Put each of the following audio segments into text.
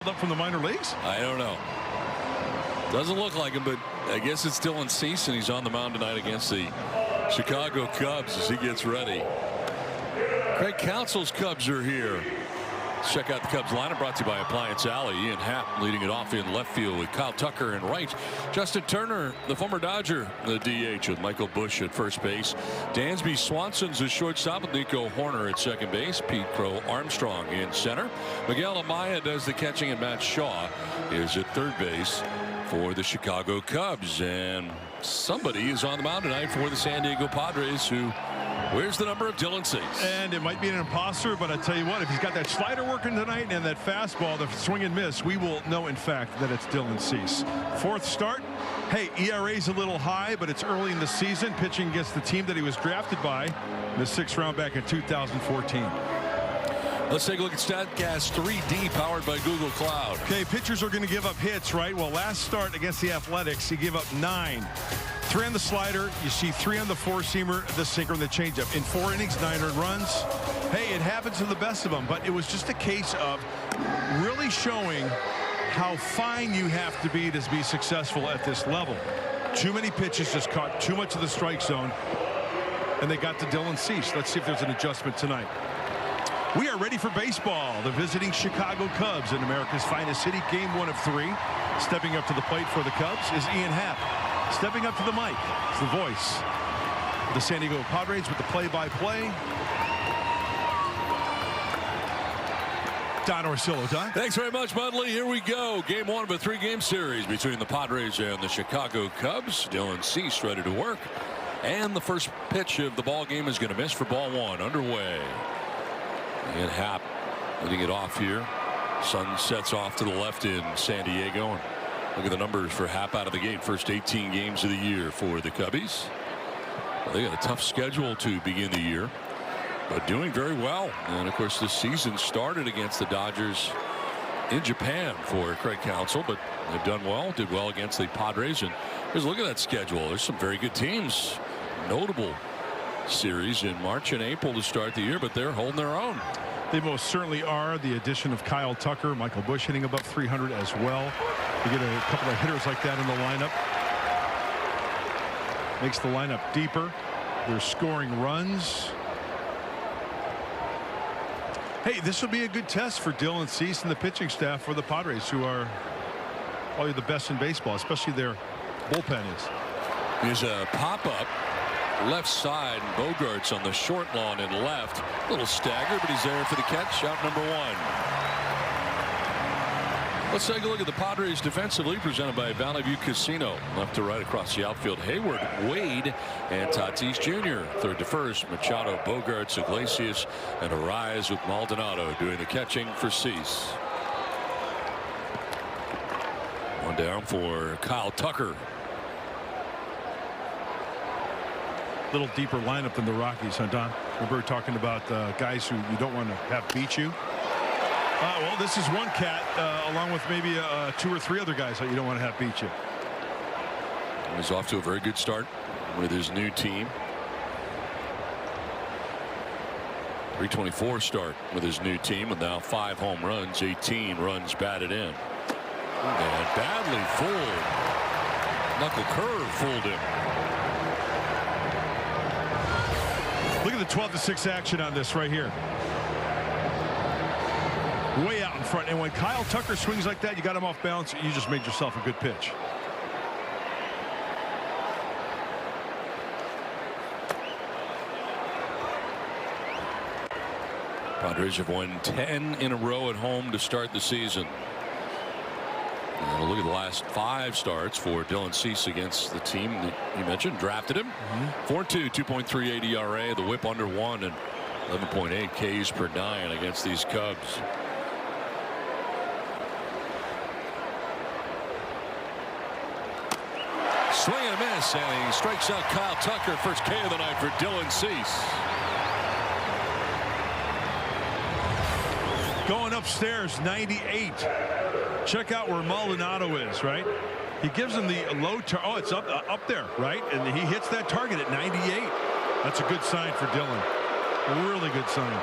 up from the minor leagues? I don't know. Doesn't look like him, but I guess it's Dylan Cease, and he's on the mound tonight against the Chicago Cubs as he gets ready. Craig Counsell's Cubs are here. Let's check out the Cubs lineup, brought to you by Appliance Alley. Ian Happ leading it off in left field with Kyle Tucker in right. Justin Turner, the former Dodger, the DH, with Michael Busch at first base. Dansby Swanson's the shortstop with Nico Horner at second base. Pete Crow Armstrong in center. Miguel Amaya does the catching, and Matt Shaw is at third base for the Chicago Cubs. And somebody is on the mound tonight for the San Diego Padres who wears the number of Dylan Cease. And it might be an imposter, but I tell you what, if he's got that slider working tonight and that fastball, the swing and miss, we will know in fact that it's Dylan Cease. Fourth start. Hey, ERA's a little high, but it's early in the season, pitching against the team that he was drafted by in the 6th round back in 2014. Let's take a look at StatCast 3D, powered by Google Cloud. Okay, pitchers are going to give up hits, right? Well, last start against the Athletics, he gave up 9. 3 on the slider. You see 3 on the four-seamer, the sinker, and the changeup. In 4 innings, 9 earned runs. Hey, it happens to the best of them, but it was just a case of really showing how fine you have to be successful at this level. Too many pitches, just caught too much of the strike zone, and they got to Dylan Cease. Let's see if there's an adjustment tonight. We are ready for baseball. The visiting Chicago Cubs in America's finest city. Game 1 of 3. Stepping up to the plate for the Cubs is Ian Happ. Stepping up to the mic is the voice of the San Diego Padres with the play-by-play. Don Orsillo. Don? Thanks very much, Mudley. Here we go. Game 1 of a 3-game series between the Padres and the Chicago Cubs. Dylan Cease ready to work. And the first pitch of the ball game is going to miss for ball 1. Underway. And Happ letting it off here. Sun sets off to the left in San Diego. And look at the numbers for Happ out of the gate. First 18 games of the year for the Cubbies. Well, they got a tough schedule to begin the year, but doing very well. And of course, this season started against the Dodgers in Japan for Craig Counsell, but they've done well. Did well against the Padres. And here's a look at that schedule. There's some very good teams. Notable series in March and April to start the year, but they're holding their own. They most certainly are. The addition of Kyle Tucker, Michael Busch hitting above 300 as well. You get a couple of hitters like that in the lineup. Makes the lineup deeper. They're scoring runs. Hey, this will be a good test for Dylan Cease and the pitching staff for the Padres, who are probably the best in baseball, especially their bullpen is. Here's a pop-up. Left side, and Bogarts on the short lawn and left. A little stagger, but he's there for the catch. Out number 1. Let's take a look at the Padres defensively, presented by Valley View Casino. Left to right across the outfield, Hayward, Wade, and Tatis Jr. Third to first, Machado, Bogarts, Iglesias, and Arraez with Maldonado doing the catching for Cease. One down for Kyle Tucker. Little deeper lineup than the Rockies, huh, Don? Remember we were talking about guys who you don't want to have beat you. Well, this is one cat, along with maybe 2 or 3 other guys that you don't want to have beat you. He's off to a very good start with his new team. .324 start with his new team, and now 5 home runs, 18 runs batted in. And badly fooled. Knuckle curve fooled him. Look at the 12-6 action on this right here. Way out in front. And when Kyle Tucker swings like that, you got him off balance. You just made yourself a good pitch. Padres have won 10 in a row at home to start the season. And look at the last 5 starts for Dylan Cease against the team that you mentioned. Drafted him. 4.2, 2.38 ERA. The whip under 1 and 11.8 Ks per 9 against these Cubs. Swing and a miss, and he strikes out Kyle Tucker. First K of the night for Dylan Cease. Going upstairs, 98. Check out where Maldonado is, right? He gives him the low oh, it's up there, right? And he hits that target at 98. That's a good sign for Dylan. A really good sign.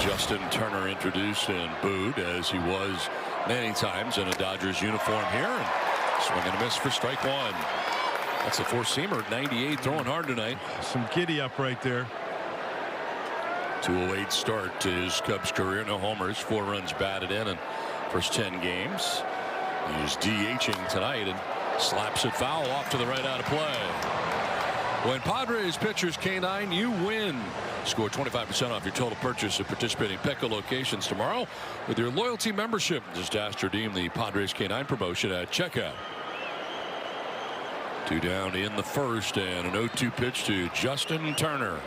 Justin Turner introduced and booed, as he was many times in a Dodgers uniform here. And swing and a miss for strike one. That's a four-seamer, 98, throwing hard tonight. Some giddy up right there. 208 start to his Cubs career. No homers, 4 runs batted in first 10 games. He is DHing tonight and slaps it foul off to the right out of play. When Padres pitchers K9, you win. Score 25% off your total purchase at participating Petco locations tomorrow with your loyalty membership. Just ask to redeem the Padres K9 promotion at checkout. 2 down in the first, and an 0-2 pitch to Justin Turner.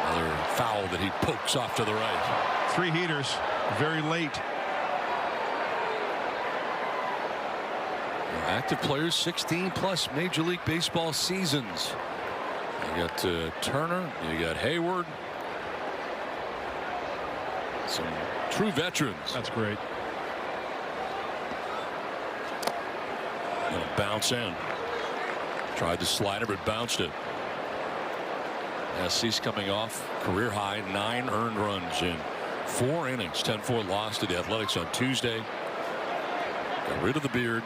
Another foul that he pokes off to the right. 3 heaters, very late. Active players, 16+ Major League Baseball seasons. You got Turner, you got Hayward. Some true veterans. That's great. Gonna bounce in. Tried the slider, but bounced it. SC's coming off career high 9 earned runs in 4 innings. 10-4 loss to the Athletics on Tuesday. Got rid of the beard.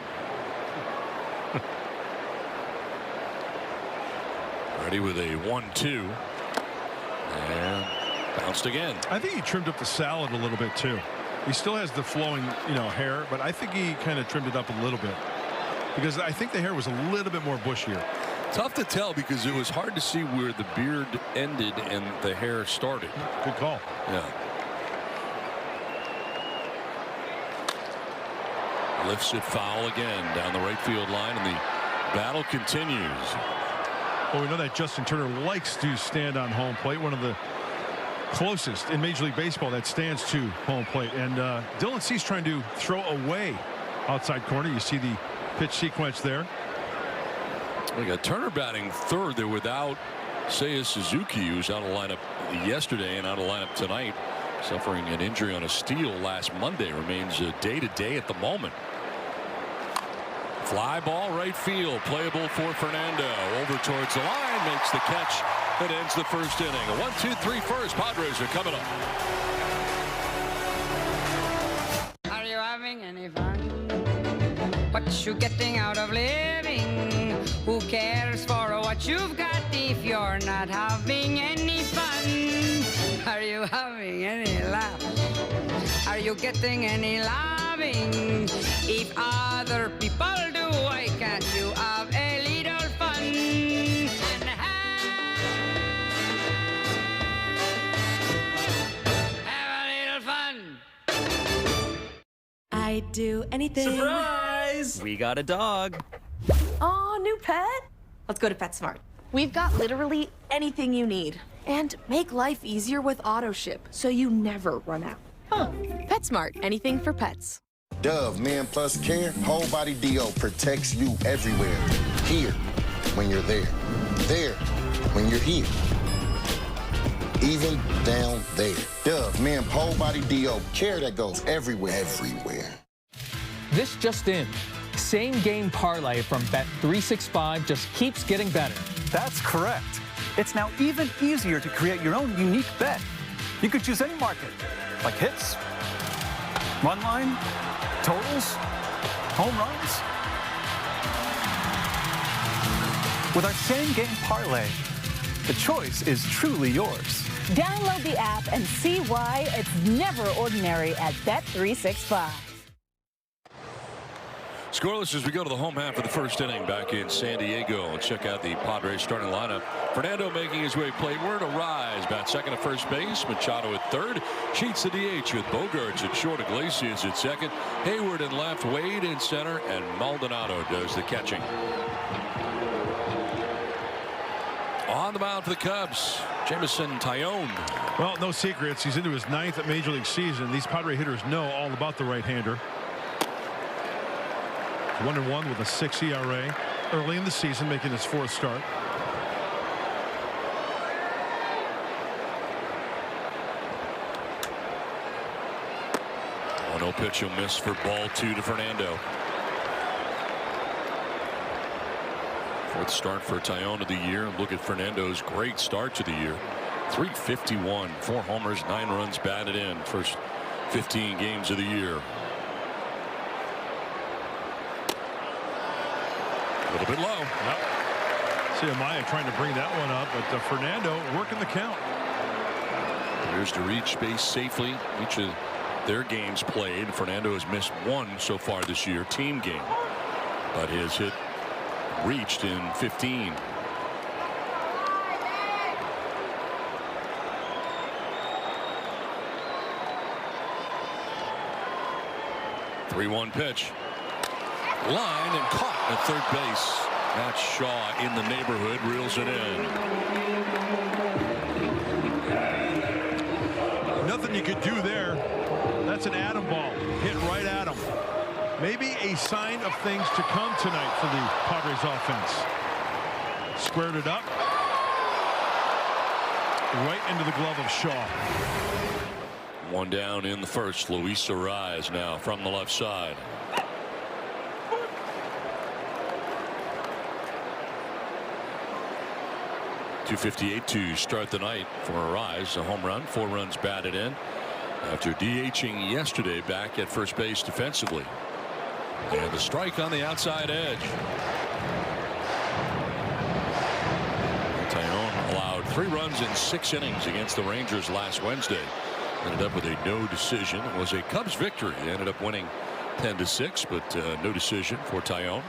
Ready with a 1-2. And bounced again. I think he trimmed up the salad a little bit too. He still has the flowing, hair, but I think he kind of trimmed it up a little bit, because I think the hair was a little bit more bushier. Tough to tell because it was hard to see where the beard ended and the hair started. Good call. Yeah. Lifts it foul again down the right field line, and the battle continues. Well, we know that Justin Turner likes to stand on home plate. One of the closest in Major League Baseball that stands to home plate. And Dylan Cease trying to throw away outside corner. You see the pitch sequence there. We got Turner batting third there without Seiya Suzuki, who's out of lineup yesterday and out of lineup tonight, suffering an injury on a steal last Monday. Remains day-to-day at the moment. Fly ball right field, playable for Fernando. Over towards the line, makes the catch that ends the first inning. A 1-2-3 first. Padres are coming up. Are you having any fun? What you getting out of living? Who cares for what you've got if you're not having any fun? Are you having any laughs? Are you getting any loving? If other people do, why can't you have a little fun? And have a little fun. I'd do anything. Surprise! We got a dog. Aw, new pet? Let's go to PetSmart. We've got literally anything you need. And make life easier with AutoShip, so you never run out. PetSmart, anything for pets. Dove Men Plus Care Whole Body DO protects you everywhere. Here, when you're there. There, when you're here. Even down there. Dove Men Whole Body DO. Care that goes everywhere. Everywhere. This just in. Same game parlay from Bet365 just keeps getting better. That's correct. It's now even easier to create your own unique bet. You could choose any market, like hits, run line, totals, home runs. With our same game parlay, the choice is truly yours. Download the app and see why it's never ordinary at Bet365. Scoreless as we go to the home half of the first inning back in San Diego. And check out the Padres starting lineup. Fernando making his way plateward. Arise bat second at first base. Machado at third. Cheats the DH with Bogarts at short. Iglesias at second. Hayward in left. Wade in center. And Maldonado does the catching. On the mound for the Cubs, Jameson Taillon. Well, no secrets. He's into his 9th Major League season. These Padre hitters know all about the right-hander. 1-1 with a 6 ERA early in the season, making his 4th start. No pitch, he'll miss for ball 2 to Fernando. Fourth start for Taillon of the year. And look at Fernando's great start to the year. 351, 4 homers, 9 runs batted in. First 15 games of the year. A little bit low. Yep. See Amaya trying to bring that one up, but Fernando working the count. Here's to reach base safely. Each of their games played. Fernando has missed 1 so far this year, team game, but his hit reached in 15. Three-one pitch. Line and caught at third base. That's Shaw in the neighborhood, reels it in. Nothing you could do there. That's an Adam ball hit right at him. Maybe a sign of things to come tonight for the Padres offense. Squared it up right into the glove of Shaw. One down in the first. Luis Arraez now from the left side. .258 to start the night for Arraez. A home run, 4 runs batted in after DHing yesterday back at first base defensively. And the strike on the outside edge. Taillon allowed 3 runs in 6 innings against the Rangers last Wednesday. Ended up with a no decision. It was a Cubs victory. They ended up winning 10-6, but no decision for Taillon.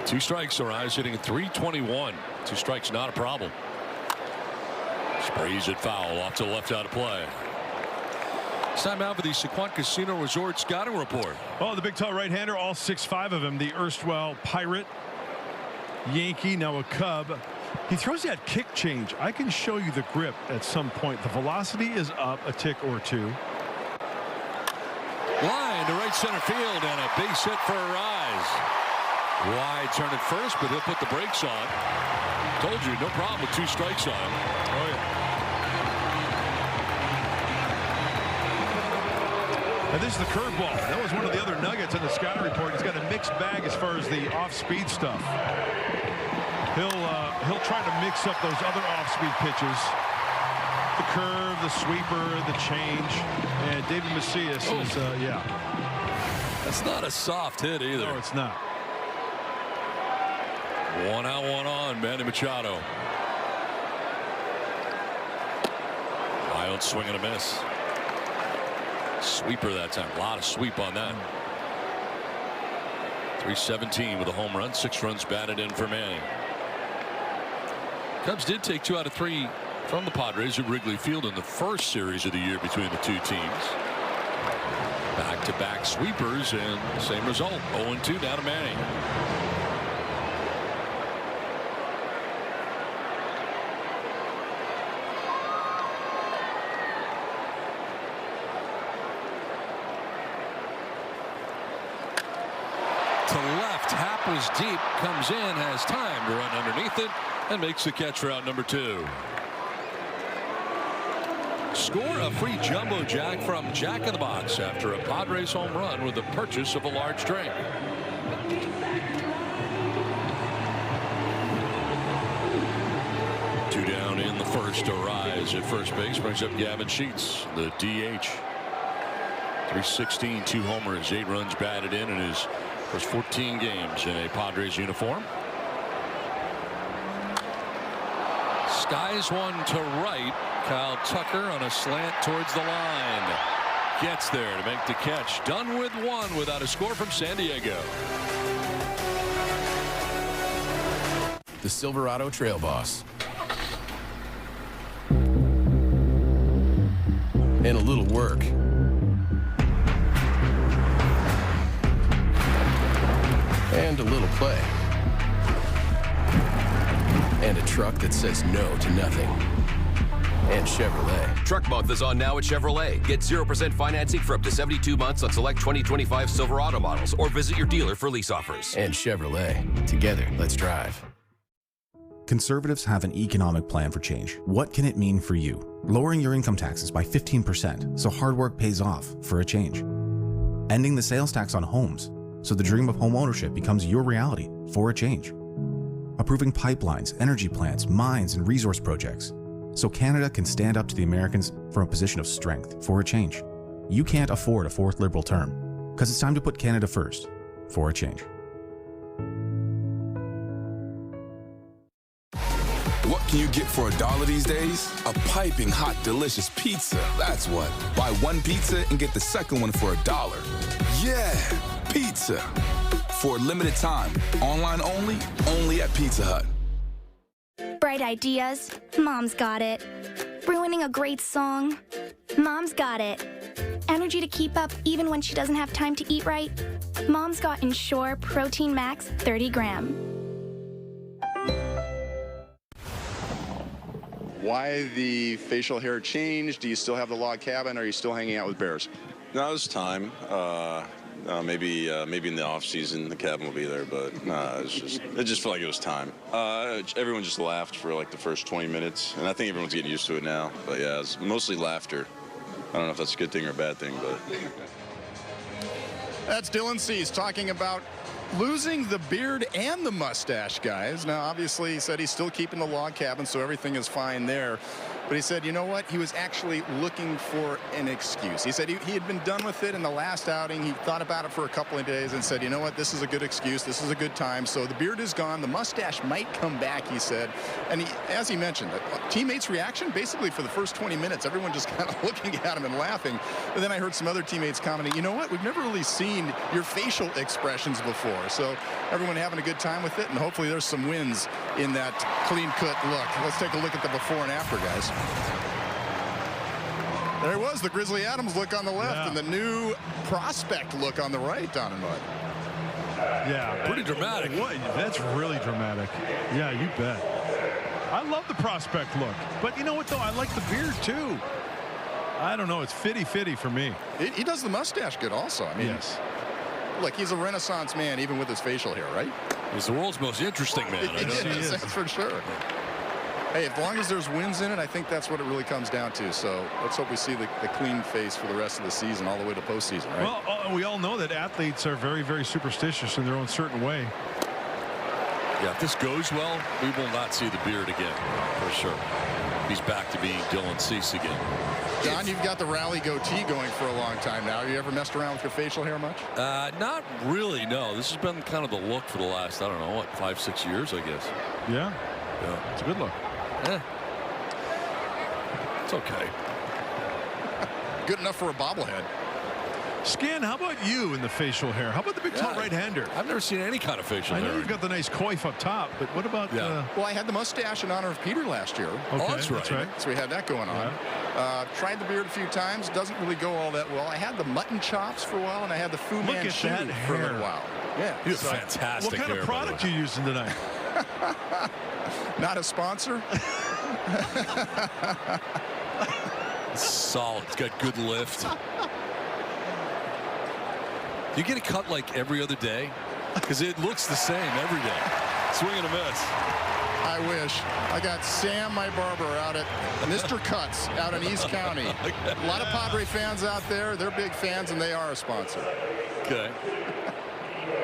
Two strikes. Arraez hitting at .321. 2 strikes, not a problem. Sprays it foul off to the left out of play. It's time out for the Sequan Casino Resort scouting report. Oh, the big tall right-hander, all 6'5" of him. The erstwhile Pirate, Yankee, now a Cub. He throws that kick change. I can show you the grip at some point. The velocity is up a tick or 2. Line to right center field and a base hit for Arraez. Wide turn at first, but he'll put the brakes on. Told you, no problem with 2 strikes on him. Oh, yeah. And this is the curveball. That was one of the other nuggets in the scouting report. He's got a mixed bag as far as the off-speed stuff. He'll try to mix up those other off-speed pitches. The curve, the sweeper, the change. And David Macias is, yeah. That's not a soft hit either. No, it's not. 1 out, 1 on. Manny Machado. Wild swing and a miss. Sweeper that time. A lot of sweep on that. 317 with a home run. 6 runs batted in for Manny. Cubs did take 2 out of 3 from the Padres at Wrigley Field in the first series of the year between the 2 teams. Back-to-back sweepers and same result. 0-2 down to Manny. To left, Happ was deep, comes in, has time to run underneath it, and makes the catch for out number 2. Score a free Jumbo Jack from Jack in the Box after a Padres home run with the purchase of a large drink. Two down in the first. Arraez at first base brings up Gavin Sheets, the DH. 316, 2 homers, 8 runs batted in his first 14 games in a Padres uniform. Skies one to right. Kyle Tucker on a slant towards the line. Gets there to make the catch. Done with 1 without a score from San Diego. The Silverado Trail Boss. And a little work. And a little play. And a truck that says no to nothing. And Chevrolet. Truck Month is on now at Chevrolet. Get 0% financing for up to 72 months on select 2025 Silverado models or visit your dealer for lease offers. And Chevrolet. Together, let's drive. Conservatives have an economic plan for change. What can it mean for you? Lowering your income taxes by 15% so hard work pays off for a change. Ending the sales tax on homes so the dream of home ownership becomes your reality for a change. Approving pipelines, energy plants, mines, and resource projects so Canada can stand up to the Americans from a position of strength for a change. You can't afford a fourth Liberal term because it's time to put Canada first for a change. What can you get for $1 these days? A piping hot, delicious pizza. That's what. Buy one pizza and get the second one for $1. Yeah, pizza. For a limited time. Online only at Pizza Hut. Bright ideas. Mom's got it. Ruining a great song. Mom's got it. Energy to keep up even when she doesn't have time to eat right. Mom's got Ensure Protein Max 30 gram. Why the facial hair change? Do you still have the log cabin? Or are you still hanging out with bears? No, it's time. Maybe in the off season the cabin will be there, but it just felt like it was time. Everyone just laughed for like the first 20 minutes, and I think everyone's getting used to it now. But yeah, it's mostly laughter. I don't know if that's a good thing or a bad thing, but. That's Dylan Cease talking about losing the beard and the mustache, guys. Now, obviously, he said he's still keeping the log cabin, so everything is fine there. But he said, you know what? He was actually looking for an excuse. He said he had been done with it in the last outing. He thought about it for a couple of days and said, you know what? This is a good excuse. This is a good time. So the beard is gone. The mustache might come back, he said. And as he mentioned, teammates' reaction, basically for the first 20 minutes, everyone just kind of looking at him and laughing. But then I heard some other teammates commenting, you know what? We've never really seen your facial expressions before. So everyone having a good time with it, and hopefully there's some wins in that clean-cut look. Let's take a look at the before and after, guys. There he was, the Grizzly Adams look on the left, and the new prospect look on the right, Don and Mud. Yeah. Pretty dramatic. What? That's really dramatic. Yeah, you bet. I love the prospect look. But you know what, though? I like the beard, too. I don't know. It's fitty for me. He does the mustache good also. I mean, yes. Look, he's a Renaissance man, even with his facial hair, right? He's the world's most interesting man. He is, that's for sure. Hey, as long as there's wins in it, I think that's what it really comes down to. So let's hope we see the clean face for the rest of the season, all the way to postseason, right? Well, we all know that athletes are very, very superstitious in their own certain way. Yeah, if this goes well, we will not see the beard again, for sure. He's back to being Dylan Cease again. John, you've got the rally goatee going for a long time now. Have you ever messed around with your facial hair much? Not really, no. This has been kind of the look for the last, I don't know, what, 5-6 years, I guess. Yeah. Yeah. It's a good look. Yeah. It's okay. Good enough for a bobblehead. Skin, how about you in the facial hair? How about the big tall right-hander? I've never seen any kind of facial hair. I know you've got the nice coif up top, but what about... Well, I had the mustache in honor of Peter last year. Okay, oh, that's right. So we had that going on. Yeah. Tried the beard a few times. Doesn't really go all that well. I had the mutton chops for a while, and I had the Fu Manchu for a little while. Yeah. You have fantastic hair. What kind of product are you using tonight? Not a sponsor. Solid. It's got good lift. You get it cut like every other day? Because it looks the same every day. Swing and a miss. I wish. I got Sam, my barber, out at Mr. Cuts out in East County. A lot of Padre fans out there. They're big fans, and they are a sponsor. Okay.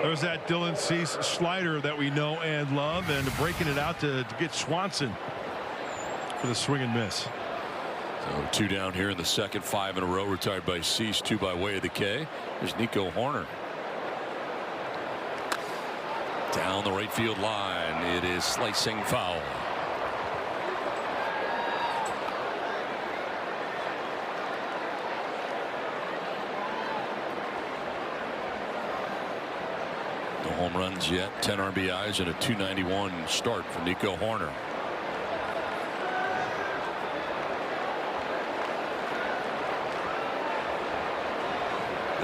There's that Dylan Cease slider that we know and love, and breaking it out to get Swanson for the swing and miss. So 2 down here in the second, 5 in a row retired by Cease, 2 by way of the K. There's Nico Horner. Down the right field line. It is slicing foul. No home runs yet. 10 RBIs and a .291 start for Nico Horner.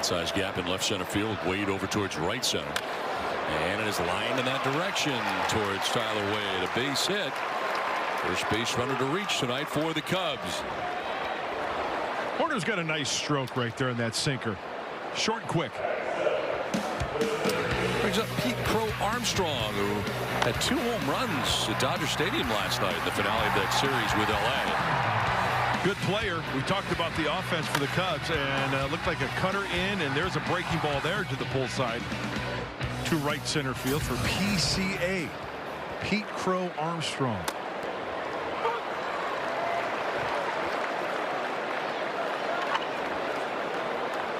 Size gap in left center field. Wade over towards right center, and it is lined in that direction towards Tyler Wade. A base hit. First base runner to reach tonight for the Cubs. Horner's got a nice stroke right there in that sinker. Short and quick. brings up Pete Crow Armstrong, who had 2 home runs at Dodger Stadium last night in the finale of that series with L.A. Good player. We talked about the offense for the Cubs, and looked like a cutter in, and there's a breaking ball there to the pull side to right center field for PCA. Pete Crow Armstrong.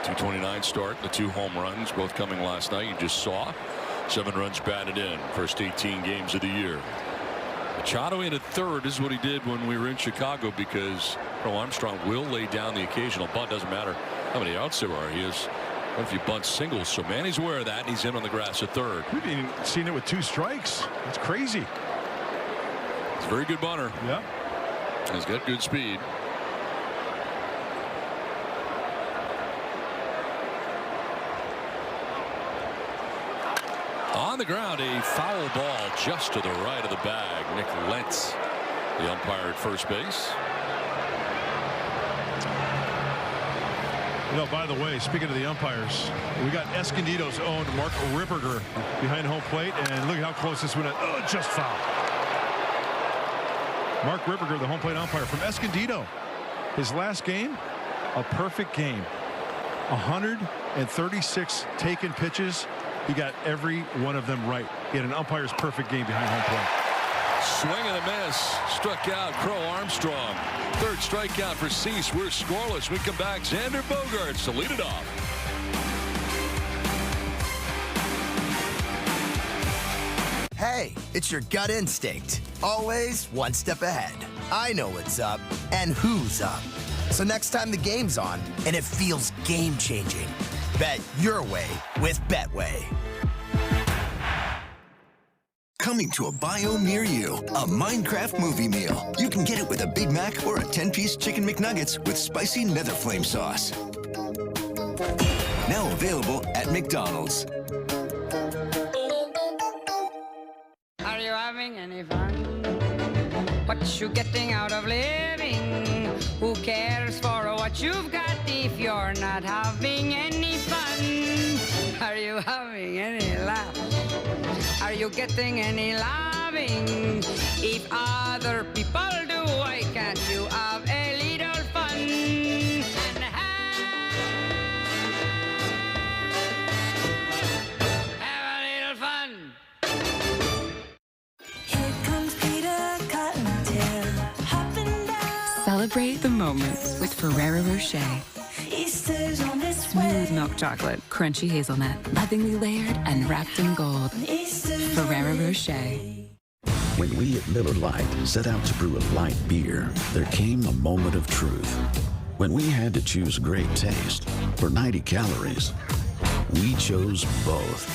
.229 start, the 2 home runs, both coming last night. You just saw 7 runs batted in, first 18 games of the year. Machado in at third is what he did when we were in Chicago, because Crow Armstrong will lay down the occasional bunt. Doesn't matter how many outs there are. He has quite a few bunt singles, so Manny's aware of that, and he's in on the grass at third. We've even seen it with 2 strikes. That's crazy. He's a very good bunter. Yeah. He's got good speed. On the ground, a foul ball just to the right of the bag. Nick Lentz, the umpire at first base. You know, by the way, speaking of the umpires, we got Escondido's own Mark Ripperger behind home plate, and look at how close this went. Oh, just foul. Mark Ripperger, the home plate umpire from Escondido. His last game, a perfect game. 136 taken pitches. He got every one of them right. He had an umpire's perfect game behind home plate. Swing and a miss. Struck out Crow Armstrong. Third strikeout for Cease. We're scoreless. We come back. Xander Bogaerts to lead it off. Hey, it's your gut instinct. Always one step ahead. I know what's up and who's up. So next time the game's on and it feels game-changing, bet your way with Betway. Coming to a biome near you, a Minecraft movie meal. You can get it with a Big Mac or a 10-piece Chicken McNuggets with spicy nether flame sauce. Now available at McDonald's. Are you having any fun? What you getting out of living? Who cares for what you've got if you're not having any fun? Are you having any laughs? Are you getting any loving? If other people do, why can't you have a little fun? And have a little fun. Here comes Peter Cottontail, hopping down. Celebrate the moments with Ferrero Rocher. Easter's on this Smooth milk chocolate, crunchy hazelnut, lovingly layered and wrapped in gold. Ferrero Rocher. When we at Miller Lite set out to brew a light beer, there came a moment of truth. When we had to choose great taste for 90 calories, we chose both.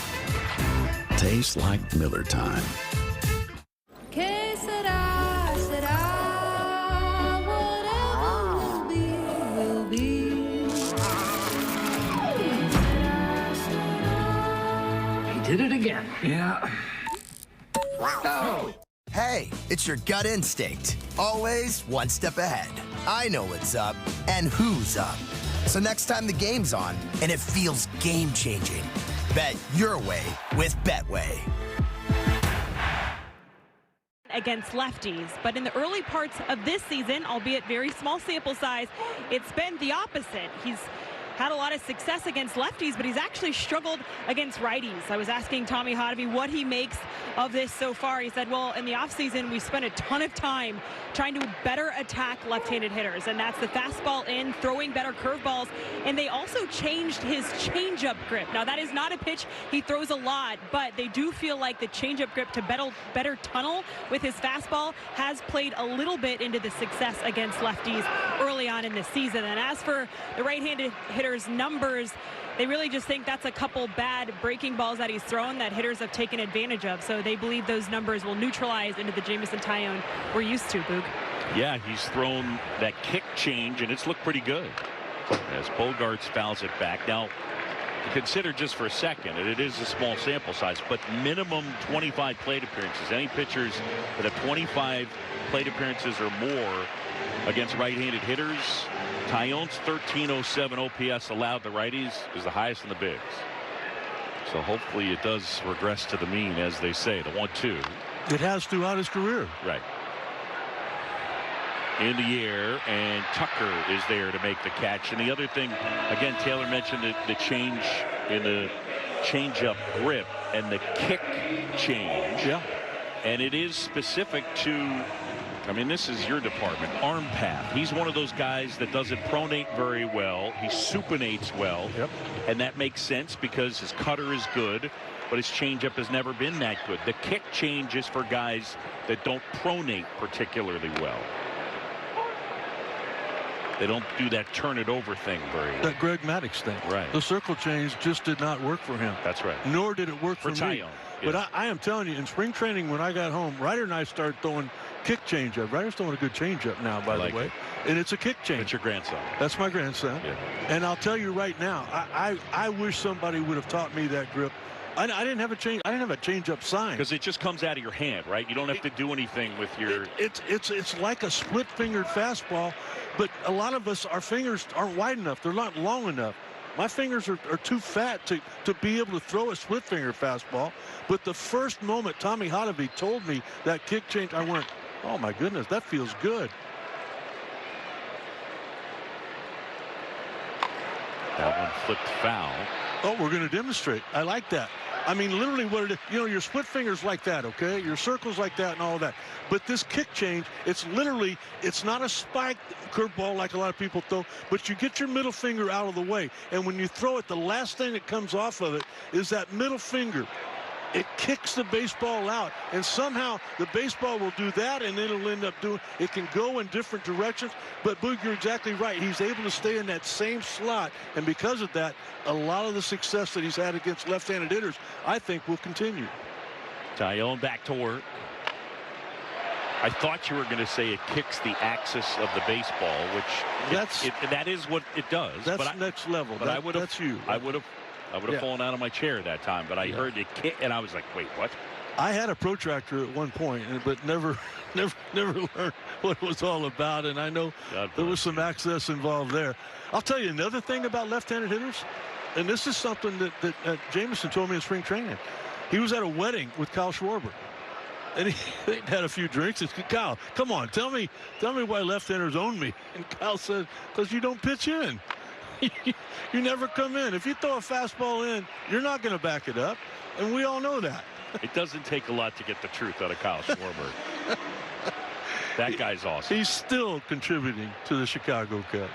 Tastes like Miller time. Que sera, sera, whatever will be, will be. He did it again. Yeah. Oh. Hey, it's your gut instinct. Always one step ahead. I know what's up and who's up. So next time the game's on and it feels game-changing, bet your way with Betway. Against lefties, but in the early parts of this season, albeit very small sample size, it's been the opposite. He's had a lot of success against lefties, but he's actually struggled against righties. I was asking Tommy Hotovy what he makes of this so far. He said, well, in the offseason, we spent a ton of time trying to better attack left-handed hitters, and that's the fastball in, throwing better curveballs, and they also changed his changeup grip. Now, that is not a pitch he throws a lot, but they do feel like the changeup grip to better tunnel with his fastball has played a little bit into the success against lefties early on in the season. And as for the right-handed hitters' numbers, they really just think that's a couple bad breaking balls that he's thrown that hitters have taken advantage of. So they believe those numbers will neutralize into the Jameson Taillon we're used to, Boog. Yeah, he's thrown that kick change, and it's looked pretty good as Bogaerts fouls it back. Now, consider just for a second, and it is a small sample size, but minimum 25 plate appearances. Any pitchers that have 25 plate appearances or more against right-handed hitters, Taillon's 1307 OPS allowed the righties is the highest in the bigs. So hopefully it does regress to the mean, as they say. The 1-2. It has throughout his career. Right. In the air, and Tucker is there to make the catch. And the other thing, again, Taylor mentioned the change in the change-up grip and the kick change. Yeah. And it is specific to, I mean, this is your department, arm path. He's one of those guys that doesn't pronate very well. He supinates well. Yep. And that makes sense because his cutter is good, but his changeup has never been that good. The kick change is for guys that don't pronate particularly well. They don't do that turn it over thing very well. That Greg Maddux thing. Right. The circle change just did not work for him. That's right. Nor did it work for me. Taillon. But I am telling you, in spring training, when I got home, Ryder and I started throwing kick changeup. Ryder's throwing a good changeup now, by the way. And it's a kick change. That's your grandson. That's my grandson. Yeah. And I'll tell you right now, I wish somebody would have taught me that grip. I didn't have a change. I didn't have a change-up sign. Because it just comes out of your hand, right? You don't have to do anything with your. It's like a split-fingered fastball, but a lot of us, our fingers aren't wide enough. They're not long enough. My fingers are too fat to be able to throw a split-finger fastball. But the first moment Tommy Hotovy told me that kick change, I went, oh my goodness, that feels good. That one flipped foul. Oh, we're going to demonstrate. I like that. I mean, literally what it is, you know, your split fingers like that, okay? Your circles like that and all that. But this kick change, it's literally, it's not a spiked curveball like a lot of people throw, but you get your middle finger out of the way. And when you throw it, the last thing that comes off of it is that middle finger. It kicks the baseball out, and somehow the baseball will do that, and it'll end up doing, it can go in different directions. But Boog, you're exactly right. He's able to stay in that same slot, and because of that, a lot of the success that he's had against left-handed hitters, I think, will continue. Taillon back to work. I thought you were going to say it kicks the axis of the baseball, which that is what it does. That's next level. But that's you. I would have fallen out of my chair that time, but I heard it kick, and I was like, wait, what? I had a protractor at one point, but never learned what it was all about, and I know there was some access involved there. I'll tell you another thing about left-handed hitters, and this is something that Jameson told me in spring training. He was at a wedding with Kyle Schwarber, and they had a few drinks. He said, Kyle, come on, tell me why left-handers own me. And Kyle said, because you don't pitch in. You never come in. If you throw a fastball in, you're not going to back it up, and we all know that. It doesn't take a lot to get the truth out of Kyle Schwarber. That guy's awesome. He's still contributing to the Chicago Cubs.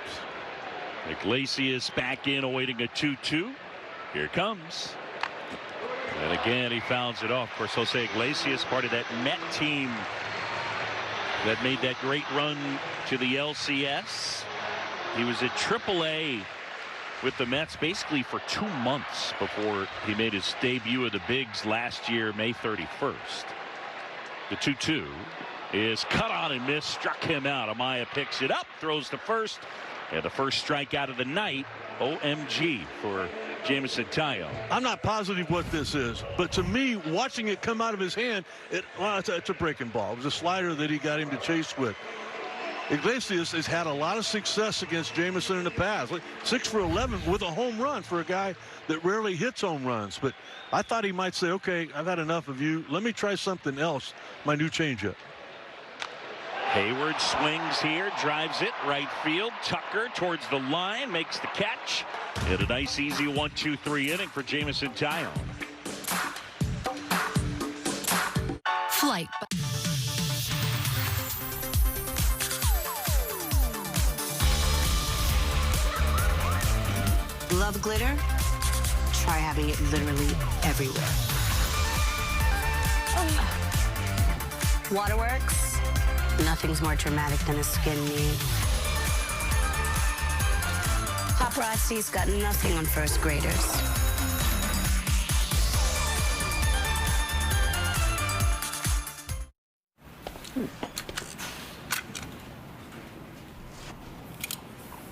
Iglesias back in, awaiting a 2-2. Here it comes. And again, he fouls it off. Of course, Jose Iglesias, part of that Met team that made that great run to the LCS. He was at AAA with the Mets basically for 2 months before he made his debut of the bigs last year, May 31st. The 2-2 is cut on and missed, struck him out. Amaya picks it up, throws to first, and the first strikeout of the night. OMG for Jameson Taillon. I'm not positive what this is, but to me, watching it come out of his hand, it's a breaking ball. It was a slider that he got him to chase with. Iglesias has had a lot of success against Jameson in the past. 6 for 11 with a home run for a guy that rarely hits home runs. But I thought he might say, okay, I've had enough of you. Let me try something else, my new changeup. Hayward swings here, drives it right field. Tucker towards the line, makes the catch. And a nice, easy 1-2-3 inning for Jameson Taillon. Flight. Love glitter? Try having it literally everywhere. Waterworks? Nothing's more dramatic than a skin knee. Paparazzi's got nothing on first graders.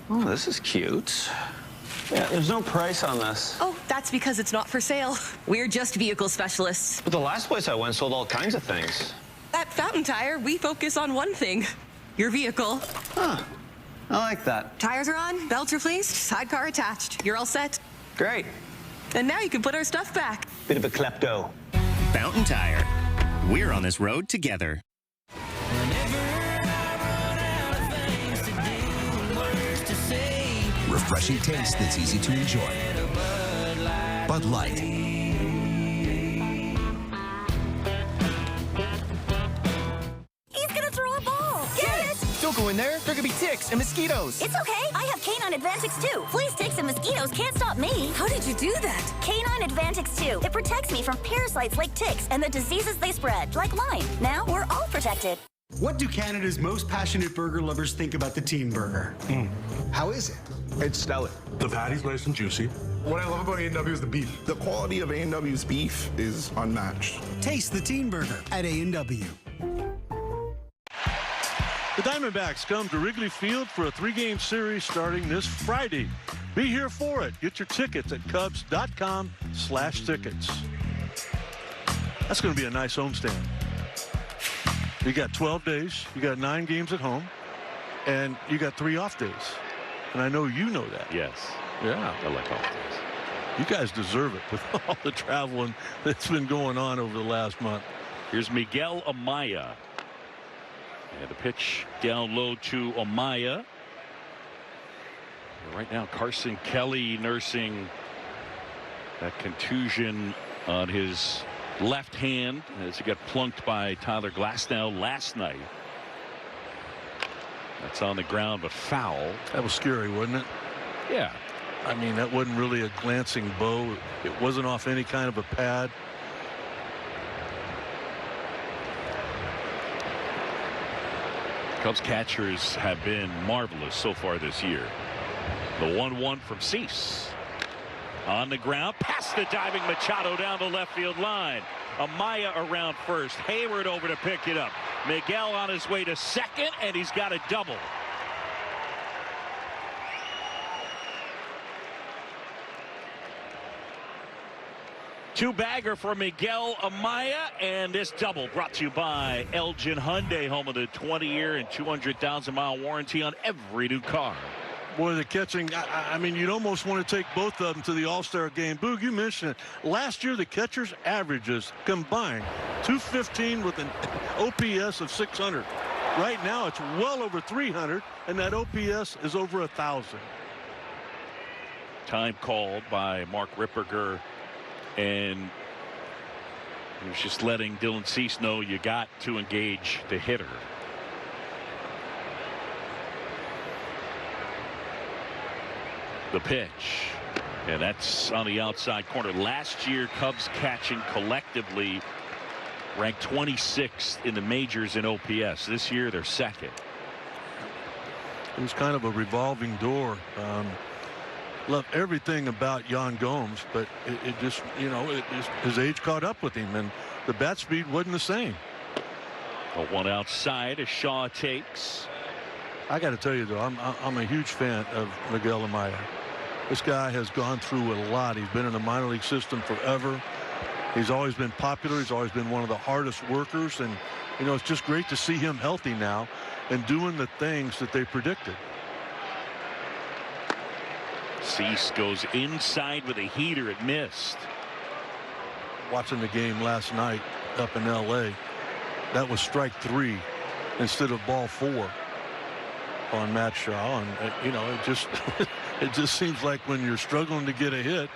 Oh, this is cute. Yeah, there's no price on this. Oh, that's because it's not for sale. We're just vehicle specialists. But the last place I went sold all kinds of things. At Fountain Tire, we focus on one thing, your vehicle. Huh. I like that. Tires are on, belts replaced, sidecar attached. You're all set. Great. And now you can put our stuff back. Bit of a klepto. Fountain Tire. We're on this road together. Refreshing taste that's easy to enjoy. Bud Light. He's gonna throw a ball. Get it? Don't go in there. There could be ticks and mosquitoes. It's okay. I have Canine Advantix 2. Fleas, ticks, and mosquitoes can't stop me. How did you do that? Canine Advantix 2. It protects me from parasites like ticks and the diseases they spread, like Lyme. Now we're all protected. What do Canada's most passionate burger lovers think about the Team Burger? How is it? It's stellar. The patty's nice and juicy. What I love about A&W is the beef. The quality of A&W's beef is unmatched. Taste the Team Burger at A&W. The Diamondbacks come to Wrigley Field for a 3-game series starting this Friday. Be here for it. Get your tickets at Cubs.com/tickets. That's going to be a nice homestand. You got 12 days. You got 9 games at home. And you got 3 off days. And I know you know that. Yes. Yeah. I like off days. You guys deserve it with all the traveling that's been going on over the last month. Here's Miguel Amaya. And the pitch down low to Amaya. Right now, Carson Kelly nursing that contusion on his left hand as he got plunked by Tyler Glasnow last night. That's on the ground, but foul. That was scary, wasn't it? Yeah. I mean, that wasn't really a glancing blow. It wasn't off any kind of a pad. Cubs catchers have been marvelous so far this year. The 1-1 from Cease. On the ground, past the diving Machado down the left field line. Amaya around first. Hayward over to pick it up. Miguel on his way to second, and he's got a double. Two-bagger for Miguel Amaya, and this double brought to you by Elgin Hyundai, home of the 20-year and 200,000-mile warranty on every new car. Boy, the catching, I mean, you'd almost want to take both of them to the All-Star game. Boog, you mentioned it. Last year, the catchers' averages combined 215 with an OPS of 600. Right now, it's well over 300, and that OPS is over 1,000. Time called by Mark Ripperger, and he was just letting Dylan Cease know you got to engage the hitter. The pitch, and that's on the outside corner. Last year, Cubs catching collectively ranked 26th in the majors in OPS. This year, they're second. It was kind of a revolving door. Love everything about Yan Gomes, but it just, you know, his age caught up with him, and the bat speed wasn't the same. A one outside as Shaw takes. I got to tell you, though, I'm a huge fan of Miguel Amaya. This guy has gone through a lot. He's been in the minor league system forever. He's always been popular. He's always been one of the hardest workers. And, you know, it's just great to see him healthy now and doing the things that they predicted. Cease goes inside with a heater. It missed. Watching the game last night up in L.A., that was strike 3 instead of ball 4 on Matt Shaw. And, you know, it just it just seems like when you're struggling to get a hit,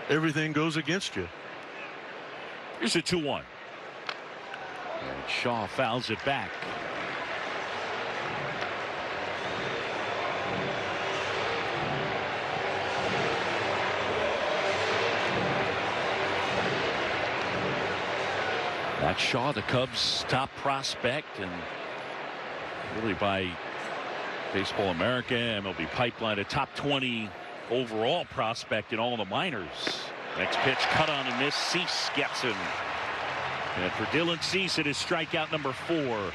everything goes against you. Here's a 2-1. And Shaw fouls it back. Matt Shaw, the Cubs' top prospect, and really by Baseball America, MLB Pipeline, a top 20 overall prospect in all the minors. Next pitch cut on and miss. Cease gets him. And for Dylan Cease, it is strikeout number 4.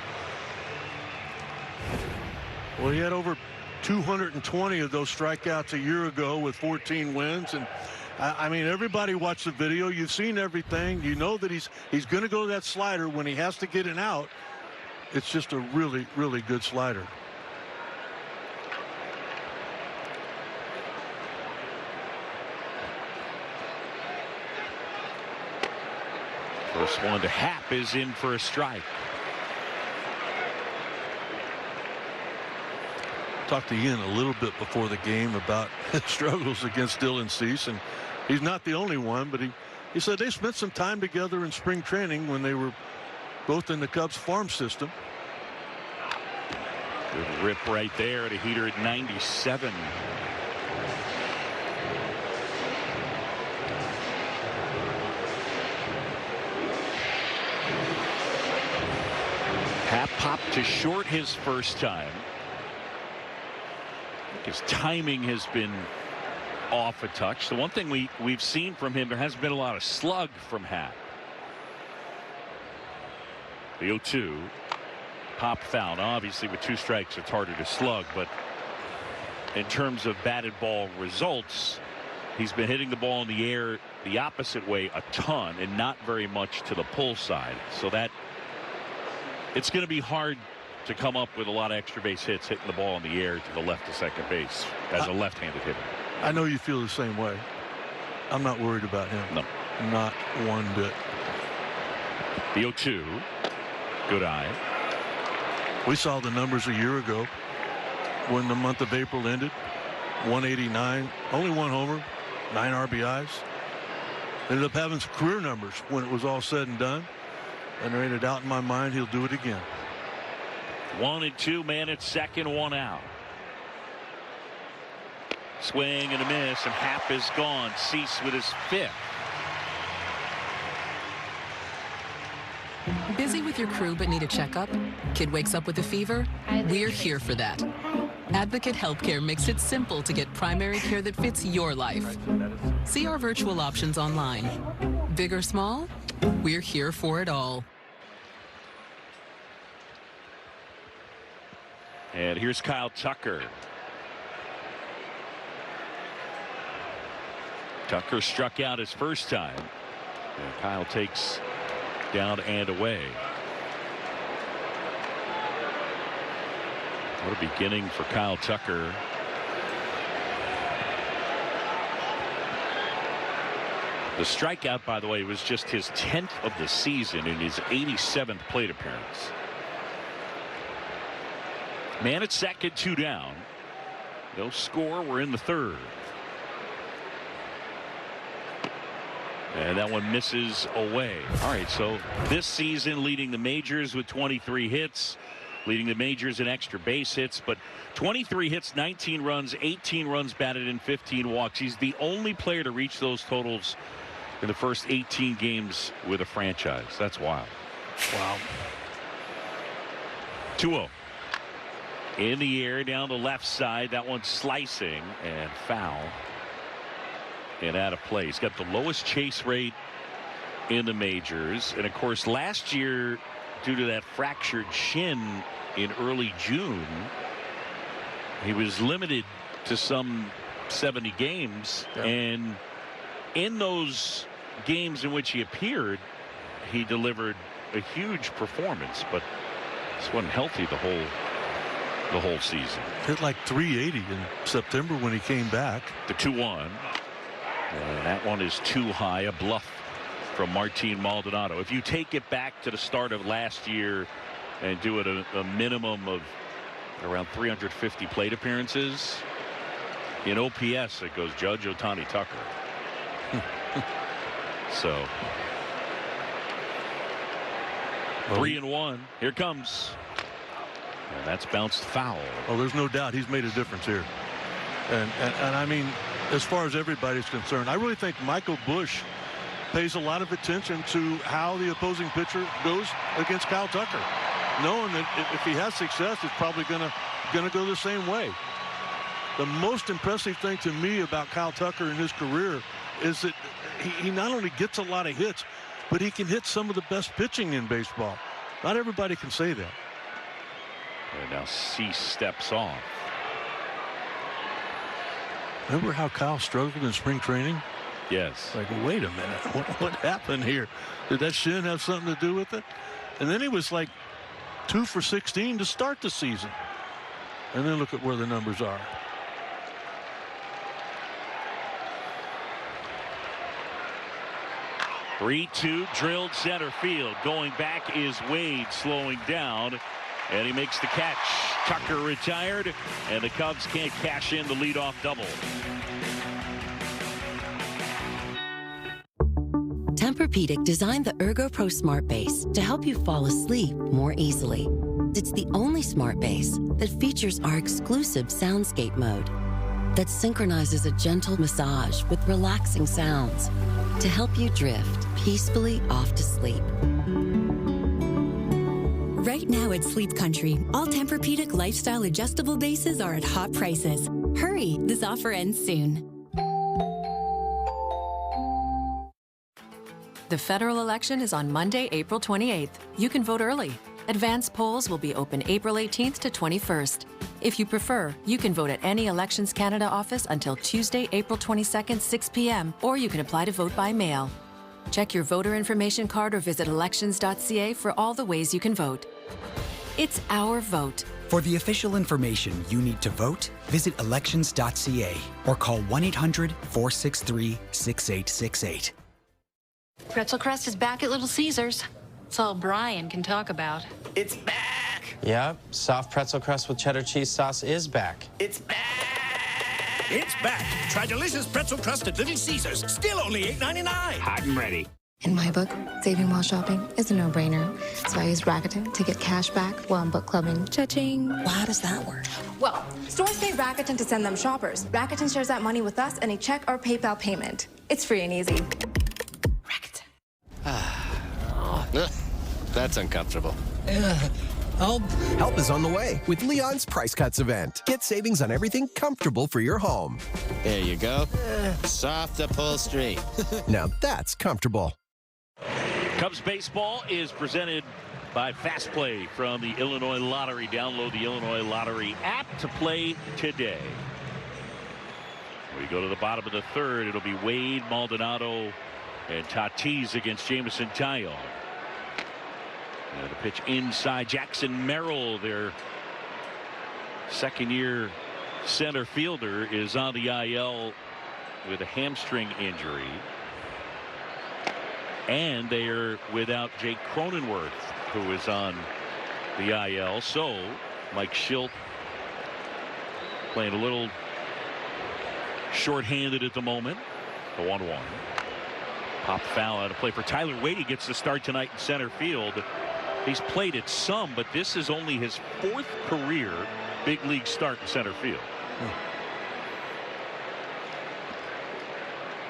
Well, he had over 220 of those strikeouts a year ago with 14 wins. And I mean, everybody watched the video. You've seen everything. You know that he's going to go that slider when he has to get an out. It's just a really, really good slider. First one to Happ is in for a strike. Talked to Ian a little bit before the game about his struggles against Dylan Cease, and he's not the only one, but he said they spent some time together in spring training when they were both in the Cubs farm system. Good rip right there at a heater at 97. Happ popped to short his first time. His timing has been off a touch. The one thing we've seen from him, there has been a lot of slug from Happ. The 0-2. Pop foul. Now, obviously, with 2 strikes, it's harder to slug, but in terms of batted ball results, he's been hitting the ball in the air the opposite way a ton and not very much to the pull side. So that it's going to be hard to come up with a lot of extra base hits hitting the ball in the air to the left of second base as a left-handed hitter. I know you feel the same way. I'm not worried about him. No. Not one bit. The 0-2. Good eye. We saw the numbers a year ago when the month of April ended. 189, only 1 homer, 9 RBIs. Ended up having some career numbers when it was all said and done. And there ain't a doubt in my mind he'll do it again. 1-2, man at second, 1 out. Swing and a miss, and Happ is gone. Cease with his 5th. Busy with your crew but need a checkup? Kid wakes up with a fever? We're here for that. Advocate Healthcare makes it simple to get primary care that fits your life. See our virtual options online. Big or small, we're here for it all. And here's Kyle Tucker. Tucker struck out his first time. And Kyle takes down and away. What a beginning for Kyle Tucker. The strikeout, by the way, was just his 10th of the season in his 87th plate appearance. Man at second, 2 down. No score. We're in the 3rd. And that one misses away. All right, so this season leading the majors with 23 hits, leading the majors in extra base hits, but 23 hits, 19 runs, 18 runs batted in, 15 walks. He's the only player to reach those totals in the first 18 games with a franchise. That's wild. Wow. 2-0. In the air down the left side. That one's slicing and foul. And out of play. He's got the lowest chase rate in the majors. And of course, last year, due to that fractured shin in early June, he was limited to some 70 games. Yeah. And in those games in which he appeared, he delivered a huge performance. But this wasn't healthy the whole season. Hit like 380 in September when he came back. The 2-1. And that one is too high. A bluff from Martin Maldonado. If you take it back to the start of last year and do it a minimum of around 350 plate appearances, in OPS it goes Judge, Ohtani, Tucker. So 3-1. Here comes. And that's bounced foul. Well, there's no doubt he's made a difference here. And I mean, as far as everybody's concerned, I really think Michael Busch pays a lot of attention to how the opposing pitcher goes against Kyle Tucker, knowing that if he has success, it's probably gonna go the same way. The most impressive thing to me about Kyle Tucker in his career is that he not only gets a lot of hits, but he can hit some of the best pitching in baseball. Not everybody can say that. And now Cease steps off. Remember how Kyle struggled in spring training? Yes. Like, wait a minute, what happened here? Did that shin have something to do with it? And then he was like 2 for 16 to start the season. And then look at where the numbers are. 3-2 drilled center field. Going back is Wade, slowing down, and he makes the catch. Tucker retired, and the Cubs can't cash in the leadoff double. Tempur-Pedic designed the ErgoPro Smart Base to help you fall asleep more easily. It's the only smart base that features our exclusive soundscape mode that synchronizes a gentle massage with relaxing sounds to help you drift peacefully off to sleep. Right now at Sleep Country, all Tempur-Pedic lifestyle adjustable bases are at hot prices. Hurry, this offer ends soon. The federal election is on Monday, April 28th. You can vote early. Advanced polls will be open April 18th to 21st. If you prefer, you can vote at any Elections Canada office until Tuesday, April 22nd, 6 p.m., or you can apply to vote by mail. Check your voter information card or visit elections.ca for all the ways you can vote. It's our vote. For the official information you need to vote, visit elections.ca or call 1-800-463-6868. Pretzel crust is back at Little Caesars. It's all Brian can talk about. It's back! Yep, soft pretzel crust with cheddar cheese sauce is back. It's back! It's back! Try delicious pretzel crust at Little Caesars. Still only $8.99. Hot and ready. In my book, saving while shopping is a no-brainer. So I use Rakuten to get cash back while I'm book clubbing. Cha-ching. Well, how does that work? Well, stores pay Rakuten to send them shoppers. Rakuten shares that money with us in a check or PayPal payment. It's free and easy. That's uncomfortable. Help is on the way with Leon's Price Cuts event. Get savings on everything comfortable for your home. There you go. Soft upholstery. Now that's comfortable. Cubs baseball is presented by Fast Play from the Illinois Lottery. Download the Illinois Lottery app to play today. We go to the bottom of the third. It'll be Wade, Maldonado, and Tatis against Jameson Taillon. And the pitch inside. Jackson Merrill, their second-year center fielder, is on the IL with a hamstring injury. And they are without Jake Cronenworth, who is on the IL. So Mike Schilt playing a little shorthanded at the moment. The 1-1. Pop foul out of play for Tyler Wade. He gets the start tonight in center field. He's played it some, but this is only his 4th career big league start in center field.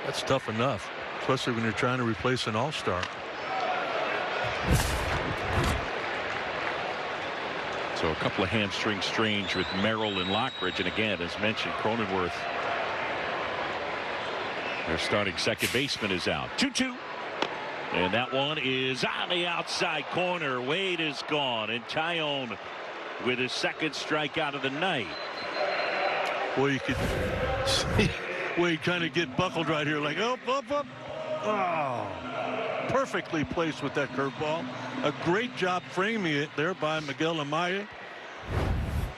That's tough enough, especially when you're trying to replace an all-star. So a couple of hamstring strains with Merrill and Lockridge, and again, as mentioned, Cronenworth, their starting second baseman, is out. 2-2. And that one is on the outside corner. Wade is gone, and Taillon with his second strikeout of the night. Boy, you could see Wade kind of get buckled right here, like up. Oh, perfectly placed with that curveball. A great job framing it there by Miguel Amaya.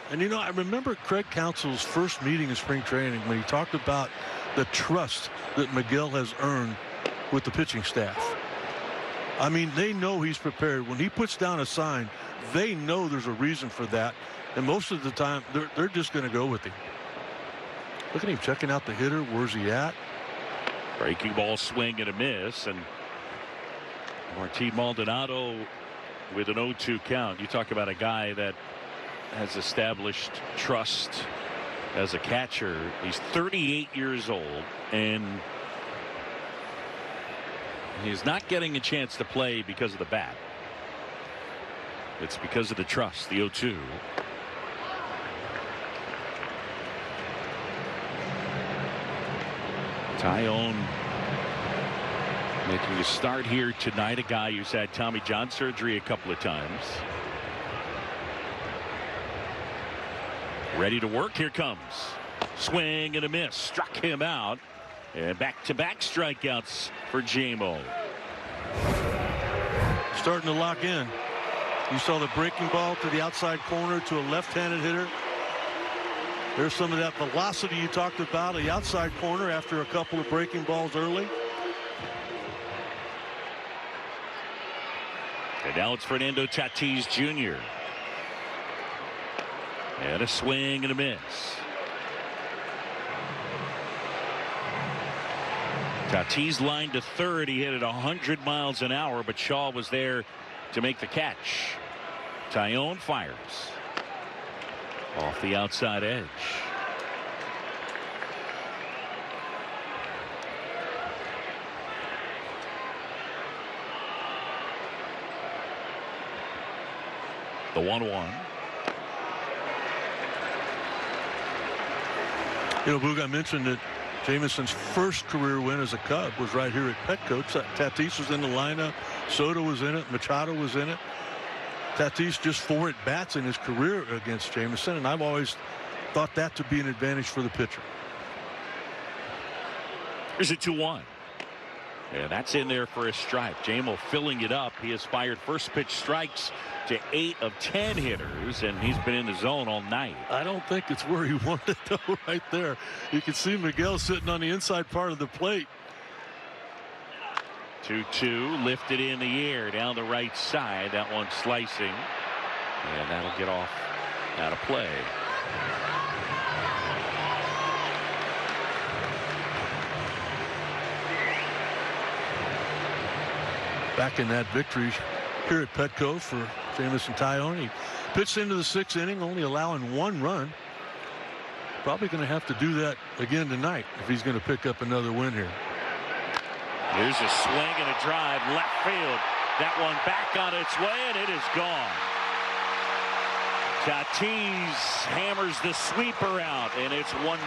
And you know, I remember Craig Counsell's first meeting in spring training when he talked about the trust that Miguel has earned with the pitching staff. I mean, they know he's prepared. When he puts down a sign, they know there's a reason for that. And most of the time, they're just going to go with him. Look at him checking out the hitter. Where's he at? Breaking ball swing and a miss. And Martin Maldonado with an 0-2 count. You talk about a guy that has established trust as a catcher. He's 38 years old, and he's not getting a chance to play because of the bat. It's because of the trust. The 0-2. Taillon making a start here tonight. A guy who's had Tommy John surgery a couple of times. Ready to work. Here comes. Swing and a miss. Struck him out. And back-to-back strikeouts for J-Mo. Starting to lock in. You saw the breaking ball to the outside corner to a left-handed hitter. There's some of that velocity you talked about, the outside corner after a couple of breaking balls early. And now it's Fernando Tatis Jr. And a swing and a miss. Tatis lined to third. He hit it 100 miles an hour, but Shaw was there to make the catch. Taillon fires off the outside edge. The 1-1. You know, Boog, I mentioned that Jameson's first career win as a Cub was right here at Petco. Tatis was in the lineup. Soto was in it. Machado was in it. Tatis just 4 at-bats in his career against Jameson, and I've always thought that to be an advantage for the pitcher. Here's a 2-1. And that's in there for a strike. Jamo filling it up. He has fired first pitch strikes to 8 of 10 hitters, and he's been in the zone all night. I don't think it's where he wanted it, though, right there. You can see Miguel sitting on the inside part of the plate. 2-2, lifted in the air down the right side. That one slicing, and that'll get off out of play. Back in that victory here at Petco for Jameson Taillon. He pitched into the 6th inning, only allowing 1 run. Probably going to have to do that again tonight if he's going to pick up another win here. Here's a swing and a drive left field. That one back on its way, and it is gone. Tatis hammers the sweeper out, and it's 1-0.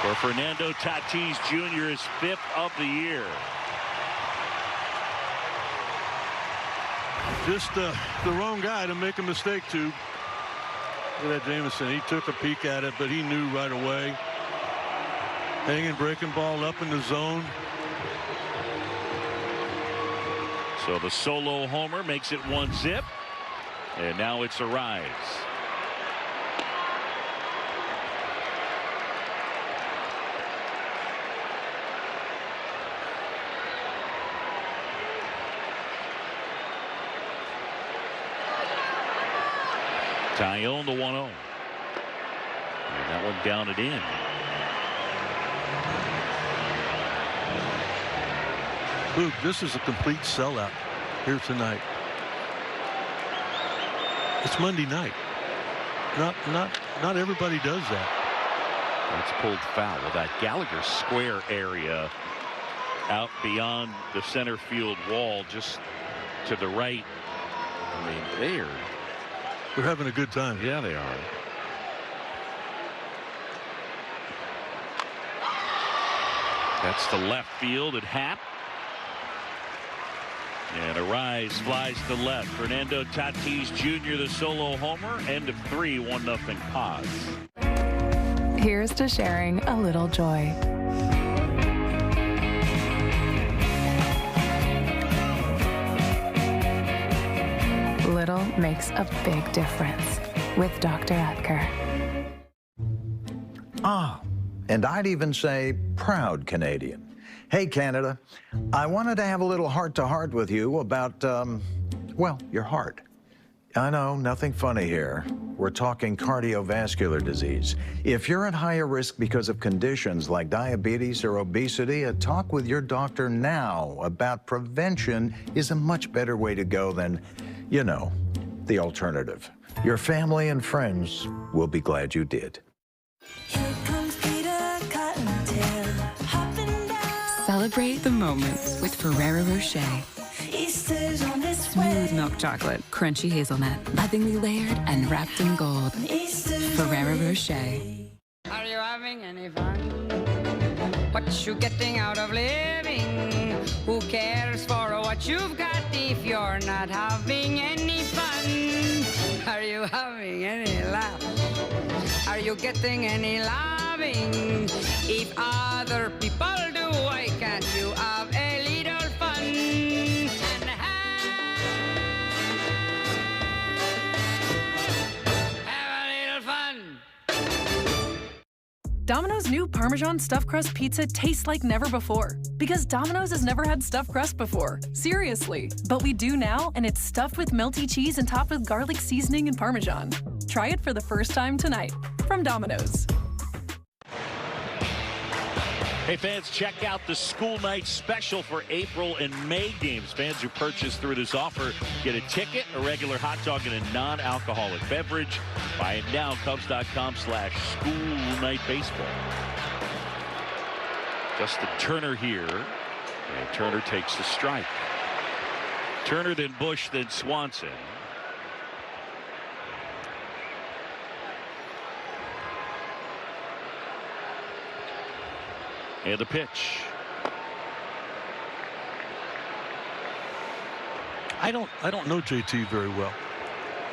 For Fernando Tatis Jr. is 5th of the year. Just the wrong guy to make a mistake to. Look at that Jameson. He took a peek at it, but he knew right away. Hanging breaking ball up in the zone. So the solo homer makes it 1-0. And now it's a rise. Taillon the 1-0. And that one down and in. Boog, this is a complete sellout here tonight. It's Monday night. Not everybody does that. That's pulled foul. Well, that Gallagher Square area out beyond the center field wall, just to the right. I mean, they're having a good time. Yeah, they are. That's the left field at Happ. And a rise flies to left. Fernando Tatis Jr. the solo homer. End of 3, 1-0 Paz. Here's to sharing a little joy. Little makes a big difference with Dr. Oetker. And I'd even say proud Canadian. Hey, Canada, I wanted to have a little heart-to-heart with you about, well, your heart. I know, nothing funny here. We're talking cardiovascular disease. If you're at higher risk because of conditions like diabetes or obesity, a talk with your doctor now about prevention is a much better way to go than, you know, the alternative. Your family and friends will be glad you did. Celebrate the moments with Ferrero Rocher. Smooth milk chocolate, crunchy hazelnut, lovingly layered and wrapped in gold. Ferrero Rocher. Are you having any fun? What you getting out of living? Who cares for what you've got if you're not having any fun? Are you having any laugh? Are you getting any loving? If other people do, why can't you have a little fun? And have a little fun. Domino's new Parmesan stuffed crust pizza tastes like never before. Because Domino's has never had stuffed crust before. Seriously. But we do now, and it's stuffed with melty cheese and topped with garlic seasoning and Parmesan. Try it for the first time tonight. From Domino's. Hey fans, check out the school night special for April and May games. Fans who purchase through this offer get a ticket, a regular hot dog, and a non-alcoholic beverage. Buy it now, Cubs.com/schoolnightbaseball. Justin Turner here, and Turner takes the strike. Turner, then Bush, then Swanson. And the pitch. I don't know JT very well.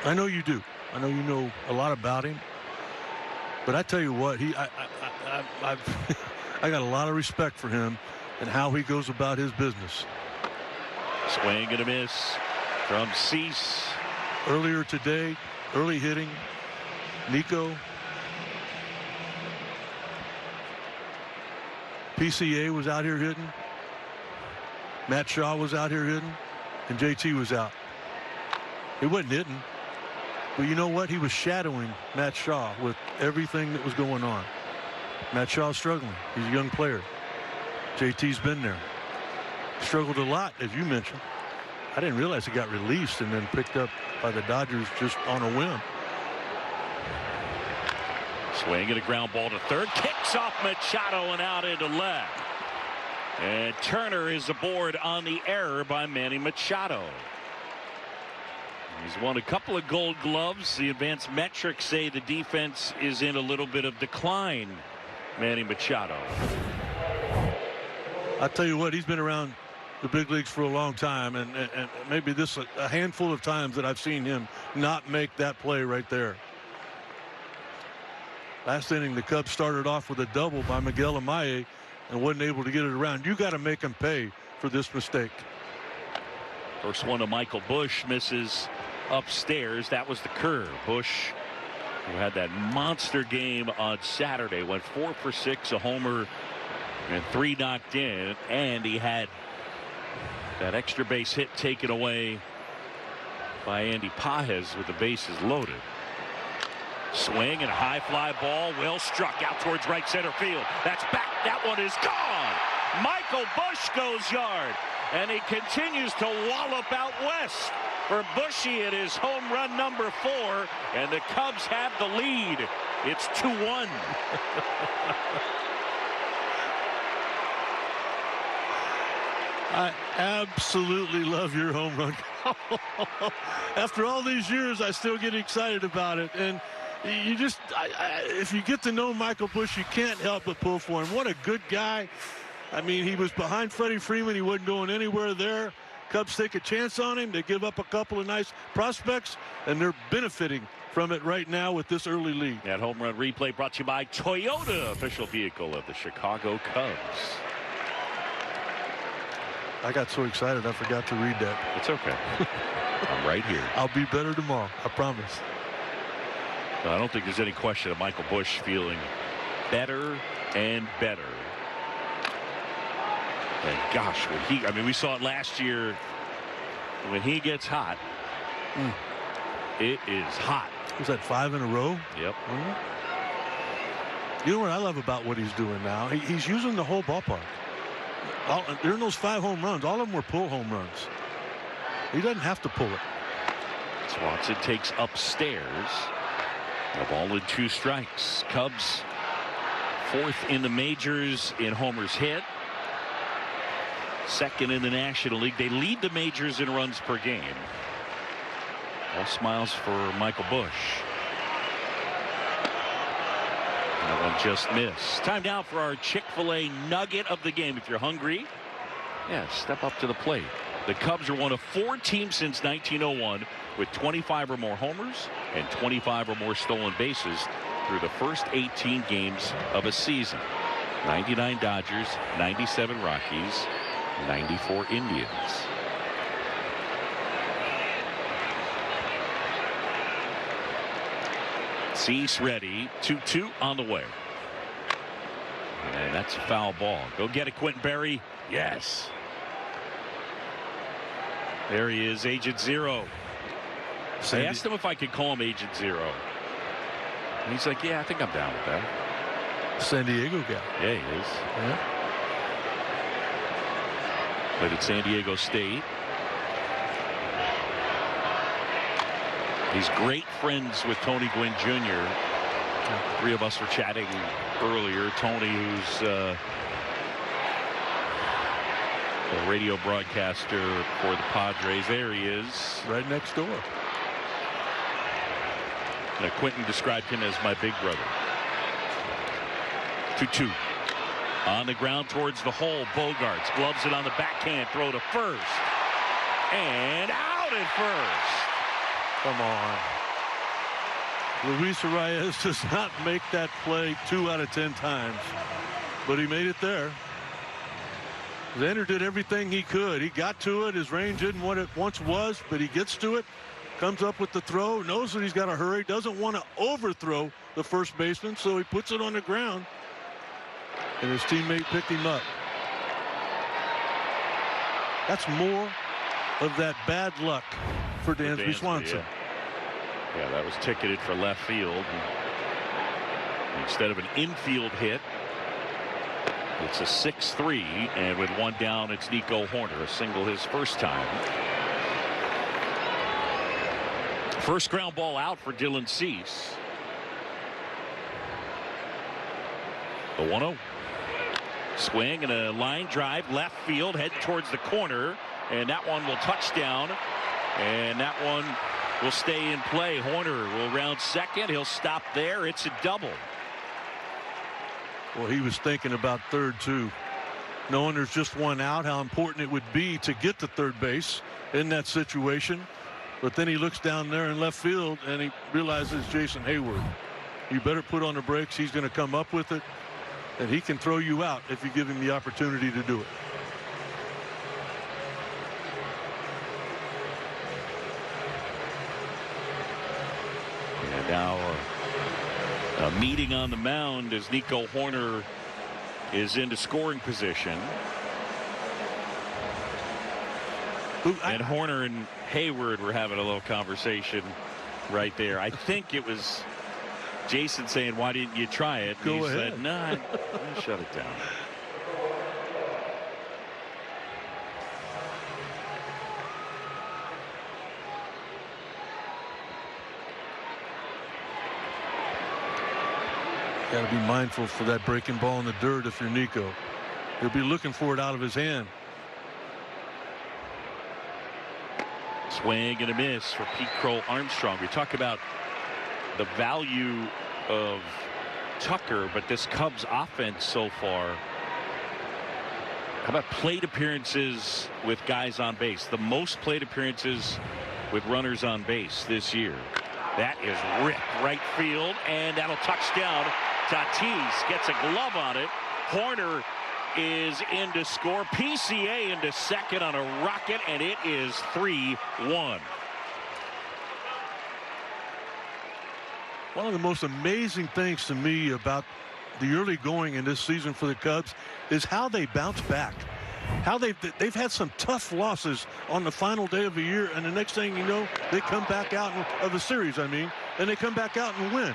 I know you do. I know you know a lot about him. But I tell you what, I got a lot of respect for him and how he goes about his business. Swing and a miss from Cease. Earlier today, early hitting, Nico. PCA was out here hitting. Matt Shaw was out here hitting. And JT was out. He wasn't hitting. But you know what? He was shadowing Matt Shaw with everything that was going on. Matt Shaw's struggling. He's a young player. JT's been there. Struggled a lot, as you mentioned. I didn't realize he got released and then picked up by the Dodgers just on a whim. Swing and a ground ball to third. Kicks off Machado and out into left. And Turner is aboard on the error by Manny Machado. He's won a couple of Gold Gloves. The advanced metrics say the defense is in a little bit of decline. Manny Machado. I tell you what, he's been around the big leagues for a long time, and maybe this a handful of times that I've seen him not make that play right there. Last inning, the Cubs started off with a double by Miguel Amaya and wasn't able to get it around. You got to make him pay for this mistake. First one to Michael Bush, misses upstairs. That was the curve. Bush, who had that monster game on Saturday, went 4 for 6, a homer and 3 knocked in, and he had that extra base hit taken away by Andy Pages with the bases loaded. Swing and a high fly ball, well struck out towards right center field. That's back. That one is gone. Michael Bush goes yard, and he continues to wallop out west for Bushy at his home run number 4, and the Cubs have the lead. It's 2-1. I absolutely love your home run. After all these years, I still get excited about it. And you just, if you get to know Michael Bush, you can't help but pull for him. What a good guy. I mean, he was behind Freddie Freeman. He wasn't going anywhere there. Cubs take a chance on him. They give up a couple of nice prospects, and they're benefiting from it right now with this early lead. That home run replay brought to you by Toyota, official vehicle of the Chicago Cubs. I got so excited I forgot to read that. It's okay. I'm right here. I'll be better tomorrow. I promise. I don't think there's any question of Michael Bush feeling better and better. And gosh, when he, I mean, we saw it last year. When he gets hot, it is hot. Was that 5 in a row? Yep. You know what I love about what he's doing now? He's using the whole ballpark. During those 5 home runs, all of them were pull home runs. He doesn't have to pull it. Swanson takes upstairs. A ball and 2 strikes. Cubs 4th in the majors in homers hit. 2nd in the National League. They lead the majors in runs per game. All smiles for Michael Bush. That one just missed. Time now for our Chick-fil-A nugget of the game. If you're hungry, yeah, step up to the plate. The Cubs are one of 4 teams since 1901 with 25 or more homers and 25 or more stolen bases through the first 18 games of a season. 99 Dodgers, 97 Rockies, 94 Indians. Cease ready. 2-2 on the way. And that's a foul ball. Go get it, Quentin Berry. Yes. There he is, Agent Zero. I asked him if I could call him Agent Zero. And he's like, yeah, I think I'm down with that. San Diego guy. Yeah, he is. Yeah. Played at San Diego State. He's great friends with Tony Gwynn Jr. Three of us were chatting earlier. Tony, who's a radio broadcaster for the Padres. There he is. Right next door. Now, Quentin described him as my big brother. 2-2. On the ground towards the hole. Bogarts gloves it on the backhand. Throw to first. And out at first. Come on. Luis Arias does not make that play 2 out of 10 times. But he made it there. Xander did everything he could. He got to it. His range isn't what it once was, but he gets to it. Comes up with the throw. Knows that he's got to hurry. Doesn't want to overthrow the first baseman, so he puts it on the ground. And his teammate picked him up. That's more of that bad luck for Dansby Swanson. Yeah, that was ticketed for left field. And instead of an infield hit, it's a 6-3, and with one down, it's Nico Horner, a single his first time. First ground ball out for Dylan Cease. The 1-0. Swing and a line drive left field, heading towards the corner, and that one will touchdown, and that one will stay in play. Horner will round second. He'll stop there. It's a double. Well, he was thinking about third too, knowing there's just one out, how important it would be to get to third base in that situation. But then he looks down there in left field and he realizes Jason Hayward. You better put on the brakes. He's going to come up with it, and he can throw you out if you give him the opportunity to do it. And now a meeting on the mound as Nico Horner is into scoring position. And Horner and Hayward were having a little conversation right there. I think it was Jason saying, why didn't you try it? And he said, no, I shut it down. Got to be mindful for that breaking ball in the dirt if you're Nico. He'll be looking for it out of his hand. Swing and a miss for Pete Crow Armstrong. We talk about the value of Tucker, but this Cubs offense so far. How about plate appearances with guys on base? The most plate appearances with runners on base this year. That is ripped right field, and that'll touch down. Tatis gets a glove on it. Horner is in to score. PCA into second on a rocket, and it is 3-1. One of the most amazing things to me about the early going in this season for the Cubs is how they bounce back. How they've had some tough losses on the final day of the year, and the next thing you know, they come back out of the series, and they come back out and win.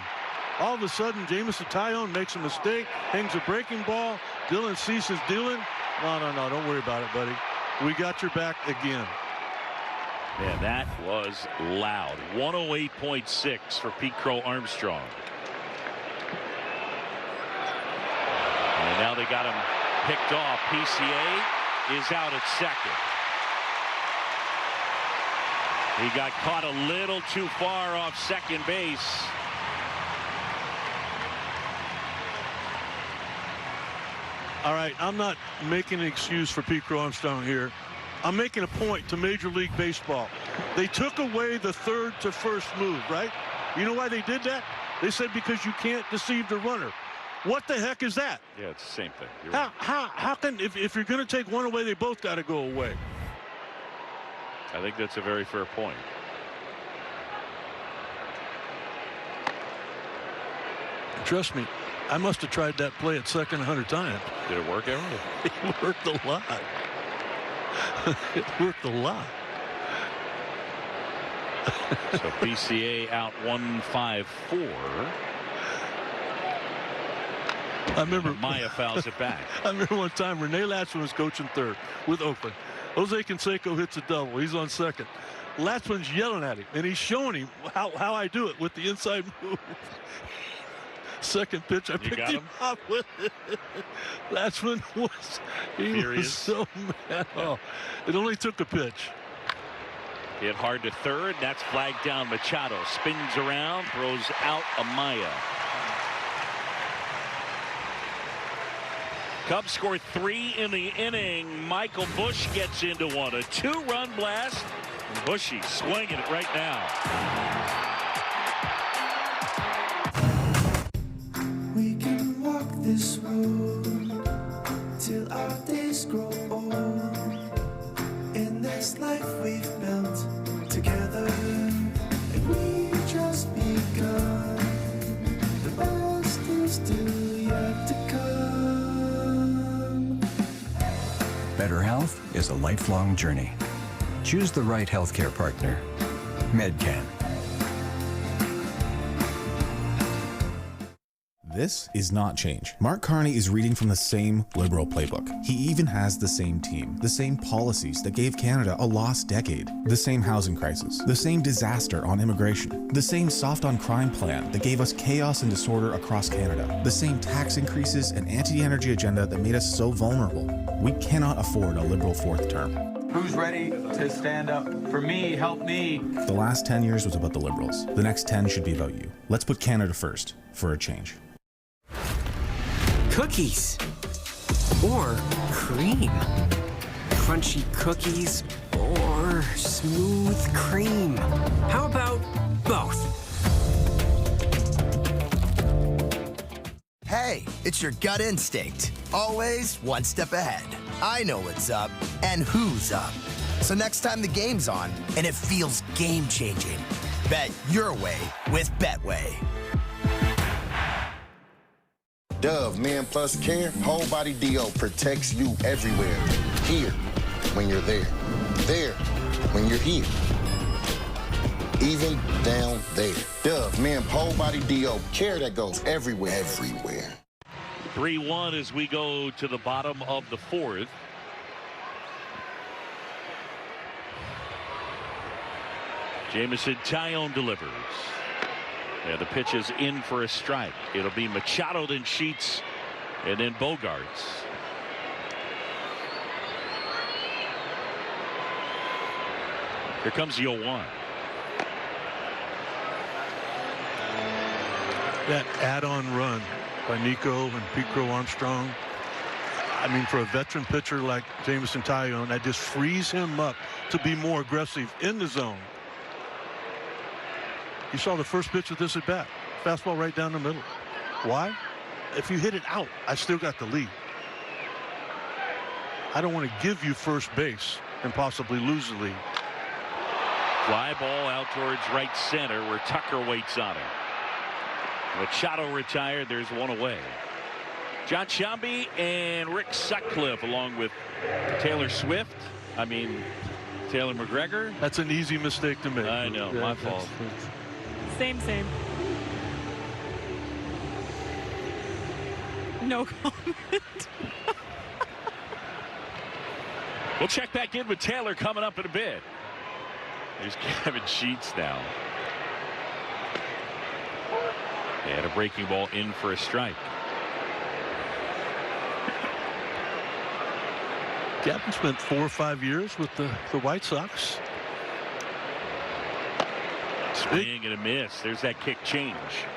All of a sudden, Jameson Taillon makes a mistake, hangs a breaking ball. Dylan Cease is dealing. No, don't worry about it, buddy. We got your back again. Yeah, that was loud. 108.6 for Pete Crow Armstrong. And now they got him picked off. PCA is out at second. He got caught a little too far off second base. All right, I'm not making an excuse for Pete Crow Armstrong here. I'm making a point to Major League Baseball. They took away the third to first move, right? You know why they did that? They said because you can't deceive the runner. What the heck is that? Yeah, it's the same thing. How can, if you're going to take one away, they both got to go away? I think that's a very fair point. Trust me, I must have tried that play at second 100 times. Did it work ever? It worked a lot. It worked a lot. So BCA out 1-5-4. I remember Maya fouls it back. I remember one time Rene Latchman was coaching third with Oakland. Jose Canseco hits a double. He's on second. Latchman's yelling at him, and he's showing him how I do it with the inside move. Second pitch, I picked him up with it. Latchman was so mad. Oh, it only took a pitch. Hit hard to third. That's flagged down. Machado spins around, throws out Amaya. Cubs score 3 in the inning. Michael Busch gets into one. A 2-run blast. Bushy swinging it right now. We can walk this road till our days grow old. In this life we've built together, and we just begun. The best is still yet to come. Better health is a lifelong journey. Choose the right healthcare partner. Medcan. This is not change. Mark Carney is reading from the same Liberal playbook. He even has the same team, the same policies that gave Canada a lost decade, the same housing crisis, the same disaster on immigration, the same soft on crime plan that gave us chaos and disorder across Canada, the same tax increases and anti-energy agenda that made us so vulnerable. We cannot afford a Liberal fourth term. Who's ready to stand up for me? Help me. The last 10 years was about the Liberals. The next 10 should be about you. Let's put Canada first for a change. Cookies or cream, crunchy cookies or smooth cream. How about both? Hey, it's your gut instinct. Always one step ahead. I know what's up and who's up. So next time the game's on and it feels game-changing, bet your way with Betway. Dove Men Plus Care Whole Body DO protects you everywhere. Here, when you're there. There, when you're here. Even down there. Dove Men Whole Body DO. Care that goes everywhere. Everywhere. 3-1 as we go to the bottom of the fourth. Jameson Taillon delivers. Yeah, the pitch is in for a strike. It'll be Machado, then Sheets, and then Bogarts. Here comes the 0-1. That add-on run by Nico and Pete Crow Armstrong. I mean, for a veteran pitcher like Jameson Taillon, that just frees him up to be more aggressive in the zone. You saw the first pitch of this at bat. Fastball right down the middle. Why? If you hit it out, I still got the lead. I don't want to give you first base and possibly lose the lead. Fly ball out towards right center where Tucker waits on it. Machado retired. There's one away. John Shambi and Rick Sutcliffe along with Taylor McGregor. That's an easy mistake to make. I know, my fault. Same. No comment. We'll check back in with Taylor coming up in a bit. There's Kevin Sheets now. And a breaking ball in for a strike. Gavin spent 4 or 5 years with the White Sox. Swing and a miss. There's that kick change.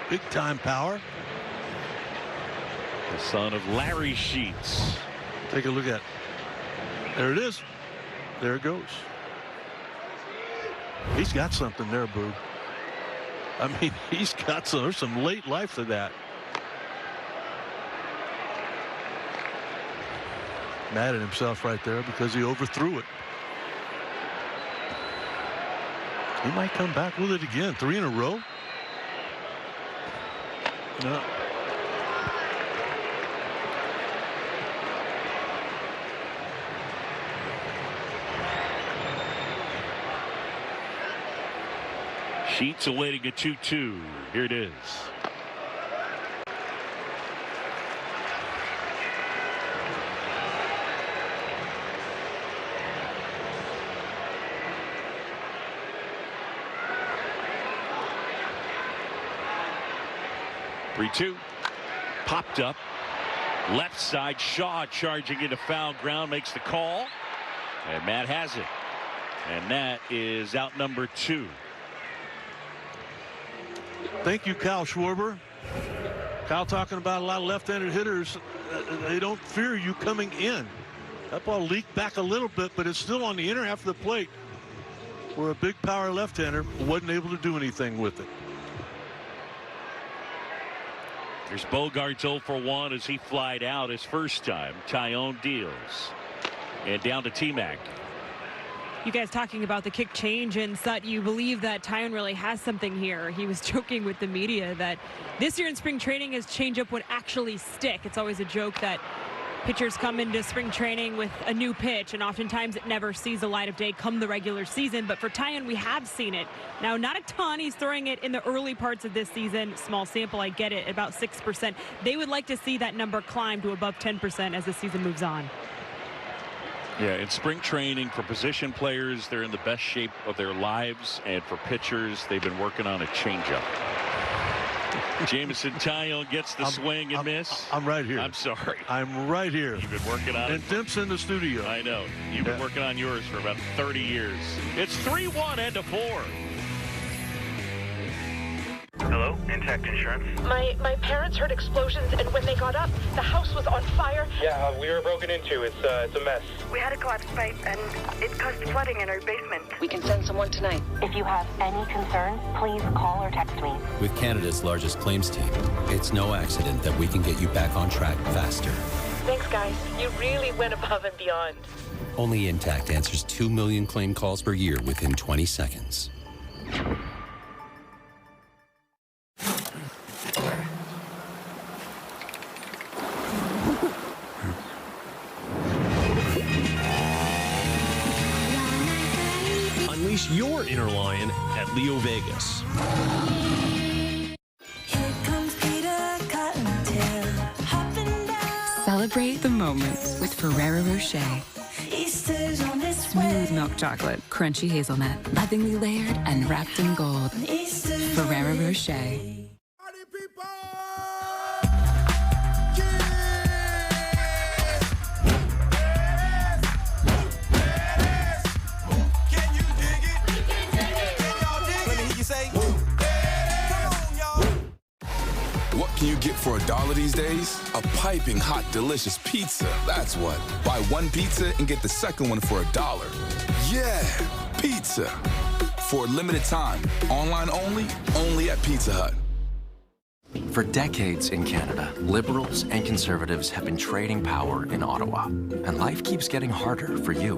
Big time power. The son of Larry Sheets. Take a look at it. There it is. There it goes. He's got something there, Boo. I mean, he's got there's some late life to that. Mad at himself right there because he overthrew it. He might come back with it again. 3 in a row. No. Sheets awaiting a 2-2. Here it is. Three-two. Popped up. Left side. Shaw charging into foul ground. Makes the call. And Matt has it. And that is out number 2. Thank you, Kyle Schwarber. Kyle talking about a lot of left-handed hitters. They don't fear you coming in. That ball leaked back a little bit, but it's still on the inner half of the plate, where a big power left-hander wasn't able to do anything with it. There's Bogaerts 0 for 1 as he flied out his first time. Tyone deals. And down to T-Mac. You guys talking about the kick change, and Sut, you believe that Tyone really has something here. He was joking with the media that this year in spring training his changeup would actually stick. It's always a joke that pitchers come into spring training with a new pitch, and oftentimes it never sees the light of day come the regular season. But for Tyone, we have seen it. Now, not a ton. He's throwing it in the early parts of this season. Small sample, I get it, about 6%. They would like to see that number climb to above 10% as the season moves on. Yeah, in spring training for position players, they're in the best shape of their lives, and for pitchers, they've been working on a changeup. Jamison Tyone gets the swing and miss. I'm right here. I'm sorry. I'm right here. You've been working on it. And Demp's in the studio. I know. You've been working on yours for about 30 years. It's 3-1 and a 4. Hello, Intact Insurance. My parents heard explosions, and when they got up, the house was on fire. Yeah, we were broken into. It's a mess. We had a collapsed pipe, and it caused flooding in our basement. We can send someone tonight. If you have any concerns, please call or text me. With Canada's largest claims team, it's no accident that we can get you back on track faster. Thanks, guys. You really went above and beyond. Only Intact answers 2 million claim calls per year within 20 seconds. Unleash your inner lion at Leo Vegas. Celebrate the moments with Ferrero Rocher. Smooth milk chocolate, crunchy hazelnut, lovingly layered and wrapped in gold. Ferrero Rocher. What can you get for $1 these days? A piping hot, delicious pizza. That's what. Buy one pizza and get the second one for $1. Yeah, pizza. For a limited time. Online only at Pizza Hut. For decades in Canada, Liberals and Conservatives have been trading power in Ottawa. And life keeps getting harder for you.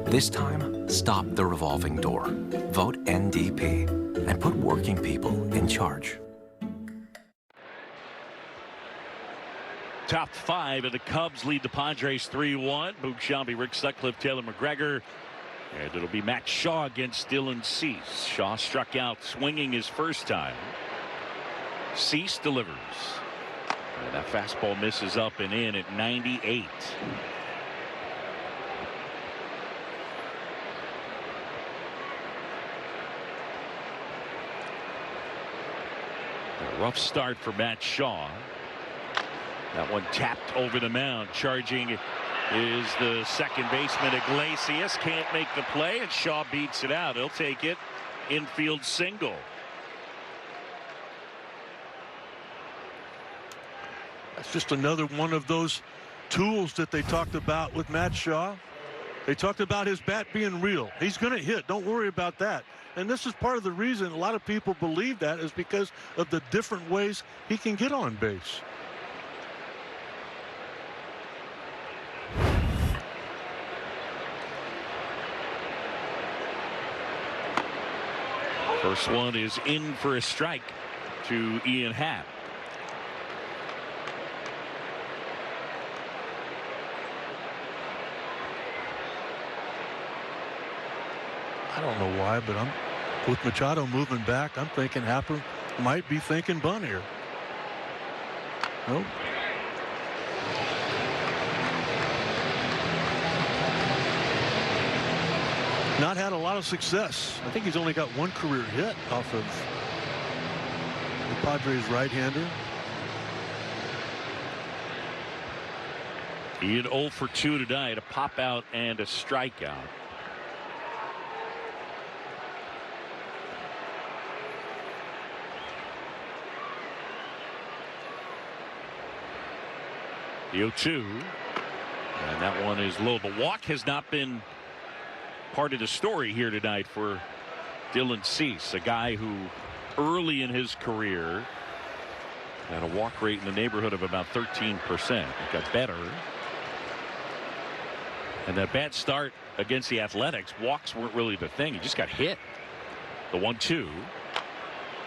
This time, stop the revolving door. Vote NDP and put working people in charge. Top 5 of the Cubs lead the Padres 3-1. Boog Shelby, Rick Sutcliffe, Taylor McGregor. And it'll be Matt Shaw against Dylan Cease. Shaw struck out swinging his first time. Cease delivers. And that fastball misses up and in at 98. A rough start for Matt Shaw. That one tapped over the mound. Charging is the second baseman Iglesias. Can't make the play, and Shaw beats it out. He'll take it. Infield single. That's just another one of those tools that they talked about with Matt Shaw. They talked about his bat being real. He's going to hit. Don't worry about that. And this is part of the reason a lot of people believe that is because of the different ways he can get on base. First one is in for a strike to Ian Happ. I don't know why, but With Machado moving back, I'm thinking Happer might be thinking bunt here. Nope. Not had a lot of success. I think he's only got one career hit off of the Padres right-hander. He had 0 for 2 tonight, a pop out and a strikeout. The 0-2, and that one is low. The walk has not been part of the story here tonight for Dylan Cease, a guy who early in his career had a walk rate in the neighborhood of about 13%. It got better. And that bad start against the Athletics, walks weren't really the thing. He just got hit. The 1-2.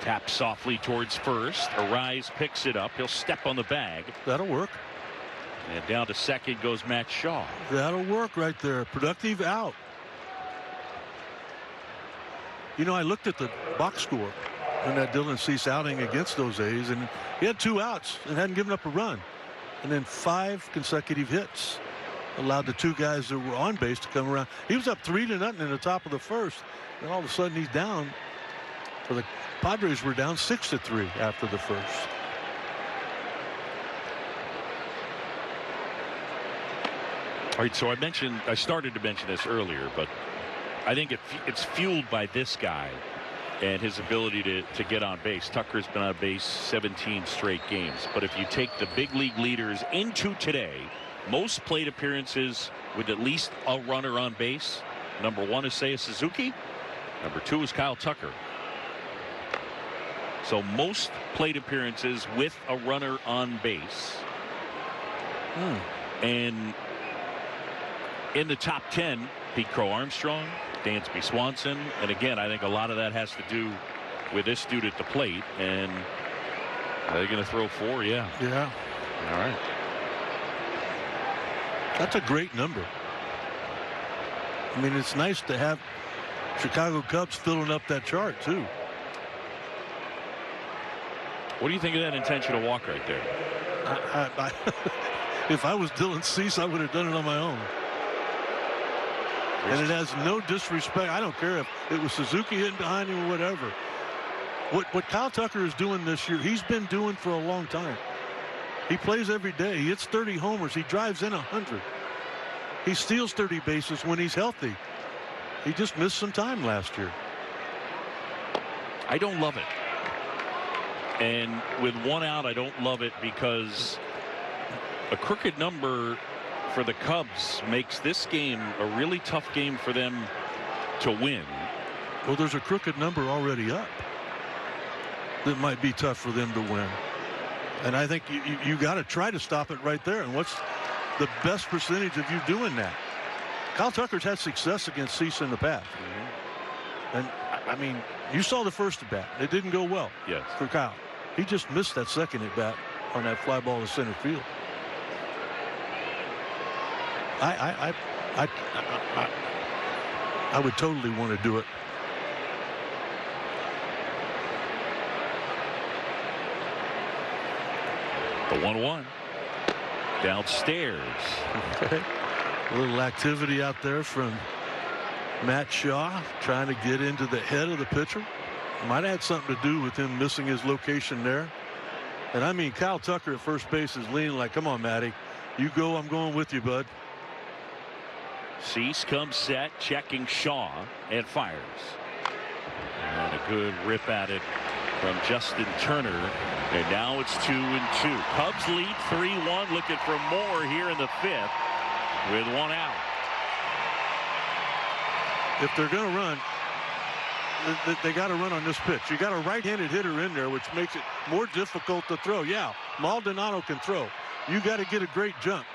Tap softly towards first. Arise picks it up. He'll step on the bag. That'll work. And down to second goes Matt Shaw. That'll work right there. Productive out. You know, I looked at the box score in that Dylan Cease outing against those A's, and he had 2 outs and hadn't given up a run. And then 5 consecutive hits. Allowed the 2 guys that were on base to come around. He was up 3-0 in the top of the first. And all of a sudden he's down. For the Padres were down 6-3 after the first. All right, so I started to mention this earlier, but I think it's fueled by this guy and his ability to get on base. Tucker's been on base 17 straight games. But if you take the big league leaders into today, most plate appearances with at least a runner on base. Number 1 is Seiya Suzuki. Number 2 is Kyle Tucker. So most plate appearances with a runner on base. And in the top 10, Pete Crow Armstrong, Dansby Swanson, and again, I think a lot of that has to do with this dude at the plate. And are they going to throw 4? Yeah. Yeah. All right. That's a great number. I mean, it's nice to have Chicago Cubs filling up that chart too. What do you think of that intentional walk right there? If I was Dylan Cease, I would have done it on my own. And it has no disrespect. I don't care if it was Suzuki hitting behind him or whatever. What Kyle Tucker is doing this year, he's been doing for a long time. He plays every day. He hits 30 homers. He drives in 100. He steals 30 bases when he's healthy. He just missed some time last year. I don't love it. And with 1 out, I don't love it because a crooked number for the Cubs makes this game a really tough game for them to win. Well, there's a crooked number already up that might be tough for them to win. And I think you got to try to stop it right there. And what's the best percentage of you doing that? Kyle Tucker's had success against Cease in the past. And I mean, you saw the first at bat. It didn't go well for Kyle. He just missed that second at bat on that fly ball to center field. I would totally want to do it. The 1-1 downstairs. Okay. A little activity out there from Matt Shaw trying to get into the head of the pitcher. Might have had something to do with him missing his location there. And I mean, Kyle Tucker at first base is leaning like, come on, Matty, you go, I'm going with you, bud. Cease comes set, checking Shaw, and fires. And a good rip at it from Justin Turner. And now it's 2-2. Cubs lead 3-1, looking for more here in the 5th with 1 out. If they're going to run, they got to run on this pitch. You got a right-handed hitter in there, which makes it more difficult to throw. Yeah, Maldonado can throw. You got to get a great jump.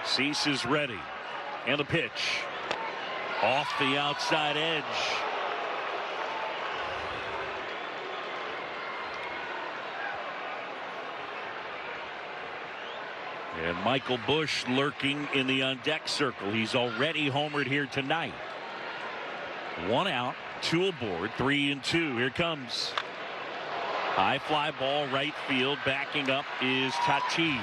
Cease is ready. And the pitch. Off the outside edge. And Michael Busch lurking in the on-deck circle. He's already homered here tonight. 1 out, 2 aboard, 3-2. Here comes. High fly ball right field. Backing up is Tatis.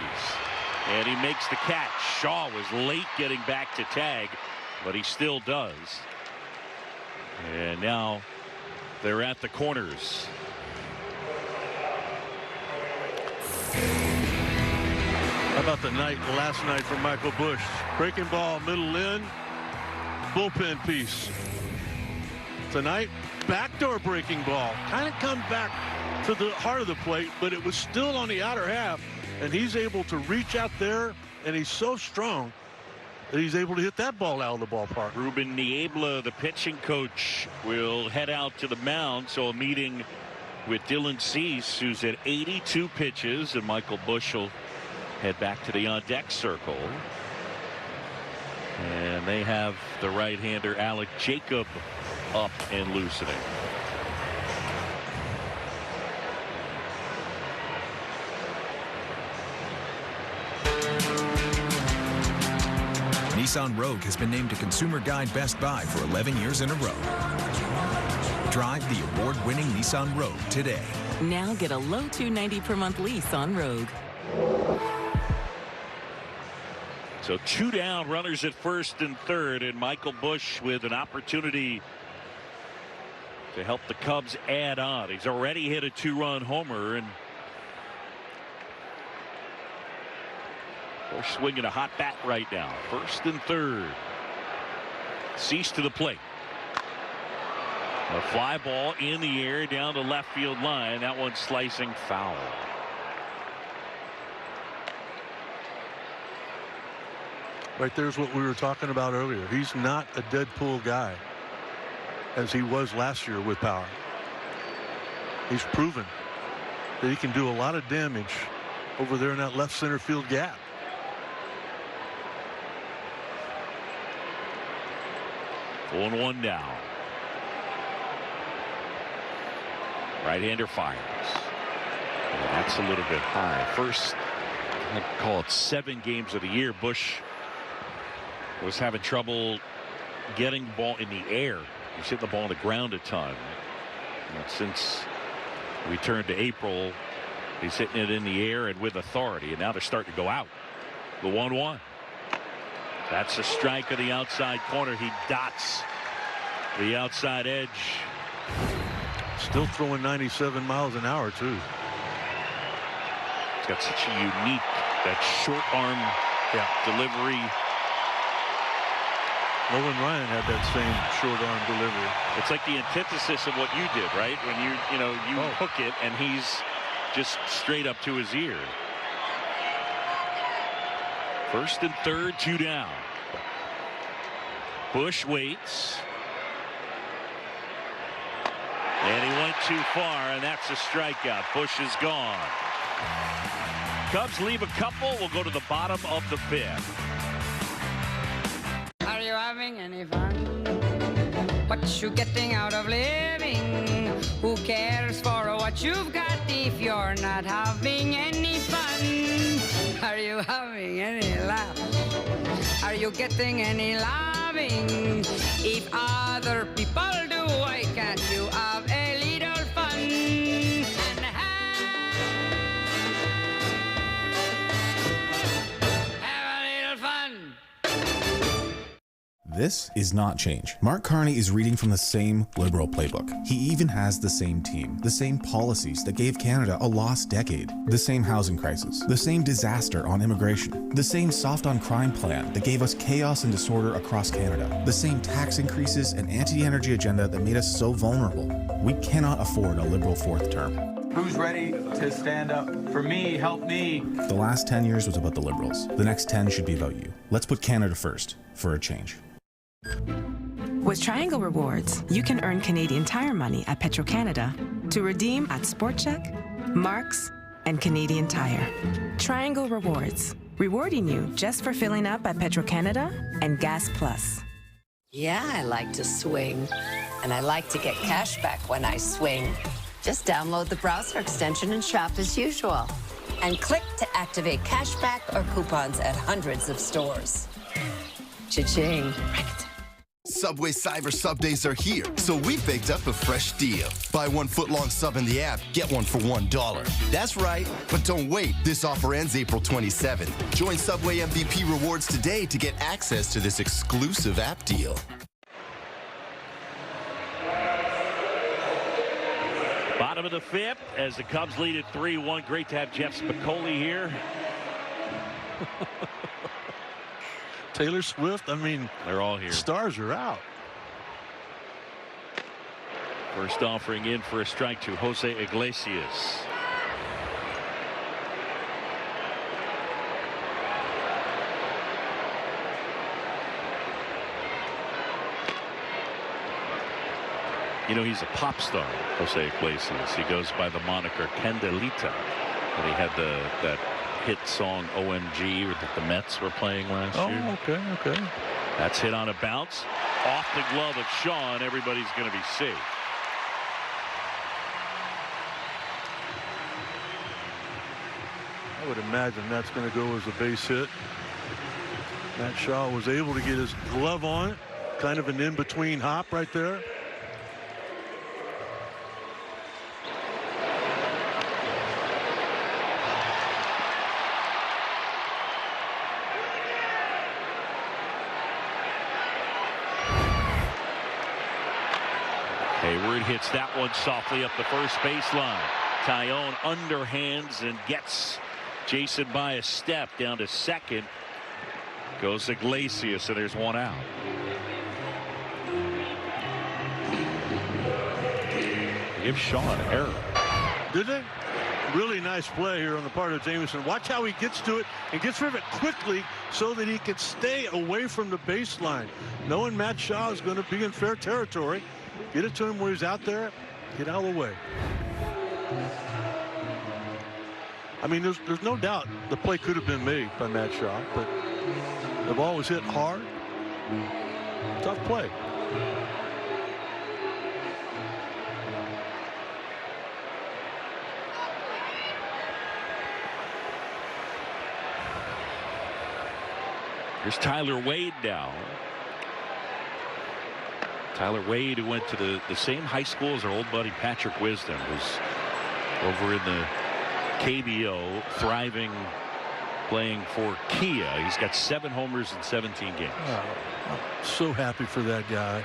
And he makes the catch. Shaw was late getting back to tag, but he still does. And now they're at the corners. How about the last night for Michael Busch? Breaking ball, middle in, bullpen piece. Tonight, backdoor breaking ball. Kind of come back to the heart of the plate, but it was still on the outer half, and he's able to reach out there, and he's so strong that he's able to hit that ball out of the ballpark. Ruben Niebla, the pitching coach, will head out to the mound. So a meeting with Dylan Cease, who's at 82 pitches, and Michael Busch will head back to the on-deck circle. And they have the right-hander Alec Jacob up and loosening. Nissan Rogue has been named to Consumer Guide Best Buy for 11 years in a row. Drive the award-winning Nissan Rogue today. Now get a low $290 per month lease on Rogue. So 2 down, runners at first and third, and Michael Busch with an opportunity to help the Cubs add on. He's already hit a 2-run homer, and Busch swinging a hot bat right now. First and third. Cease to the plate. A fly ball in the air down the left field line. That one's slicing foul. Right there's what we were talking about earlier. He's not a Deadpool guy as he was last year with power. He's proven that he can do a lot of damage over there in that left center field gap. One now. Right-hander fires. Well, that's a little bit high. First, I call it 7 games of the year, Busch was having trouble getting the ball in the air. He's hitting the ball on the ground a ton. And since we turned to April, he's hitting it in the air and with authority, and now they're starting to go out. The 1-1. That's a strike of the outside corner. He dots the outside edge. Still throwing 97 miles an hour too. He's got such a unique, that short arm delivery. Nolan Ryan had that same short arm delivery. It's like the antithesis of what you did, right? When you hook it and he's just straight up to his ear. First and third, 2 down. Busch waits. And he went too far, and that's a strikeout. Busch is gone. Cubs leave a couple. We'll go to the bottom of the 5th. Are you having any fun? What you getting out of living? Who cares for what you've got if you're not having any fun? Are you having any laughs? Are you getting any loving? If other people do, why can't you have a little fun? And have a little fun. This is not change. Mark Carney is reading from the same Liberal playbook. He even has the same team, the same policies that gave Canada a lost decade, the same housing crisis, the same disaster on immigration, the same soft on crime plan that gave us chaos and disorder across Canada, the same tax increases and anti-energy agenda that made us so vulnerable. We cannot afford a Liberal 4th term. Who's ready to stand up for me? Help me. The last 10 years was about the Liberals. The next 10 should be about you. Let's put Canada first for a change. With Triangle Rewards, you can earn Canadian Tire money at Petro-Canada to redeem at Sport Chek, Marks, and Canadian Tire. Triangle Rewards, rewarding you just for filling up at Petro-Canada and Gas Plus. Yeah, I like to swing. And I like to get cash back when I swing. Just download the browser extension and shop as usual. And click to activate cashback or coupons at hundreds of stores. Cha-ching. Subway Cyber Sub Days are here, so we baked up a fresh deal. Buy 1 foot-long sub in the app, get one for $1. That's right, but don't wait. This offer ends April 27th. Join Subway MVP Rewards today to get access to this exclusive app deal. Bottom of the 5th as the Cubs lead at 3-1. Great to have Jeff Spicoli here. Taylor Swift, I mean, they're all here. Stars are out. First offering in for a strike to Jose Iglesias. You know, he's a pop star, Jose Iglesias. He goes by the moniker Candelita. And he had that hit song OMG that the Mets were playing last year. Okay. That's hit on a bounce. Off the glove of Shaw, and everybody's going to be safe. I would imagine that's going to go as a base hit. Matt Shaw was able to get his glove on it. Kind of an in-between hop right there. Hayward hits that one softly up the first baseline. Tyone underhands and gets Jason by a step down to second. Goes Iglesias, and there's one out. Give Shaw an error. Did they? Really nice play here on the part of Jameson. Watch how he gets to it and gets rid of it quickly so that he can stay away from the baseline. Knowing Matt Shaw is going to be in fair territory. Get it to him where he's out there. Get out of the way. I mean, there's no doubt the play could have been made by Matt Shaw, but the ball was hit hard. Tough play. Here's Tyler Wade now. Tyler Wade, who went to the same high school as our old buddy Patrick Wisdom, was over in the KBO, thriving, playing for Kia. He's got 7 homers in 17 games. Oh, I'm so happy for that guy.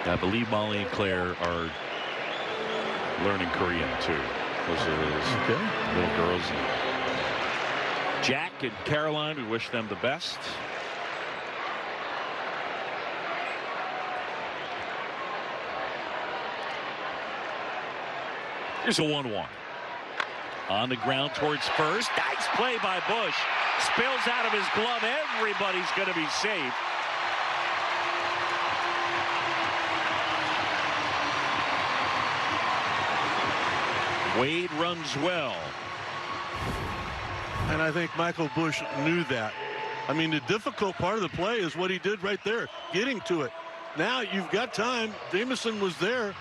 I believe Molly and Claire are learning Korean too. Those are those little girls. Jack and Caroline, we wish them the best. Here's a 1-1. On the ground towards first. Nice play by Bush. Spills out of his glove. Everybody's going to be safe. Wade runs well. And I think Michael Bush knew that. I mean, the difficult part of the play is what he did right there, getting to it. Now you've got time. Jameson was there.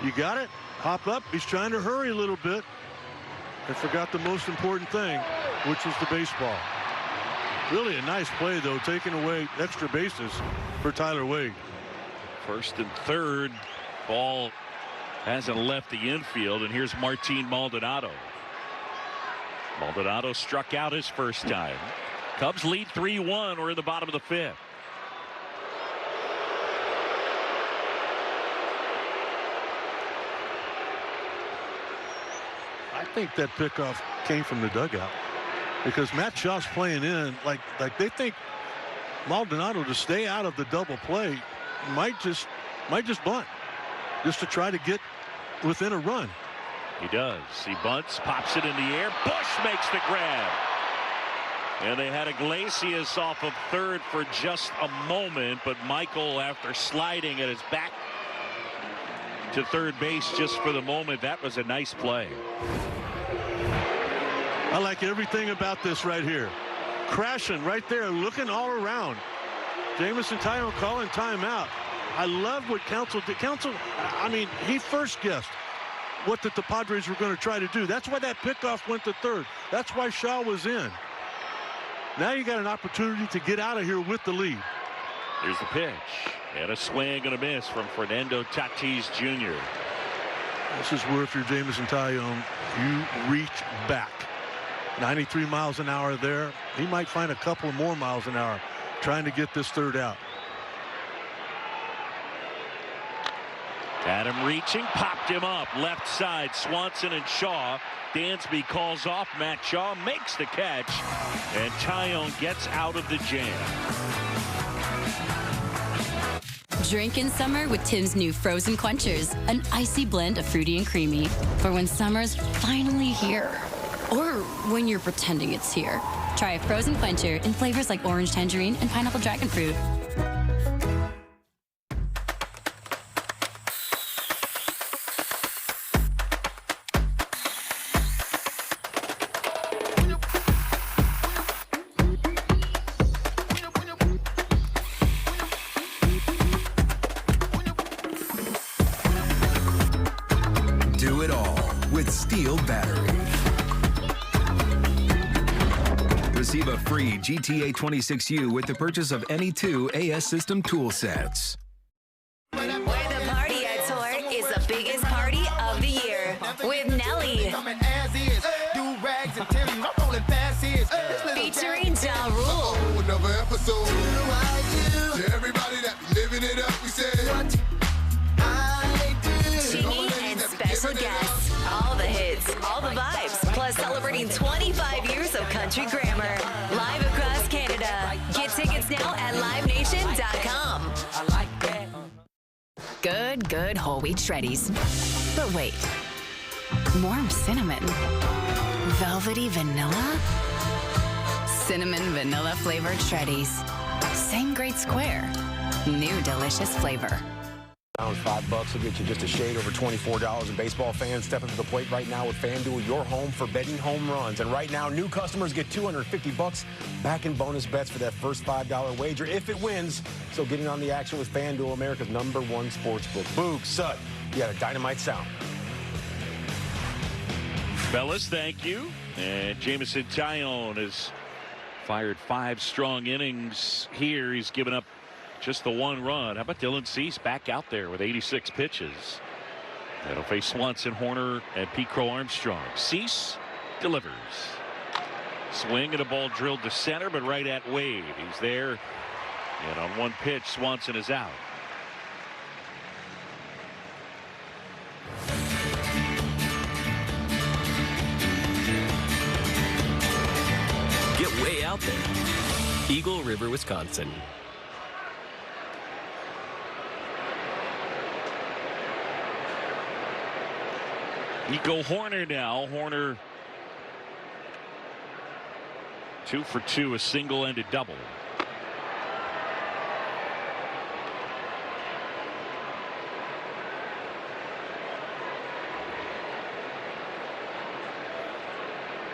You got it. Hop up. He's trying to hurry a little bit and forgot the most important thing, which was the baseball. Really a nice play, though, taking away extra bases for Tyler Wade. First and third. Ball hasn't left the infield, and here's Martin Maldonado. Maldonado struck out his first time. Cubs lead 3-1. We're in the bottom of the 5th. I think that pickoff came from the dugout because Matt Shaw's playing in like they think Maldonado to stay out of the double play might just bunt just to try to get within a run. He does. He bunts, pops it in the air. Bush makes the grab. And they had Iglesias off of third for just a moment, but Michael, after sliding at his back to third base just for the moment, that was a nice play. I like everything about this right here. Crashing right there, looking all around. Jameson Tyone calling timeout. I love what Counsell did. Counsell, I mean, he first guessed what the Padres were going to try to do. That's why that pickoff went to third. That's why Shaw was in. Now you got an opportunity to get out of here with the lead. Here's the pitch. And a swing and a miss from Fernando Tatis Jr. This is where, if you're Jameson Taillon, you reach back. 93 miles an hour there. He might find a couple more miles an hour trying to get this third out. Adam reaching, popped him up. Left side, Swanson and Shaw. Dansby calls off. Matt Shaw makes the catch. And Taillon gets out of the jam. Drink in summer with Tim's new Frozen Quenchers, an icy blend of fruity and creamy for when summer's finally here. Or when you're pretending it's here. Try a Frozen Quencher in flavors like orange tangerine and pineapple dragon fruit. Do it all with Steel Battery. Receive a free GTA 26U with the purchase of any 2 AS System tool sets. Where the party at Tour is the biggest party of the year with Nelly. Featuring Ja Rule. Another episode. To everybody that living it up, we say Chingy and special guests. All the hits, all the vibes, plus celebrating 25 years of country grammar. Live across Canada. Get tickets now at livenation.com. Good whole wheat shreddies. But wait, warm cinnamon, velvety vanilla, cinnamon vanilla flavored shreddies. Same great square, new delicious flavor. $5 will get you just a shade over $24. And baseball fans, step up to the plate right now with FanDuel, your home for betting home runs. And right now, new customers get $250 back in bonus bets for that first $5 wager if it wins. So getting on the action with FanDuel, America's #1 sportsbook. Boog, Sut, you got a dynamite sound. Fellas, thank you. And Jameson Taillon has fired 5 strong innings here. He's given up just the 1 run. How about Dylan Cease back out there with 86 pitches? That'll face Swanson, Horner, and Pete Crow Armstrong. Cease delivers. Swing and a ball drilled to center, but right at Wade. He's there. And on 1 pitch, Swanson is out. Get way out there. Eagle River, Wisconsin. Nico Horner now. Horner 2 for 2, a single and a double.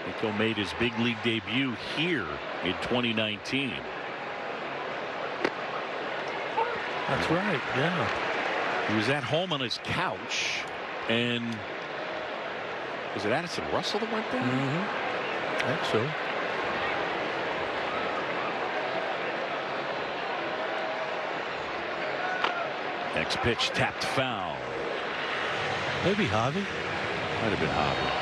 Nico made his big league debut here in 2019. That's right, yeah. He was at home on his couch, and was it Addison Russell that went there? I think so. Next pitch tapped foul. Maybe Javi. Might have been Javi.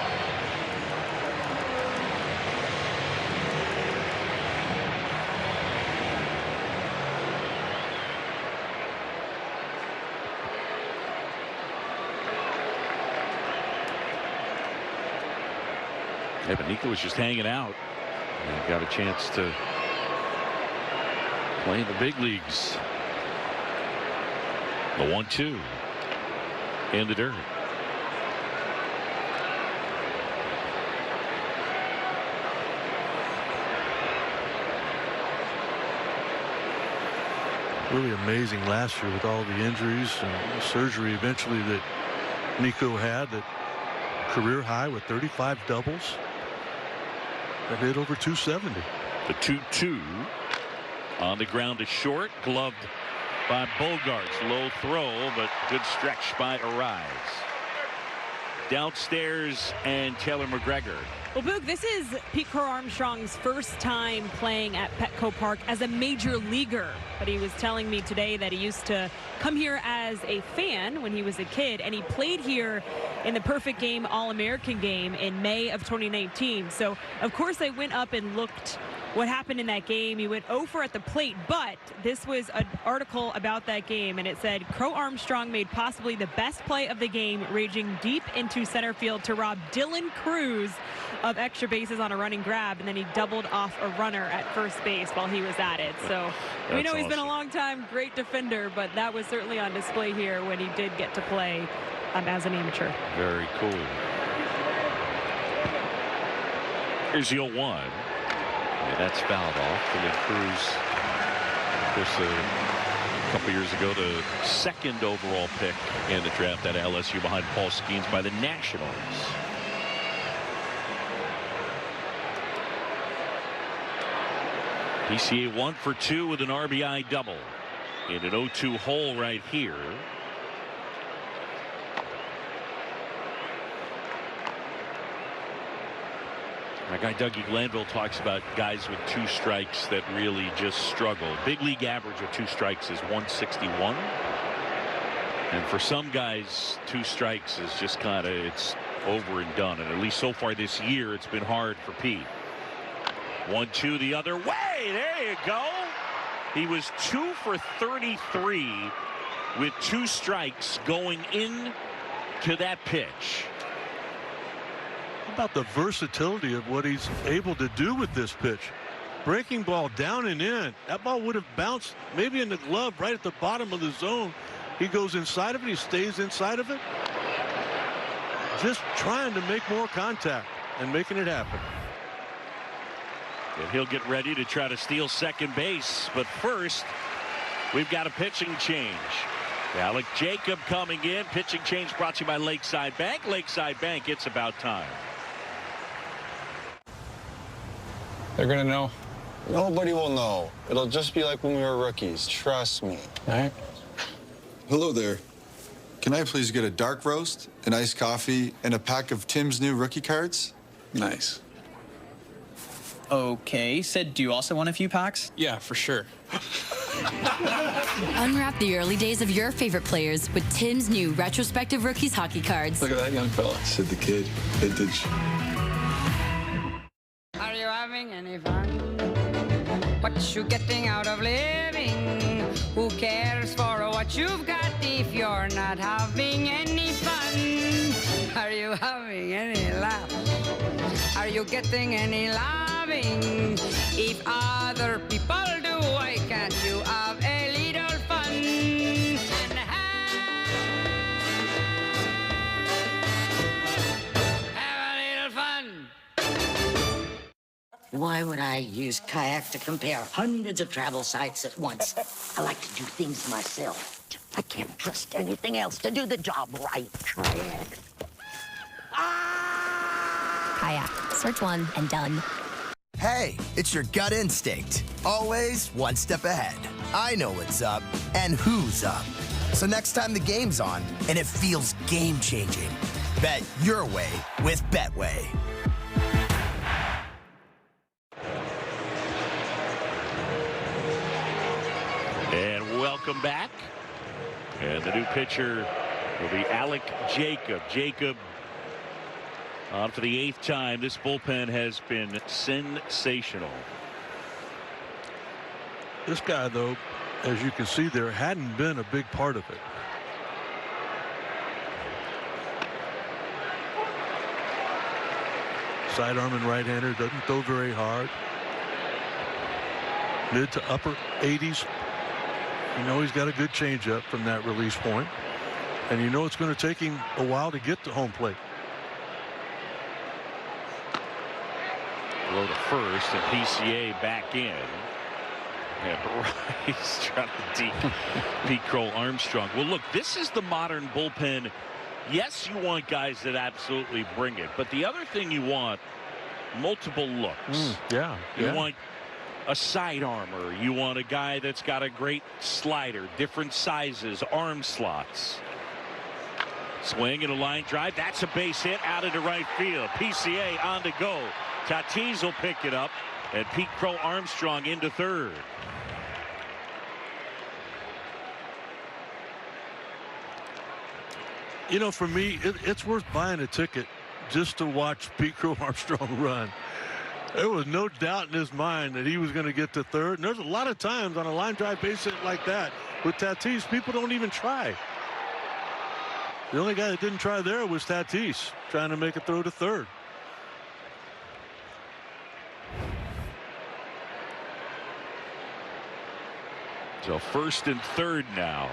Yeah, but Nico was just hanging out and got a chance to play in the big leagues. The 1-2 in the dirt. Really amazing last year with all the injuries and the surgery eventually that Nico had, that career high with 35 doubles. That hit over 270. The 2-2 on the ground to short, gloved by Bogarts. Low throw, but good stretch by Arise. downstairs and Taylor McGregor. Well, Boog, this is Pete Crow Armstrong's first time playing at Petco Park as a major leaguer. But he was telling me today that he used to come here as a fan when he was a kid, and he played here in the Perfect Game All-American game in May of 2019. So, of course, I went up and looked what happened in that game. He went 0 for at the plate, but this was an article about that game, and it said Crow Armstrong made possibly the best play of the game, raging deep into center field to rob Dylan Cruz of extra bases on a running grab, and then he doubled off a runner at first base while he was at it. So we know he's been a long time great defender, but that was certainly on display here when he did get to play as an amateur. Very cool. Here's the 0-1. That's fouled off. Dylan Cruz, of course, a couple years ago, the second overall pick in the draft at LSU behind Paul Skeens by the Nationals. PCA 1 for 2 with an RBI double in an 0-2 hole right here. My guy Dougie Glanville talks about guys with 2 strikes that really just struggle. Big league average of 2 strikes is 161. And for some guys, 2 strikes is just kind of, it's over and done. And at least so far this year, it's been hard for Pete. 1-2 the other way. There you go. He was 2 for 33 with 2 strikes going in to that pitch. About the versatility of what he's able to do with this pitch. Breaking ball down and in. That ball would have bounced maybe in the glove right at the bottom of the zone. He goes inside of it. He stays inside of it. Just trying to make more contact and making it happen. And he'll get ready to try to steal second base. But first, we've got a pitching change. Alec Jacob coming in. Pitching change brought to you by Lakeside Bank. Lakeside Bank, it's about time. They're gonna know. Nobody will know. It'll just be like when we were rookies. Trust me. All right. Hello there. Can I please get a dark roast, an iced coffee, and a pack of Tim's new rookie cards? Nice. Okay. Said, do you also want a few packs? Yeah, for sure. Unwrap the early days of your favorite players with Tim's new retrospective rookies hockey cards. Look at that young fella. Said the kid. Vintage. Are you having any fun? What you getting out of living? Who cares for what you've got if you're not having any fun? Are you having any laughs? Are you getting any laughing? If other people do, why can't you have a little fun? And have a little fun. Why would I use Kayak to compare hundreds of travel sites at once? I like to do things myself. I can't trust anything else to do the job right. Kayak. Kayak. Search one and done. Hey, it's your gut instinct. Always one step ahead. I know what's up and who's up. So next time the game's on and it feels game-changing, bet your way with Betway. And welcome back. And the new pitcher will be Alec Jacob. Jacob on for the 8th time. This bullpen has been sensational. This guy, though, as you can see there, hadn't been a big part of it. Sidearm and right-hander, doesn't throw very hard. Mid to upper 80s. You know he's got a good changeup from that release point. And you know it's going to take him a while to get to home plate. Throw to first and PCA back in. And Rice trying to deep Pete Crow Armstrong. Well, look, this is the modern bullpen. Yes, you want guys that absolutely bring it. But the other thing you want, multiple looks. Yeah. You want a side armor. You want a guy that's got a great slider, different sizes, arm slots. Swing and a line drive. That's a base hit out into right field. PCA on to go. Tatis will pick it up, and Pete Crow Armstrong into third. You know, for me, it's worth buying a ticket just to watch Pete Crow Armstrong run. There was no doubt in his mind that he was going to get to third. And there's a lot of times on a line drive base hit like that with Tatis, people don't even try. The only guy that didn't try there was Tatis, trying to make a throw to third. So first and third now.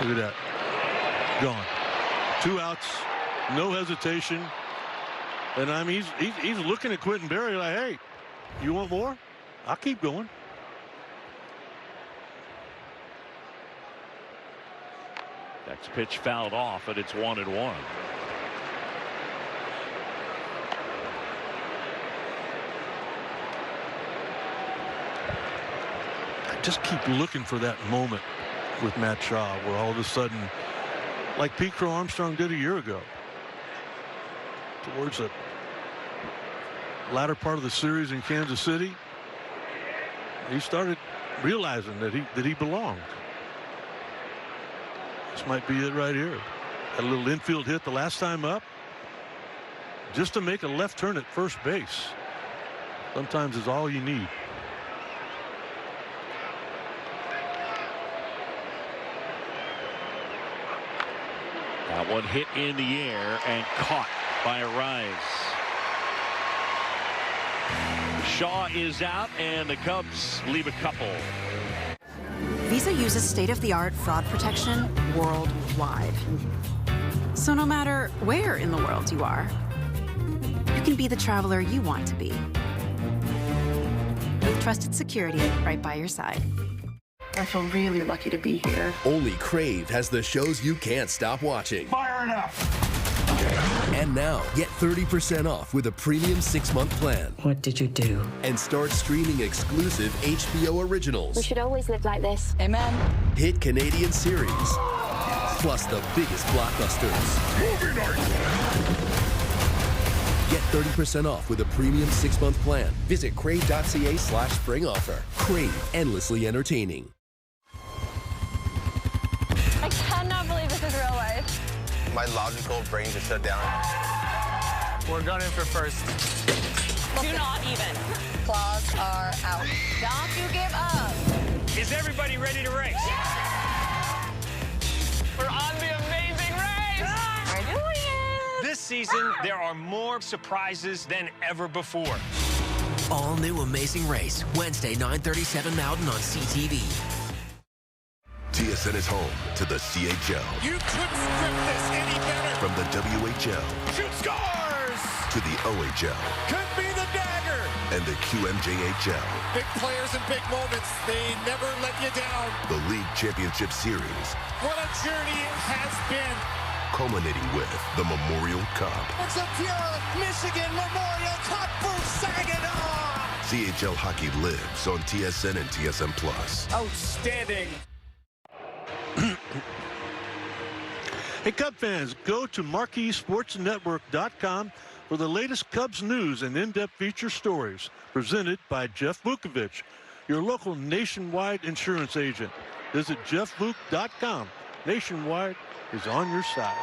Look at that. Gone. 2 outs. No hesitation. And I mean, he's looking at Quentin Berry like, hey, you want more? I'll keep going. Next pitch fouled off, and it's 1-1. I just keep looking for that moment with Matt Shaw where all of a sudden, like Pete Crow Armstrong did a year ago, towards the latter part of the series in Kansas City, he started realizing that he belonged. This might be it right here. Had a little infield hit the last time up, just to make a left turn at first base. Sometimes is all you need. That one hit in the air and caught by Arise. Shaw is out, and the Cubs leave a couple. Visa uses state-of-the-art fraud protection worldwide. So no matter where in the world you are, you can be the traveler you want to be. With trusted security right by your side. I feel really lucky to be here. Only Crave has the shows you can't stop watching. Fire it up! And now, get 30% off with a premium 6-month plan. What did you do? And start streaming exclusive HBO originals. We should always live like this. Amen. Hit Canadian series. Plus the biggest blockbusters. Movie night! Get 30% off with a premium 6-month plan. Visit crave.ca/spring offer. Crave, endlessly entertaining. I cannot believe this is real life. My logical brain just shut down. We're gunning for first. Do not even. Claws are out. Don't you give up. Is everybody ready to race? Yeah! We're on the amazing race! We're doing it! This season, there are more surprises than ever before. All new Amazing Race, Wednesday, 9:37 Mountain on CTV. TSN is home to the CHL. You couldn't script this any better. From the WHL. Shoot scores! To the OHL. Could be the dagger. And the QMJHL. Big players and big moments. They never let you down. The League Championship Series. What a journey it has been. Culminating with the Memorial Cup. It's a pure Michigan Memorial Cup for Saginaw. CHL hockey lives on TSN and TSN Plus. Outstanding. Hey, Cub fans, go to MarqueeSportsNetwork.com for the latest Cubs news and in-depth feature stories presented by Jeff Vukovich, your local nationwide insurance agent. Visit JeffVuk.com. Nationwide is on your side.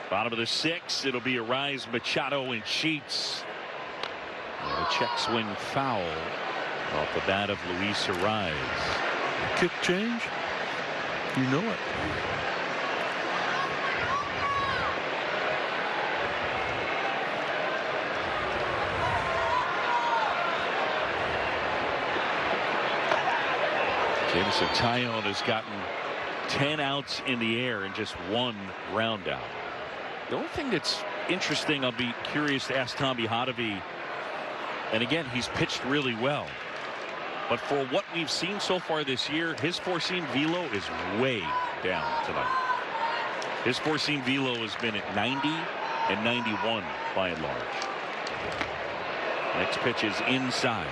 Bottom of the 6th, it'll be Arise, Machado, and Sheets. And a check swing foul off the bat of Luis Arise. Kick change? You know it. Jameson Taillon has gotten 10 outs in the air and just 1 ground out. The only thing that's interesting, I'll be curious to ask Tommy Hotovy, and again, he's pitched really well. But for what we've seen so far this year, his four-seam velo is way down tonight. His four-seam velo has been at 90 and 91 by and large. Next pitch is inside.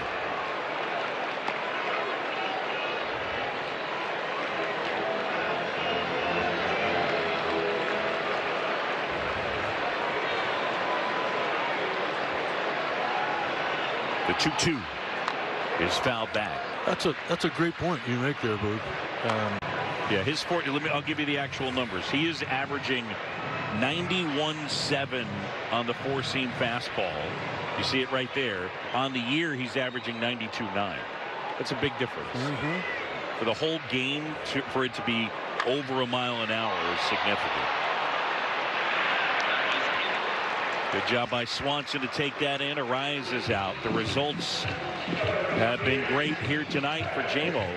The 2-2 is fouled back. That's a great point you make there, Boog. Yeah, his I'll give you the actual numbers. He is averaging 91.7 on the four-seam fastball. You see it right there. On the year, he's averaging 92.9. That's a big difference. For the whole game, for it to be over a mile an hour is significant. Good job by Swanson to take that in. Arias is out. The results have been great here tonight for JMO.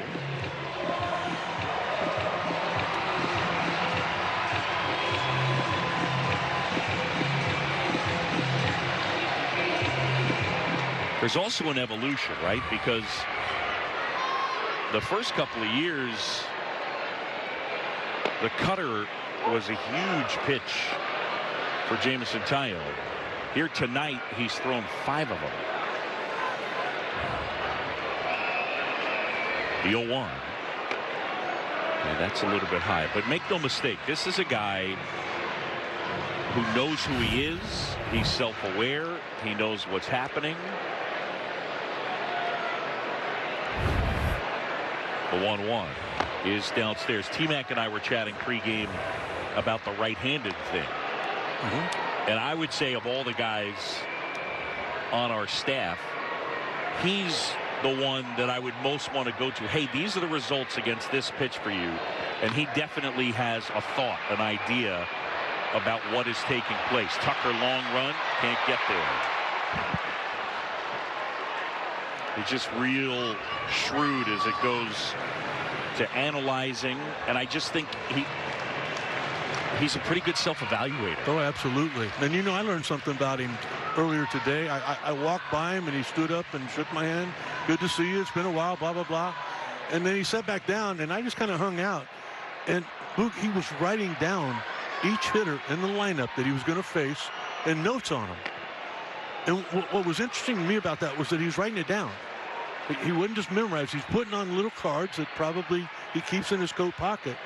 There's also an evolution, right? Because the first couple of years, the cutter was a huge pitch for Jameson Taillon. Here tonight, he's thrown 5 of them. The 0-1. And that's a little bit high. But make no mistake, this is a guy who knows who he is. He's self-aware. He knows what's happening. The 1-1 is downstairs. T-Mac and I were chatting pregame about the right-handed thing. And I would say of all the guys on our staff, he's the one that I would most want to go to. Hey, these are the results against this pitch for you. And he definitely has a thought, an idea about what is taking place. Tucker, long run, can't get there. He's just real shrewd as it goes to analyzing. And I just think he's a pretty good self-evaluator. Oh, absolutely. And you know, I learned something about him earlier today. I walked by him and he stood up and shook my hand. Good to see you. It's been a while, blah, blah, blah. And then he sat back down and I just kind of hung out. And Boog, he was writing down each hitter in the lineup that he was going to face and notes on them. And what was interesting to me about that was that he was writing it down. He wouldn't just memorize. He's putting on little cards that probably he keeps in his coat pocket.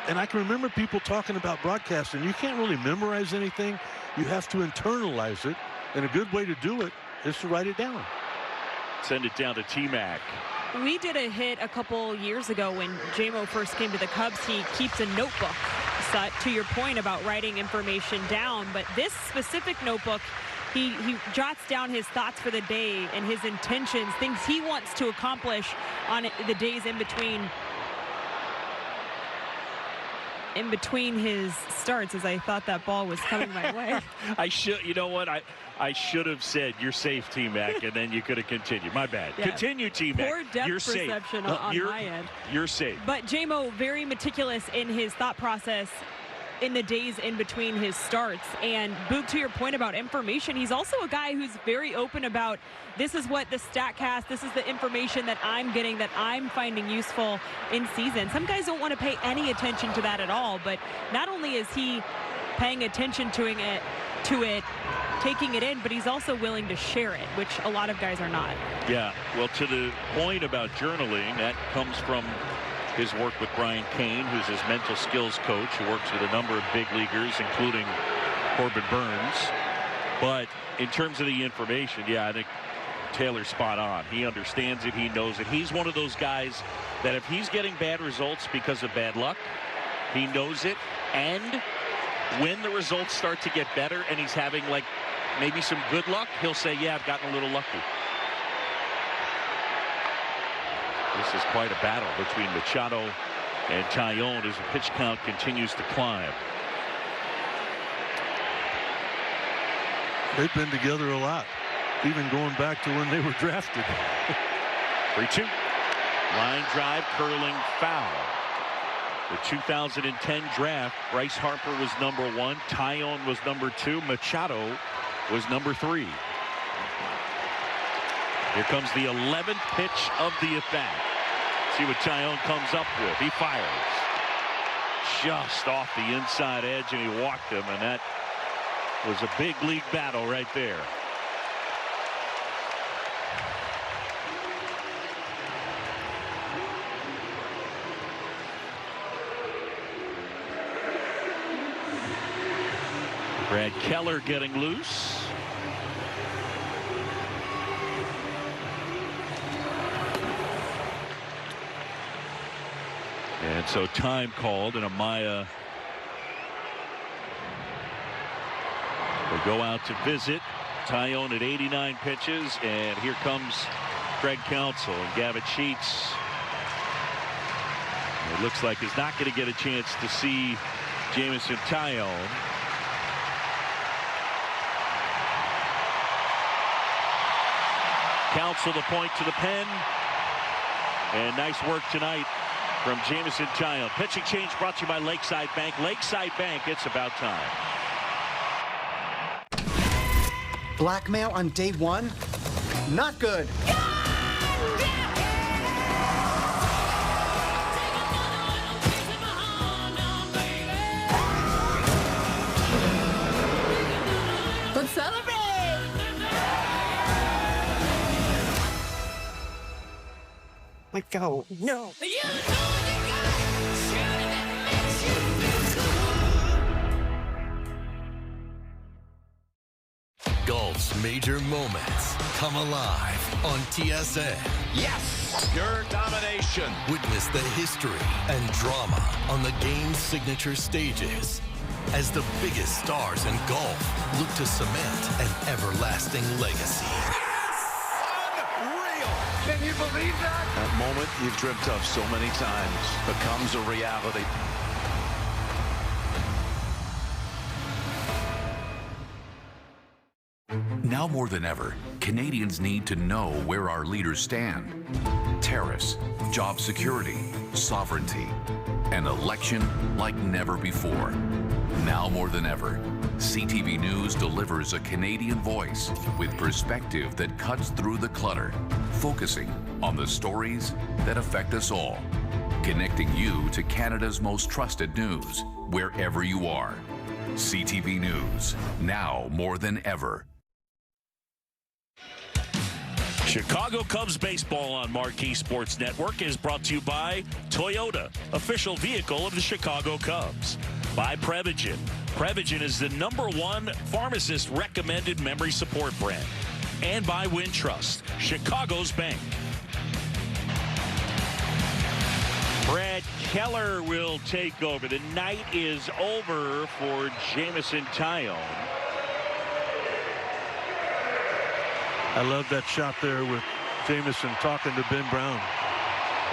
And I can remember people talking about broadcasting. You can't really memorize anything. You have to internalize it. And a good way to do it is to write it down. Send it down to T-Mac. We did a hit a couple years ago when JMO first came to the Cubs. He keeps a notebook, to your point about writing information down. But this specific notebook, he jots down his thoughts for the day and his intentions, things he wants to accomplish on the days in between his starts, as I thought that ball was coming my way. You know what? I should have said, you're safe, T-Mac, and then you could have continued. My bad. Yeah. Continue, T-Mac. Poor depth you're perception safe. on my end. You're safe. But JMO, very meticulous in his thought process in the days in between his starts. And Boog, to your point about information, he's also a guy who's very open about, this is what the StatCast, this is the information that I'm getting, that I'm finding useful in season. Some guys don't want to pay any attention to that at all, but not only is he paying attention to it, taking it in, but he's also willing to share it, which a lot of guys are not. Yeah, well, to the point about journaling, that comes from his work with Brian Kane, who's his mental skills coach, who works with a number of big leaguers, including Corbin Burns. But in terms of the information, yeah, I think Taylor's spot on. He understands it. He knows it. He's one of those guys that if he's getting bad results because of bad luck, he knows it. And when the results start to get better and he's having like maybe some good luck, he'll say, yeah, I've gotten a little lucky. This is quite a battle between Machado and Taillon as the pitch count continues to climb. They've been together a lot, even going back to when they were drafted. 3-2. Line drive, curling foul. The 2010 draft, Bryce Harper was number 1. Taillon was number 2. Machado was number 3. Here comes the 11th pitch of the at-bat. See what Taillon comes up with. He fires. just off the inside edge, and he walked him, and that was a big league battle right there. Brad Keller getting loose. And so time called, and Amaya will go out to visit. Tyone at 89 pitches, and here comes Craig Counsell and Gavin Sheets. It looks like he's not going to get a chance to see Jamison Tyone. Counsell the point to the pen, and nice work tonight from Jamison Tyone. Pitching change brought to you by Lakeside Bank. Lakeside Bank, it's about time. Blackmail on day one? Not good. Let's celebrate! Let go. No. Golf's major moments come alive on TSN. Yes! Pure domination. Witness the history and drama on the game's signature stages as the biggest stars in golf look to cement an everlasting legacy. Can you believe that? That moment you've dreamt of so many times becomes a reality. Now more than ever, Canadians need to know where our leaders stand. Tariffs, job security, sovereignty, an election like never before. Now more than ever, CTV News delivers a Canadian voice with perspective that cuts through the clutter, focusing on the stories that affect us all, connecting you to Canada's most trusted news wherever you are. CTV News, now more than ever. Chicago Cubs baseball on Marquee Sports Network is brought to you by Toyota, official vehicle of the Chicago Cubs. By Prevagen. Prevagen is the #1 pharmacist recommended memory support brand. And by Wintrust, Chicago's bank. Brad Keller will take over. The night is over for Jamison Tyone. I love that shot there with Jamison talking to Ben Brown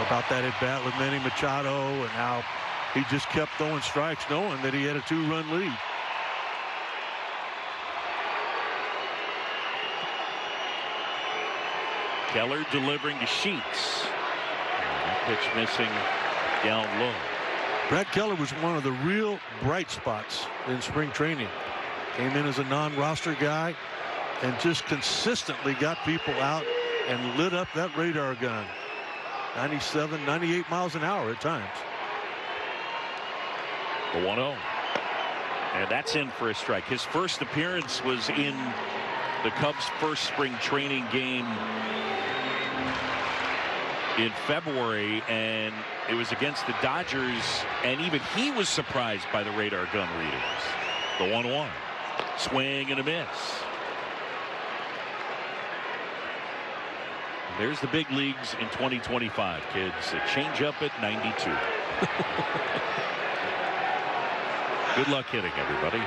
about that at bat with Manny Machado and how he just kept throwing strikes knowing that he had a 2-run lead. Keller delivering to Sheets. Pitch missing down low. Brad Keller was one of the real bright spots in spring training. Came in as a non-roster guy and just consistently got people out and lit up that radar gun. 97, 98 miles an hour at times. The 1-0. And that's in for a strike. His first appearance was in the Cubs' first spring training game in February, and it was against the Dodgers, and even he was surprised by the radar gun readings. The 1-1. Swing and a miss. There's the big leagues in 2025, kids. A changeup at 92. Good luck hitting, everybody.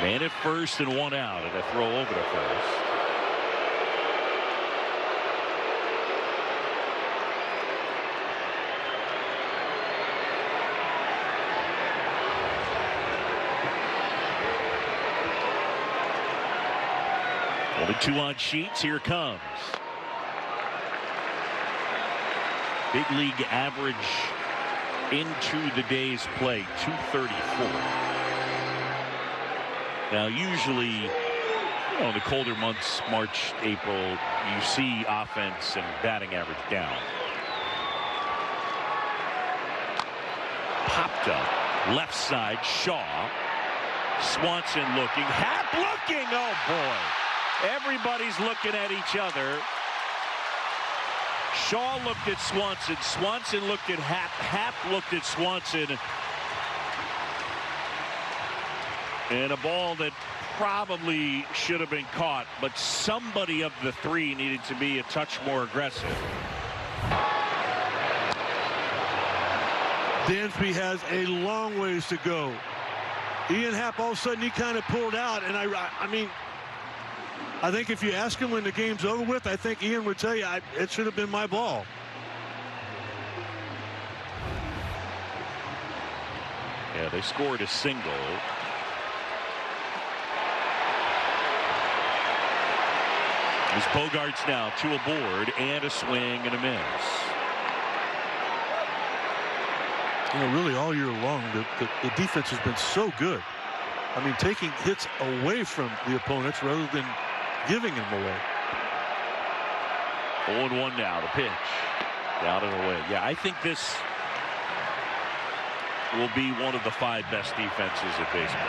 Man at first and 1 out, and a throw over to first. Only 2 on Sheets. Here comes. Big league average into the day's play, 234. Now, usually, in the colder months, March, April, you see offense and batting average down. Popped popped up. Left side, Shaw. Swanson looking. Happ looking. Oh, boy. Everybody's looking at each other. Shaw looked at Swanson. Swanson looked at Happ. Happ looked at Swanson. And a ball that probably should have been caught, but somebody of the three needed to be a touch more aggressive. Dansby has a long ways to go. Ian Happ, all of a sudden, he kind of pulled out, and I mean, I think if you ask him when the game's over with, I think Ian would tell you it should have been my ball. Yeah, they scored a single. As Bogarts now 2 aboard and a swing and a miss. You know, really all year long, the defense has been so good. I mean, taking hits away from the opponents rather than giving them away. 0-1 now, the pitch. Down and away. Yeah, I think this will be one of the 5 best defenses in baseball.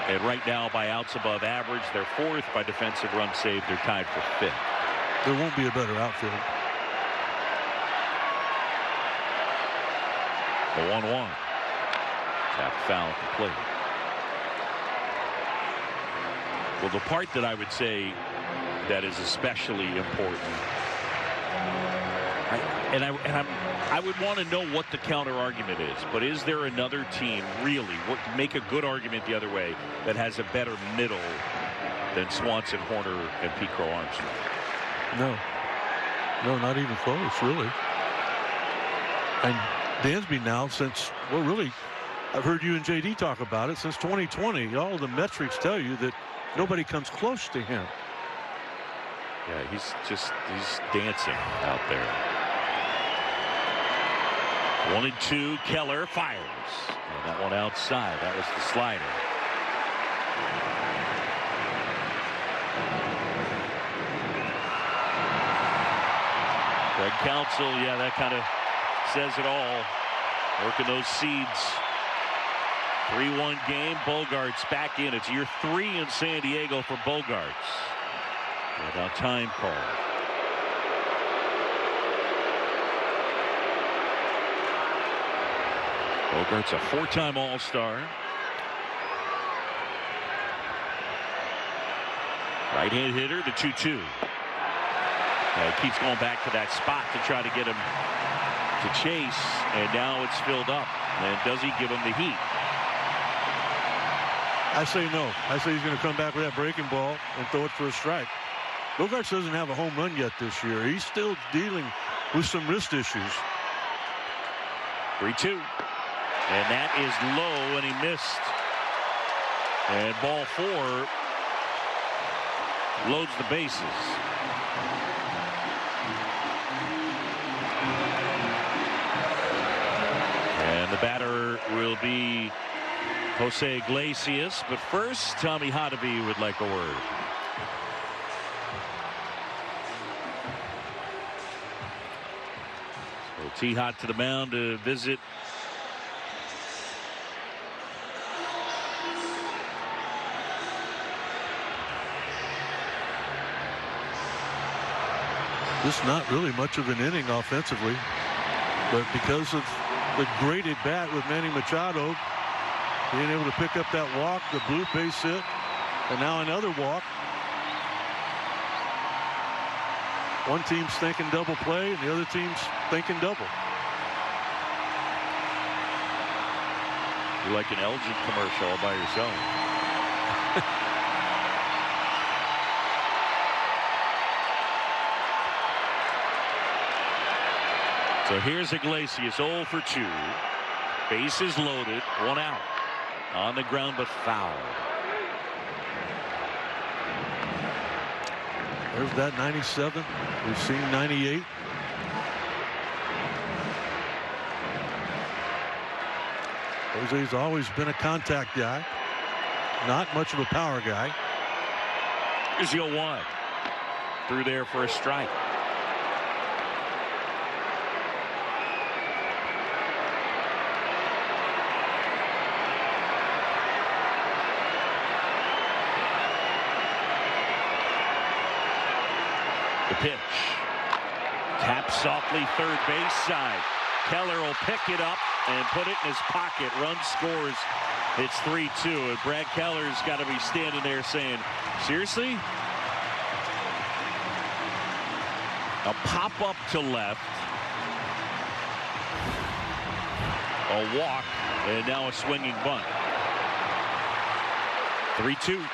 And right now, by outs above average, they're 4th. By defensive runs saved, they're tied for 5th. There won't be a better outfield. The 1-1. Tap foul at the plate. Well, the part that I would say that is especially important, I would want to know what the counter argument is, but is there another team really make a good argument the other way that has a better middle than Swanson, Horner, and Pete Crow Armstrong? No, not even close, really. And Dansby now, since, well, really, I've heard you and JD talk about it, since 2020, all of the metrics tell you that nobody comes close to him. Yeah, he's dancing out there. 1-2, Keller fires. And that one outside. That was the slider. Greg Counsell, yeah, that kind of says it all. Working those seeds. 3-1 game. Bogarts back in. It's year 3 in San Diego for Bogarts. Without time call. Bogarts a 4-time All-Star. Right-hand hitter, the 2-2. He keeps going back to that spot to try to get him to chase, and now it's filled up. And does he give him the heat? I say no. I say he's going to come back with that breaking ball and throw it for a strike. Bogarts doesn't have a home run yet this year. He's still dealing with some wrist issues. 3-2. And that is low, and he missed. And ball 4 loads the bases. And the batter will be Jose Iglesias. But first, Tommy Hotovy would like a word. So T-Hot to the mound to visit This is not really much of an inning offensively, but because of the great at bat with Manny Machado being able to pick up that walk, the blue base hit, and now another walk. One team's thinking double play and the other team's thinking double. You're like an Elgin commercial all by yourself. So here's Iglesias, 0 for 2. Bases loaded, 1 out. On the ground, but foul. There's that 97. We've seen 98. Jose's always been a contact guy. Not much of a power guy. Here's the 0-1. Through there for a strike. The pitch. Tap softly third base side. Keller will pick it up and put it in his pocket. Run scores. It's 3-2. And Brad Keller's got to be standing there saying, seriously? A pop-up to left. A walk. And now a swinging bunt. 3-2.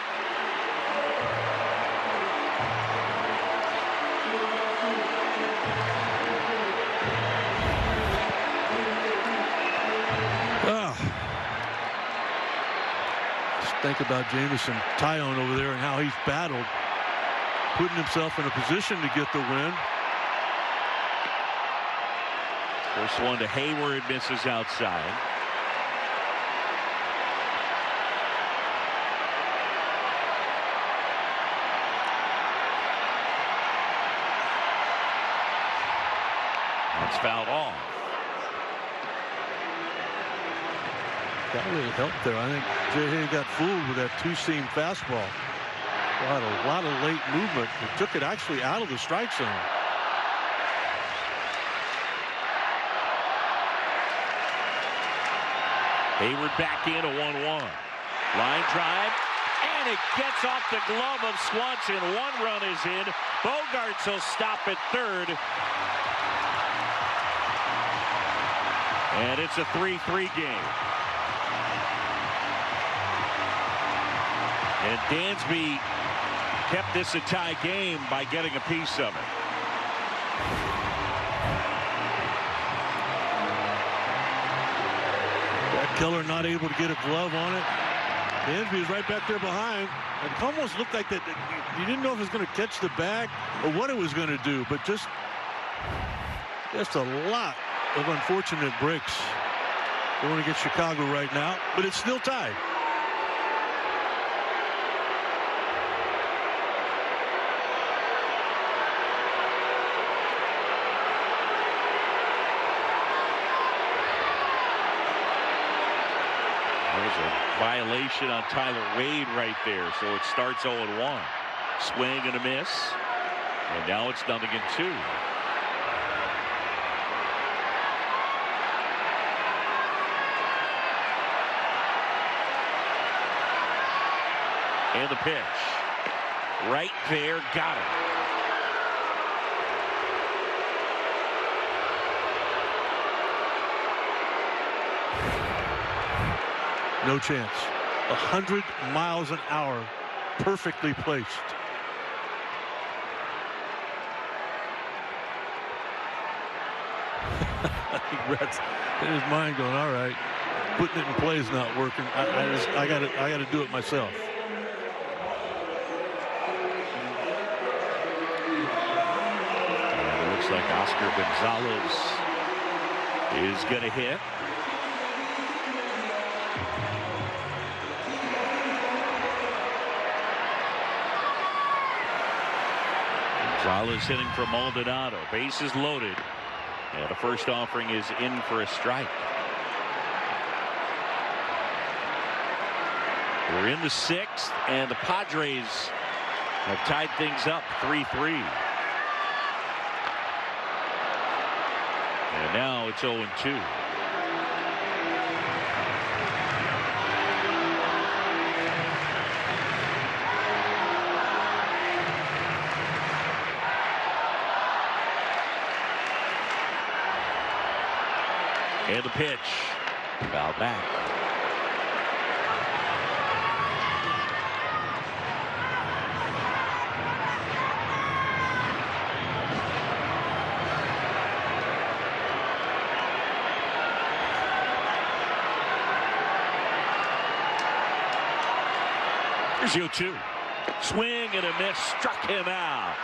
Think about Jameson Tyone over there and how he's battled, putting himself in a position to get the win. First one to Hayward, misses outside. That's fouled off. That really helped there. I think J. Hay got fooled with that two-seam fastball. Had a lot of late movement. It took it actually out of the strike zone. Hayward back in a 1-1. Line drive, and it gets off the glove of Swanson. One run is in. Bogarts will stop at third. And it's a 3-3 game. And Dansby kept this a tie game by getting a piece of it. Brad Keller not able to get a glove on it. Dansby is right back there behind. It almost looked like that you didn't know if it was going to catch the bag or what it was going to do, but just a lot of unfortunate breaks going against Chicago right now, but it's still tied. Violation on Tyler Wade right there, so it starts 0-1. Swing and a miss, and now it's 0-2. And the pitch right there, got it. No chance. 100 miles an hour, perfectly placed. I think Brad's in his mind going, all right, putting it in play is not working. I got to do it myself. And it looks like Oscar Gonzalez is going to hit. Gonzalez hitting from Maldonado. Bases loaded. And the first offering is in for a strike. We're in the 6th, and the Padres have tied things up 3-3. And now it's 0-2. And the pitch. Foul back. Here's 0-2. Swing and a miss. Struck him out.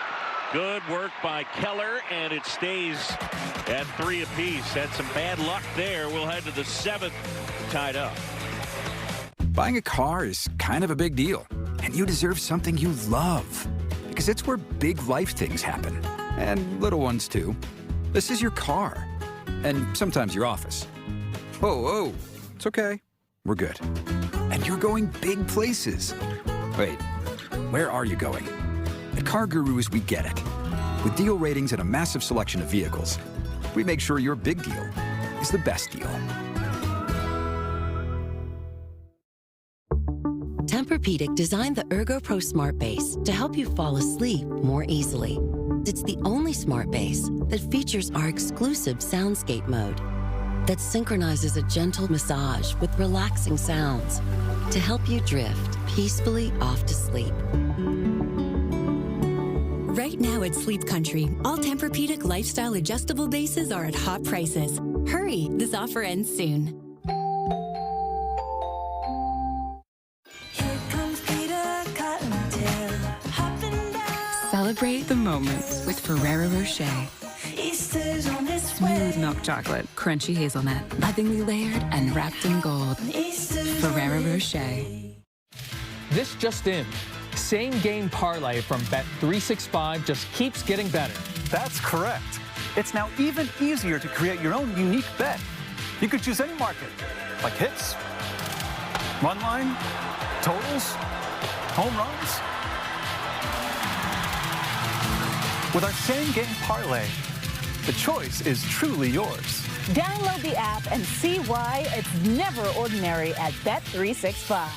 Good work by Keller, and it stays at 3 apiece. Had some bad luck there. We'll head to the 7th, tied up. Buying a car is kind of a big deal, and you deserve something you love, because it's where big life things happen, and little ones too. This is your car, and sometimes your office. Whoa, it's okay. We're good. And you're going big places. Wait, where are you going? At Car Gurus, we get it. With deal ratings and a massive selection of vehicles, we make sure your big deal is the best deal. Tempur-Pedic designed the Ergo Pro Smart Base to help you fall asleep more easily. It's the only smart base that features our exclusive soundscape mode that synchronizes a gentle massage with relaxing sounds to help you drift peacefully off to sleep. Right now at Sleep Country, all Tempur-Pedic lifestyle adjustable bases are at hot prices. Hurry, this offer ends soon. Celebrate the moments with Ferrero Rocher. Smooth milk chocolate, crunchy hazelnut, lovingly layered and wrapped in gold. Ferrero Rocher. This just in. Same game parlay from Bet365 just keeps getting better. That's correct. It's now even easier to create your own unique bet. You could choose any market, like hits, run line, totals, home runs. With our same game parlay, the choice is truly yours. Download the app and see why it's never ordinary at Bet365.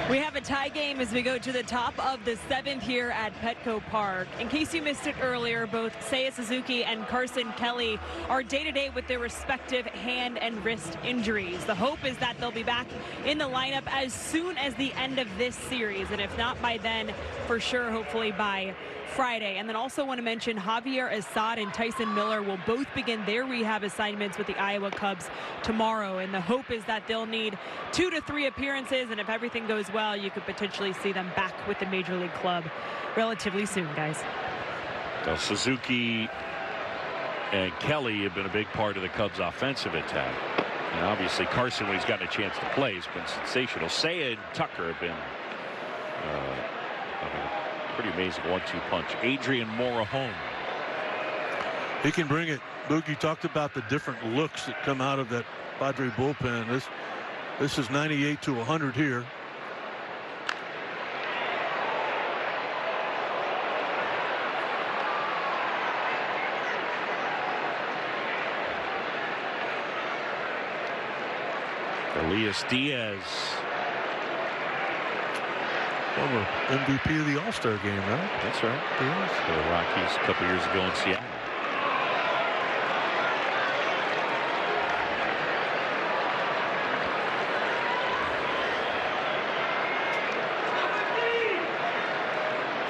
We have a tie game as we go to the top of the 7th here at Petco Park. In case you missed it earlier, both Seiya Suzuki and Carson Kelly are day-to-day with their respective hand and wrist injuries. The hope is that they'll be back in the lineup as soon as the end of this series, and if not by then, for sure, hopefully by Friday. And then also want to mention Javier Assad and Tyson Miller will both begin their rehab assignments with the Iowa Cubs tomorrow. And the hope is that they'll need 2 to 3 appearances. And if everything goes well, you could potentially see them back with the Major League club relatively soon, guys. So Suzuki and Kelly have been a big part of the Cubs offensive attack. And obviously Carson, when he's gotten a chance to play, has been sensational. Seiya and Tucker have been pretty amazing 1-2 punch. Adrian Morejon. He can bring it. Boogie talked about the different looks that come out of that Padre bullpen. This is 98 to 100 here. Elias Diaz. Former MVP of the All-Star game, right? That's right. Diaz. The Rockies a couple years ago in Seattle.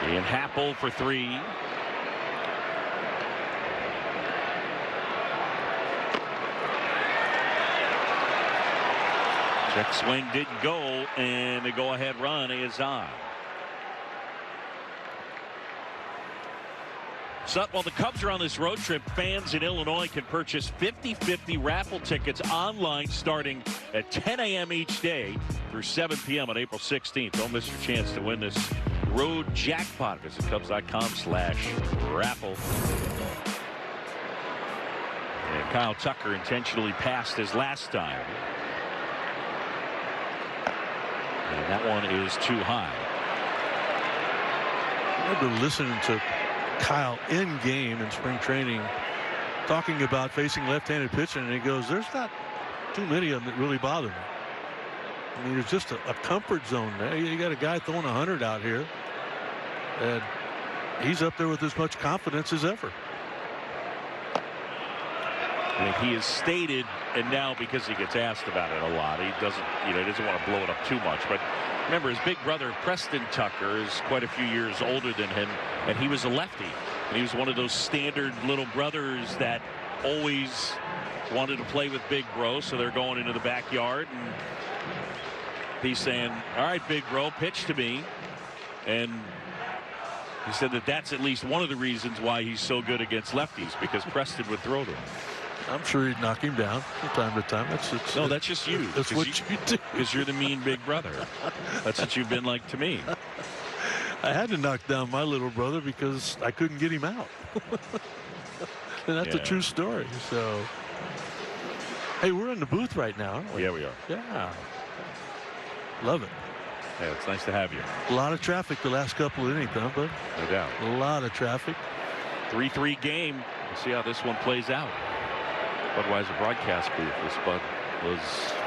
Ian Happel for 3. Check swing didn't go, and the go-ahead run is on. So while the Cubs are on this road trip, fans in Illinois can purchase 50/50 raffle tickets online starting at 10 a.m. each day through 7 p.m. on April 16th. Don't miss your chance to win this road jackpot. Visit Cubs.com/raffle. And Kyle Tucker intentionally passed his last time. And that one is too high. I've been listening to Kyle in game in spring training talking about facing left-handed pitching, and he goes, there's not too many of them that really bother me. I mean, there's just a comfort zone there. You got a guy throwing 100 out here, and he's up there with as much confidence as ever. And he has stated, and now because he gets asked about it a lot, he doesn't want to blow it up too much. But remember, his big brother Preston Tucker is quite a few years older than him, and he was a lefty. And he was one of those standard little brothers that always wanted to play with Big Bro, so they're going into the backyard, and he's saying, all right, Big Bro, pitch to me. And he said that that's at least one of the reasons why he's so good against lefties, because Preston would throw to him. I'm sure he'd knock him down from time to time. No, that's just you. That's what you do. Because you're the mean big brother. That's what you've been like to me. I had to knock down my little brother because I couldn't get him out. And that's a true story. So, hey, we're in the booth right now, aren't we? Yeah, we are. Yeah. Love it. Yeah, it's nice to have you. A lot of traffic the last couple of innings, huh, bud? No doubt. A lot of traffic. 3-3 game. We'll see how this one plays out. Budweiser broadcast booth. This Bud was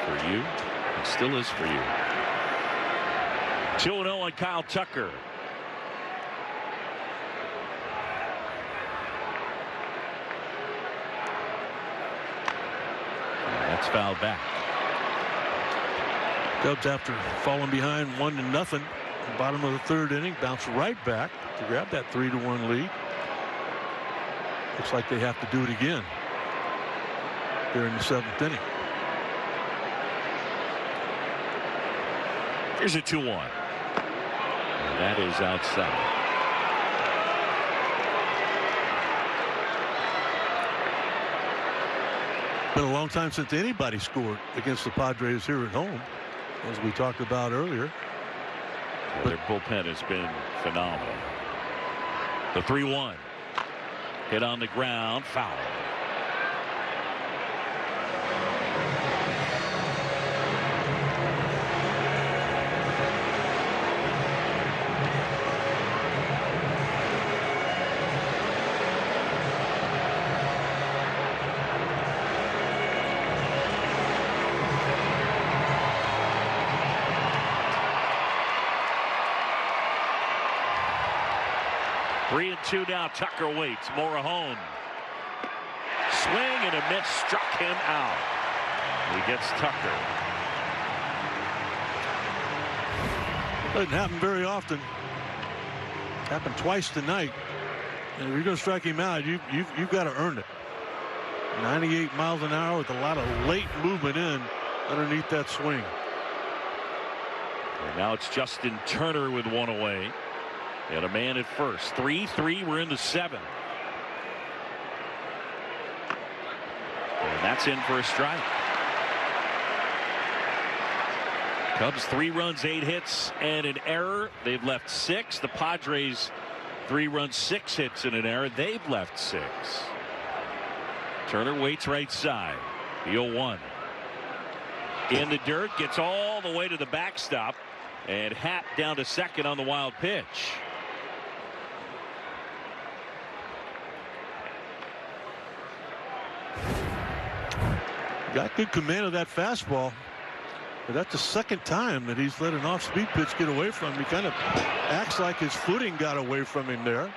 for you and still is for you. 2-0 on Kyle Tucker. That's fouled back. Cubs, after falling behind 1-0, bottom of the third inning, bounce right back to grab that 3-1 lead. Looks like they have to do it again here in the 7th inning. Here's a 2-1. And that is outside. Been a long time since anybody scored against the Padres here at home, as we talked about earlier. Their bullpen has been phenomenal. The 3-1. Hit on the ground, foul. Three and two now. Tucker waits. Morahone. Swing and a miss. Struck him out. He gets Tucker. Doesn't happen very often. Happened twice tonight. And if you're going to strike him out, you've got to earn it. 98 miles an hour with a lot of late movement in underneath that swing. And now it's Justin Turner with one away. And a man at first. 3-3. We're in the 7th. And that's in for a strike. Cubs 3 runs, 8 hits, and an error. They've left 6. The Padres 3 runs, 6 hits, and an error. They've left 6. Turner waits right side. The 0-1. In the dirt. Gets all the way to the backstop. And Happ down to second on the wild pitch. Got good command of that fastball, but that's the second time that he's let an off-speed pitch get away from him. He kind of acts like his footing got away from him there.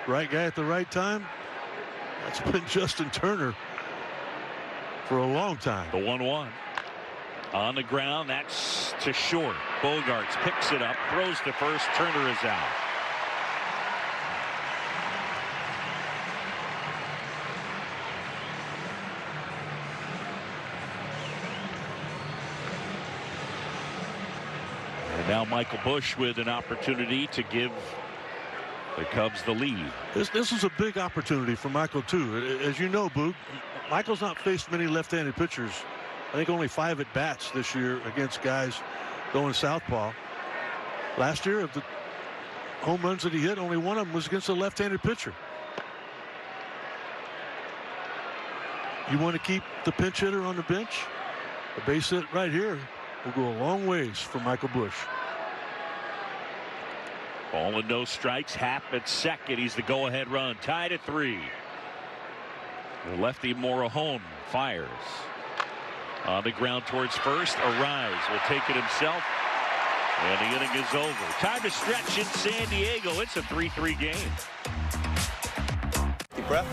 Right guy at the right time. That's been Justin Turner for a long time. The 1-1 on the ground. That's to short. Bogarts picks it up, throws to first. Turner is out. Now Michael Busch with an opportunity to give the Cubs the lead. This is a big opportunity for Michael too. As you know, Boog, Michael's not faced many left-handed pitchers. I think only 5 at bats this year against guys going southpaw. Last year, of the home runs that he hit, only one of them was against a left-handed pitcher. You want to keep the pinch hitter on the bench? A base hit right here will go a long ways for Michael Busch. Ball and no strikes. Happ at second. He's the go-ahead run. Tied at 3. The lefty Morahone fires. On the ground towards first. Arise will take it himself. And the inning is over. Time to stretch in San Diego. It's a 3-3 game. Deep breath.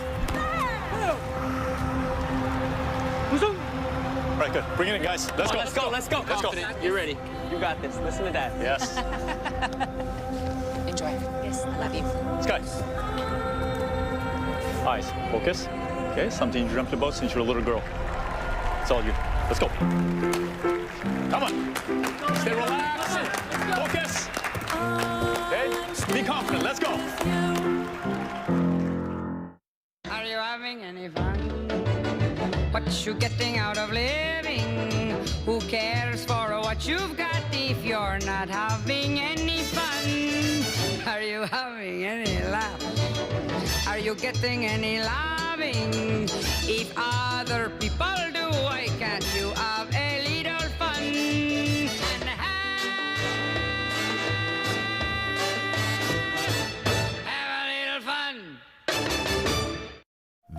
All right, good. Bring it in, guys. Let's go. Let's go. Let's go. Let's go. You're ready. You got this. Listen to that. Yes. Enjoy. Yes, I love you. Sky. Eyes. Focus. Okay, something you dreamt about since you're a little girl. It's all you. Let's go. Come on. Stay relaxed. Focus. Okay. Be confident. Let's go. Are you having any fun? What you getting out of living? Who cares for what you've got if you're not having any fun? Are you having any laugh? Are you getting any loving? If other people do, why can't you have a little fun?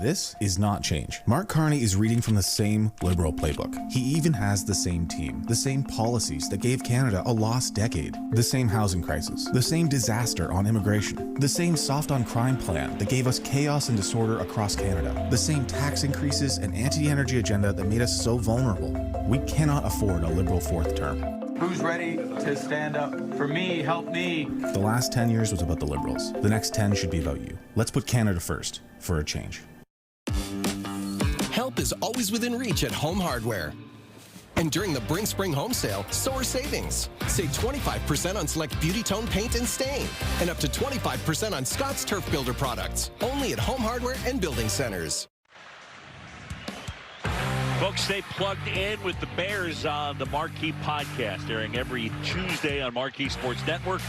This is not change. Mark Carney is reading from the same Liberal playbook. He even has the same team, the same policies that gave Canada a lost decade, the same housing crisis, the same disaster on immigration, the same soft on crime plan that gave us chaos and disorder across Canada, the same tax increases and anti-energy agenda that made us so vulnerable. We cannot afford a Liberal fourth term. Who's ready to stand up for me? Help me. The last 10 years was about the Liberals. The next 10 should be about you. Let's put Canada first for a change. Help is always within reach at Home Hardware. And during the Bring Spring Home Sale, so are savings. Save 25% on select Beauty Tone paint and stain, and up to 25% on Scott's Turf Builder products. Only at Home Hardware and Building Centers. Folks, stay plugged in with the Bears on the Marquee Podcast, airing every Tuesday on Marquee Sports Network.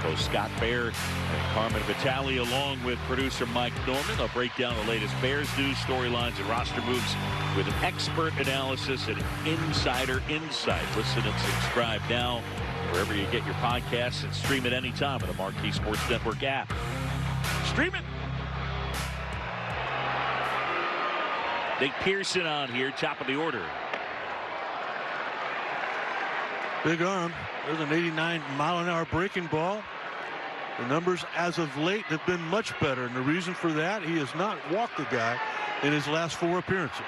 Coach Scott Bear and Carmen Vitale, along with producer Mike Norman. They'll break down the latest Bears news, storylines, and roster moves with an expert analysis and insider insight. Listen and subscribe now wherever you get your podcasts, and stream it anytime with the Marquee Sports Network app. Stream it. Nick Pearson on here, top of the order. Big arm. There's an 89-mile-an-hour breaking ball. The numbers as of late have been much better, and the reason for that, he has not walked a guy in his last 4 appearances.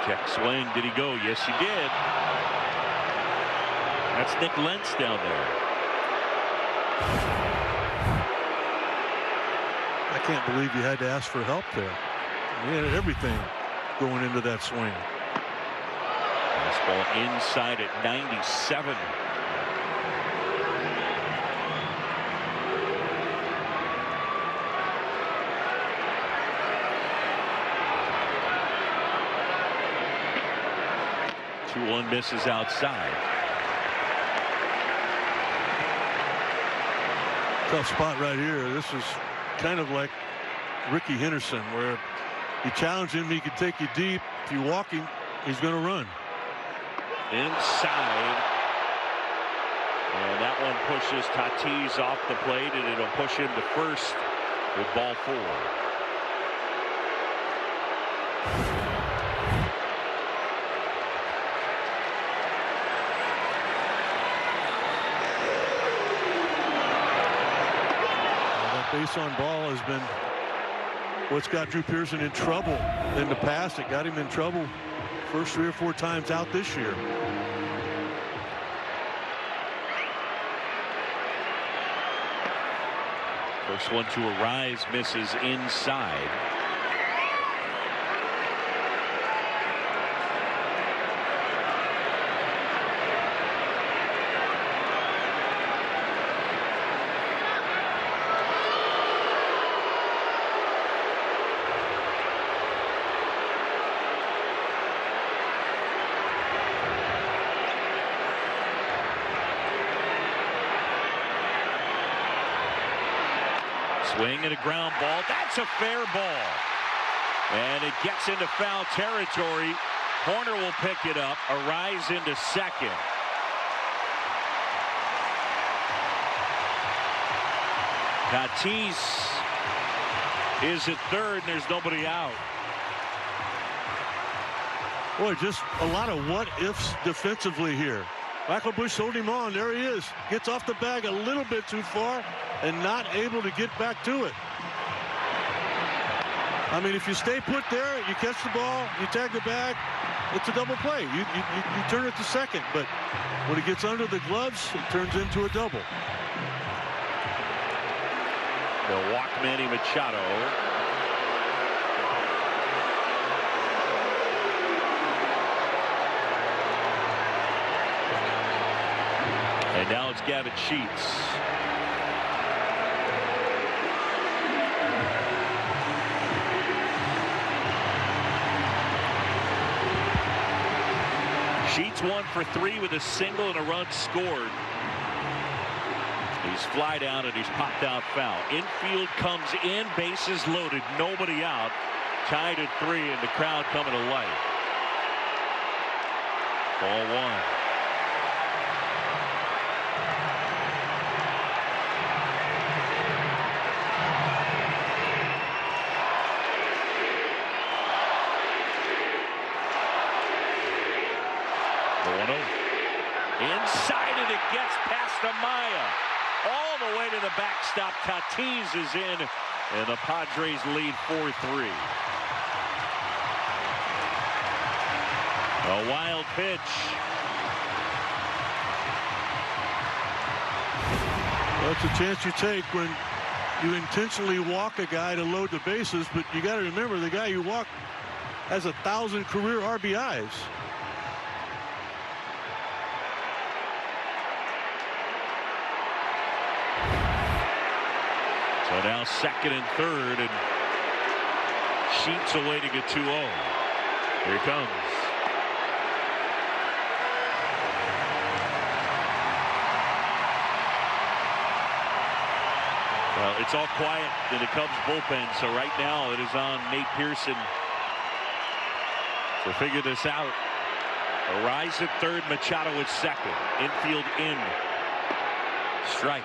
Check swing. Did he go? Yes, he did. That's Nick Lentz down there. I can't believe you had to ask for help there. He had everything going into that swing. Ball inside at 97. Two-one misses outside. Tough spot right here. This is kind of like Ricky Henderson, where you challenge him, he can take you deep. If you walk him, he's going to run. Inside, and that one pushes Tatis off the plate, and it'll push him to first with ball 4. That base on ball has been what's got Drew Pearson in trouble in the past. It got him in trouble first 3 or 4 times out this year. First one to arise misses inside. Swing and a ground ball. That's a fair ball. And it gets into foul territory. Horner will pick it up. Arise into second. Tatis is at third, and there's nobody out. Boy, just a lot of what-ifs defensively here. Michael Busch holding him on. There he is. Gets off the bag a little bit too far and not able to get back to it. I mean, if you stay put there, you catch the ball, you tag the bag, it's a double play. You turn it to second, but when it gets under the gloves, it turns into a double. They'll walk Manny Machado. And now it's Gavin Sheets. Sheets 1 for 3 with a single and a run scored. He's fly down and he's popped out foul. Infield comes in, bases loaded, nobody out. Tied at 3, and the crowd coming to life. Ball 1. 1-0. Inside it gets past Amaya. All the way to the backstop. Tatis is in, and the Padres lead 4-3. A wild pitch. Well, it's a chance you take when you intentionally walk a guy to load the bases, but you got to remember the guy you walk has 1,000 career RBIs. So now second and third, and Sheets awaiting a 2-0. Here he comes. Well, it's all quiet in the Cubs bullpen, so right now it is on Nate Pearson to figure this out. Arise at third, Machado at second. Infield in. Strike.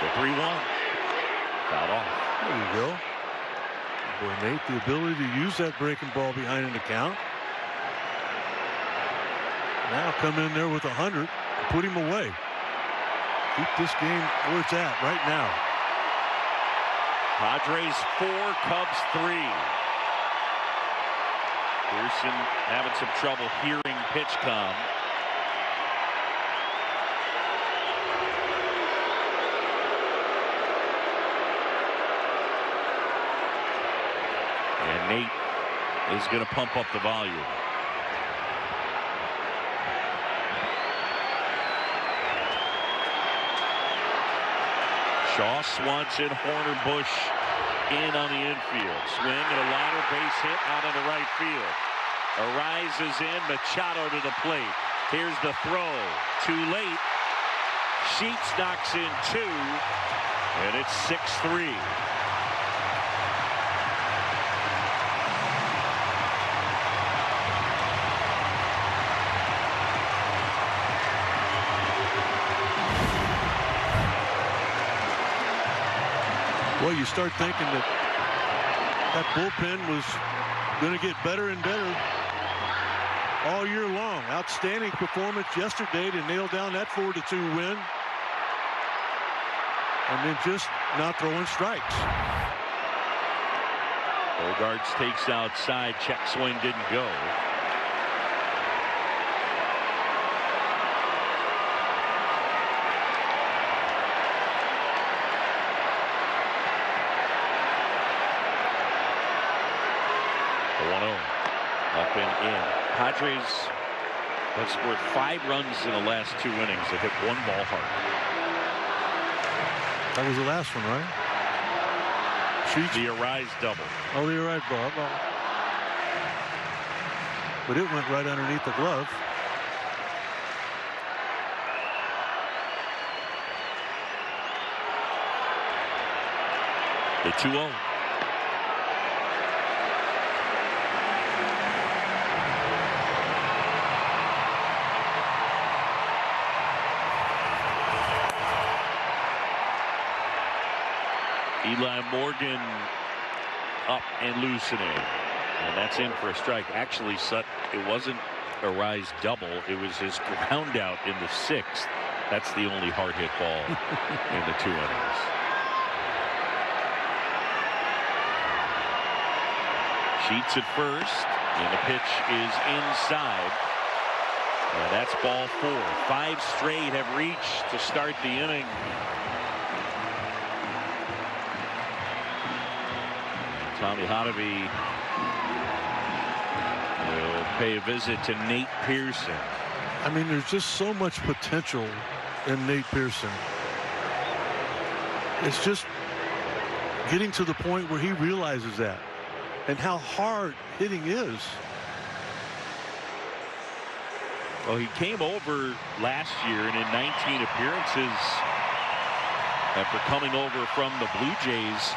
The 3-1. Foul off. There you go. Boy, Nate, the ability to use that breaking ball behind an account. Now come in there with 100 and put him away. Keep this game where it's at right now. Padres 4, Cubs 3. Pearson having some trouble hearing pitch come. And Nate is going to pump up the volume. Shaw, Swanson, Horner, Bush in on the infield. Swing and a liner base hit out into right field. Arises in, Machado to the plate. Here's the throw. Too late. Sheets knocks in 2, and it's 6-3. Well, you start thinking that that bullpen was going to get better and better all year long. Outstanding performance yesterday to nail down that 4-2 win. And then just not throwing strikes. Bogarts takes outside. Check swing didn't go. Up and in. Padres have scored 5 runs in the last 2 innings. They hit 1 ball hard. That was the last one, right? Sheets. The Arise double. Oh, the Arise ball. But it went right underneath the glove. The 2-0. Eli Morgan up and loosening. And that's in for a strike. Actually, it wasn't a Rise double. It was his ground out in the 6th. That's the only hard hit ball in the 2 innings. Sheets at first. And the pitch is inside. And that's ball 4. 5 straight have reached to start the inning. Tommy Hotovy will pay a visit to Nate Pearson. I mean, there's just so much potential in Nate Pearson. It's just getting to the point where he realizes that and how hard hitting is. Well, he came over last year and in 19 appearances after coming over from the Blue Jays,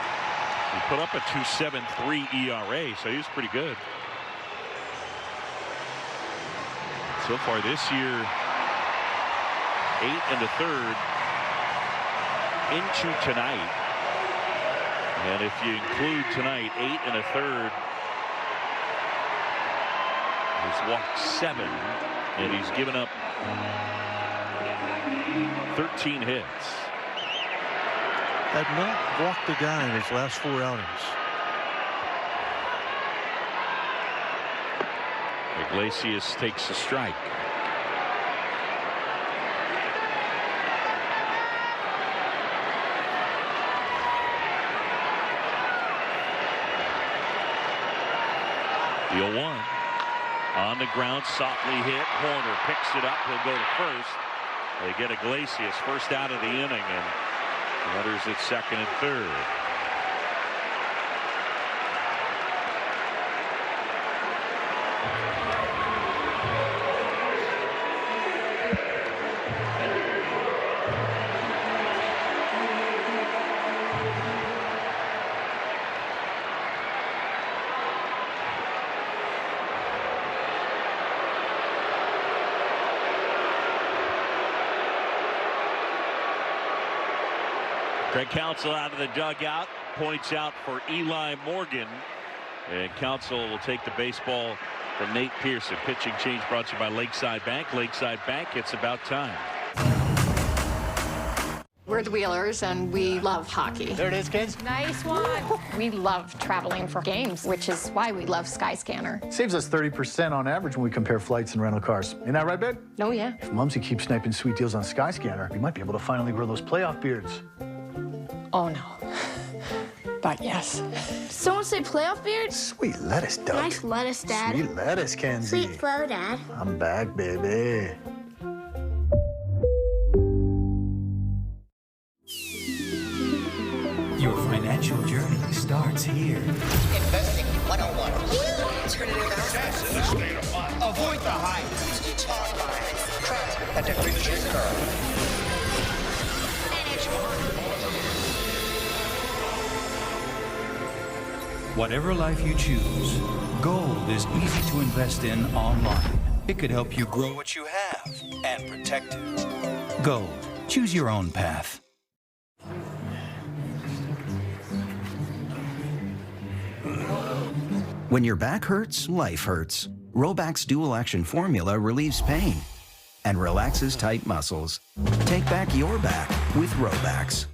he put up a 2.73 ERA, so he was pretty good. So far this year, 8 1/3 into tonight. And if you include tonight, 8 1/3, he's walked 7, and he's given up 13 hits. Had not walked a guy in his last 4 outings. Iglesias takes a strike. The 0-1 on the ground, softly hit. Horner picks it up. He'll go to first. They get Iglesias first out of the inning, and runners at second and third. Greg Counsell out of the dugout, points out for Eli Morgan, and Counsell will take the baseball from Nate Pearson. Pitching change brought to you by Lakeside Bank. Lakeside Bank, it's about time. We're the Wheelers, and we love hockey. There it is, kids. Nice one. We love traveling for games, which is why we love Skyscanner. Saves us 30% on average when we compare flights and rental cars. Ain't that right, babe? Oh, yeah. If Mumsy keeps sniping sweet deals on Skyscanner, we might be able to finally grow those playoff beards. Oh, no. But yes. Someone say playoff beard? Sweet lettuce, Doug. Nice lettuce, Dad. Sweet lettuce, Kenzie. Sweet flow, Dad. I'm back, baby. Your financial journey starts here. Investing 101. Alternative assets. In the state of mind. Avoid the hype. Talk lines. Trust the differential curve. Manage Whatever life you choose, gold is easy to invest in online. It could help you grow what you have and protect it. Gold. Choose your own path. When your back hurts, life hurts. Roback's dual action formula relieves pain and relaxes tight muscles. Take back your back with Robax.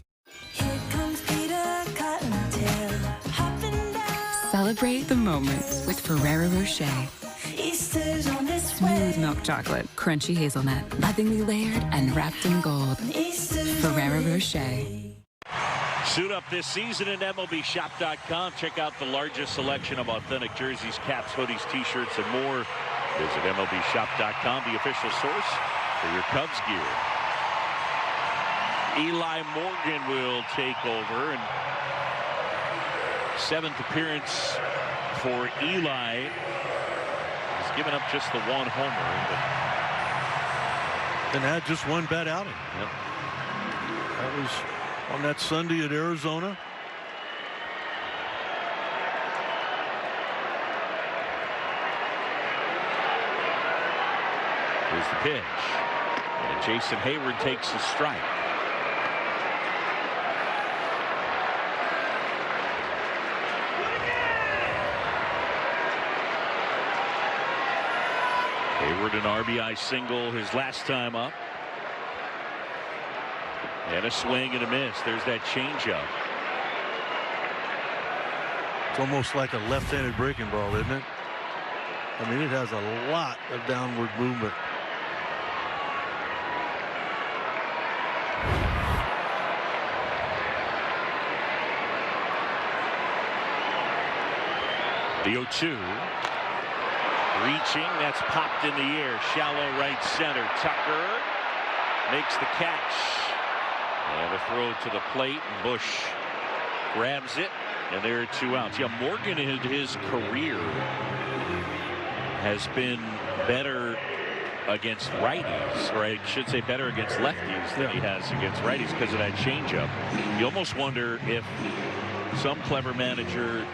Celebrate the moments with Ferrero Rocher. Smooth milk chocolate, crunchy hazelnut, lovingly layered and wrapped in gold. Ferrero Rocher. Suit up this season at MLBshop.com. Check out the largest selection of authentic jerseys, caps, hoodies, t-shirts, and more. Visit MLBshop.com, the official source for your Cubs gear. Eli Morgan will take over, and 7th appearance for Eli. He's given up just the 1 homer, and had just 1 bad outing. Yep. That was on that Sunday at Arizona. Here's the pitch, and Jason Hayward takes a strike. Hayward an RBI single his last time up. And a swing and a miss. There's that changeup. It's almost like a left-handed breaking ball, isn't it? I mean, it has a lot of downward movement. The 0-2. Reaching, that's popped in the air. Shallow right center. Tucker makes the catch. And a throw to the plate. Bush grabs it. And there are 2 outs. Yeah, Morgan in his career has been better against righties, or I should say better against lefties than he has against righties because of that changeup. You almost wonder if some clever manager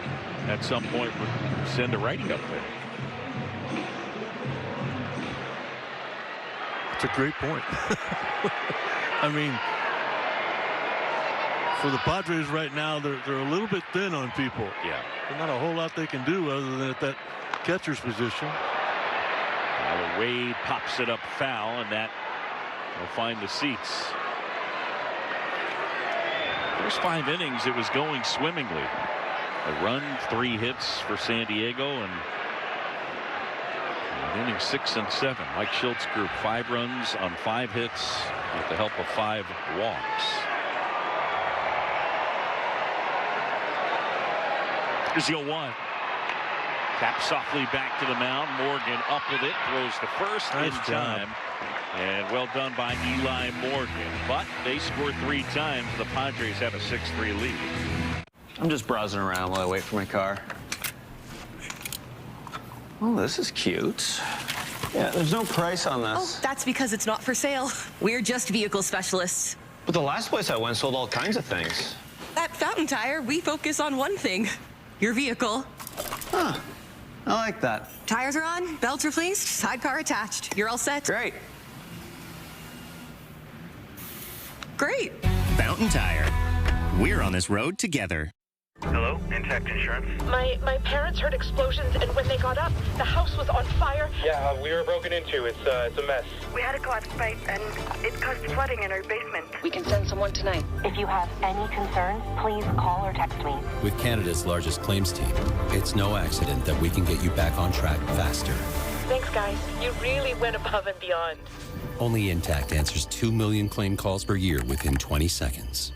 at some point would send a righty up there. I'll a great point. I mean, for the Padres right now, they're a little bit thin on people. Yeah. There's not a whole lot they can do other than at that catcher's position. Now Wade pops it up foul, and that will find the seats. First 5 innings, it was going swimmingly. A run, 3 hits for San Diego, and in innings 6 and 7, Mike Schultz group 5 runs on 5 hits with the help of 5 walks. Here's 0-1. Tap softly back to the mound. Morgan up with it, throws to first in time. And well done by Eli Morgan. But they scored 3 times. The Padres have a 6-3 lead. I'm just browsing around while I wait for my car. Oh, this is cute. Yeah, there's no price on this. Oh, that's because it's not for sale. We're just vehicle specialists. But the last place I went sold all kinds of things. At Fountain Tire, we focus on one thing. Your vehicle. Huh. I like that. Tires are on, belts replaced, sidecar attached. You're all set. Great. Great. Fountain Tire. We're on this road together. Hello, Intact Insurance. My parents heard explosions, and when they got up, the house was on fire. Yeah, we were broken into. It's a mess. We had a collapsed pipe, and it caused flooding in our basement. We can send someone tonight. If you have any concerns, please call or text me. With Canada's largest claims team, it's no accident that we can get you back on track faster. Thanks, guys. You really went above and beyond. Only Intact answers 2 million claim calls per year within 20 seconds.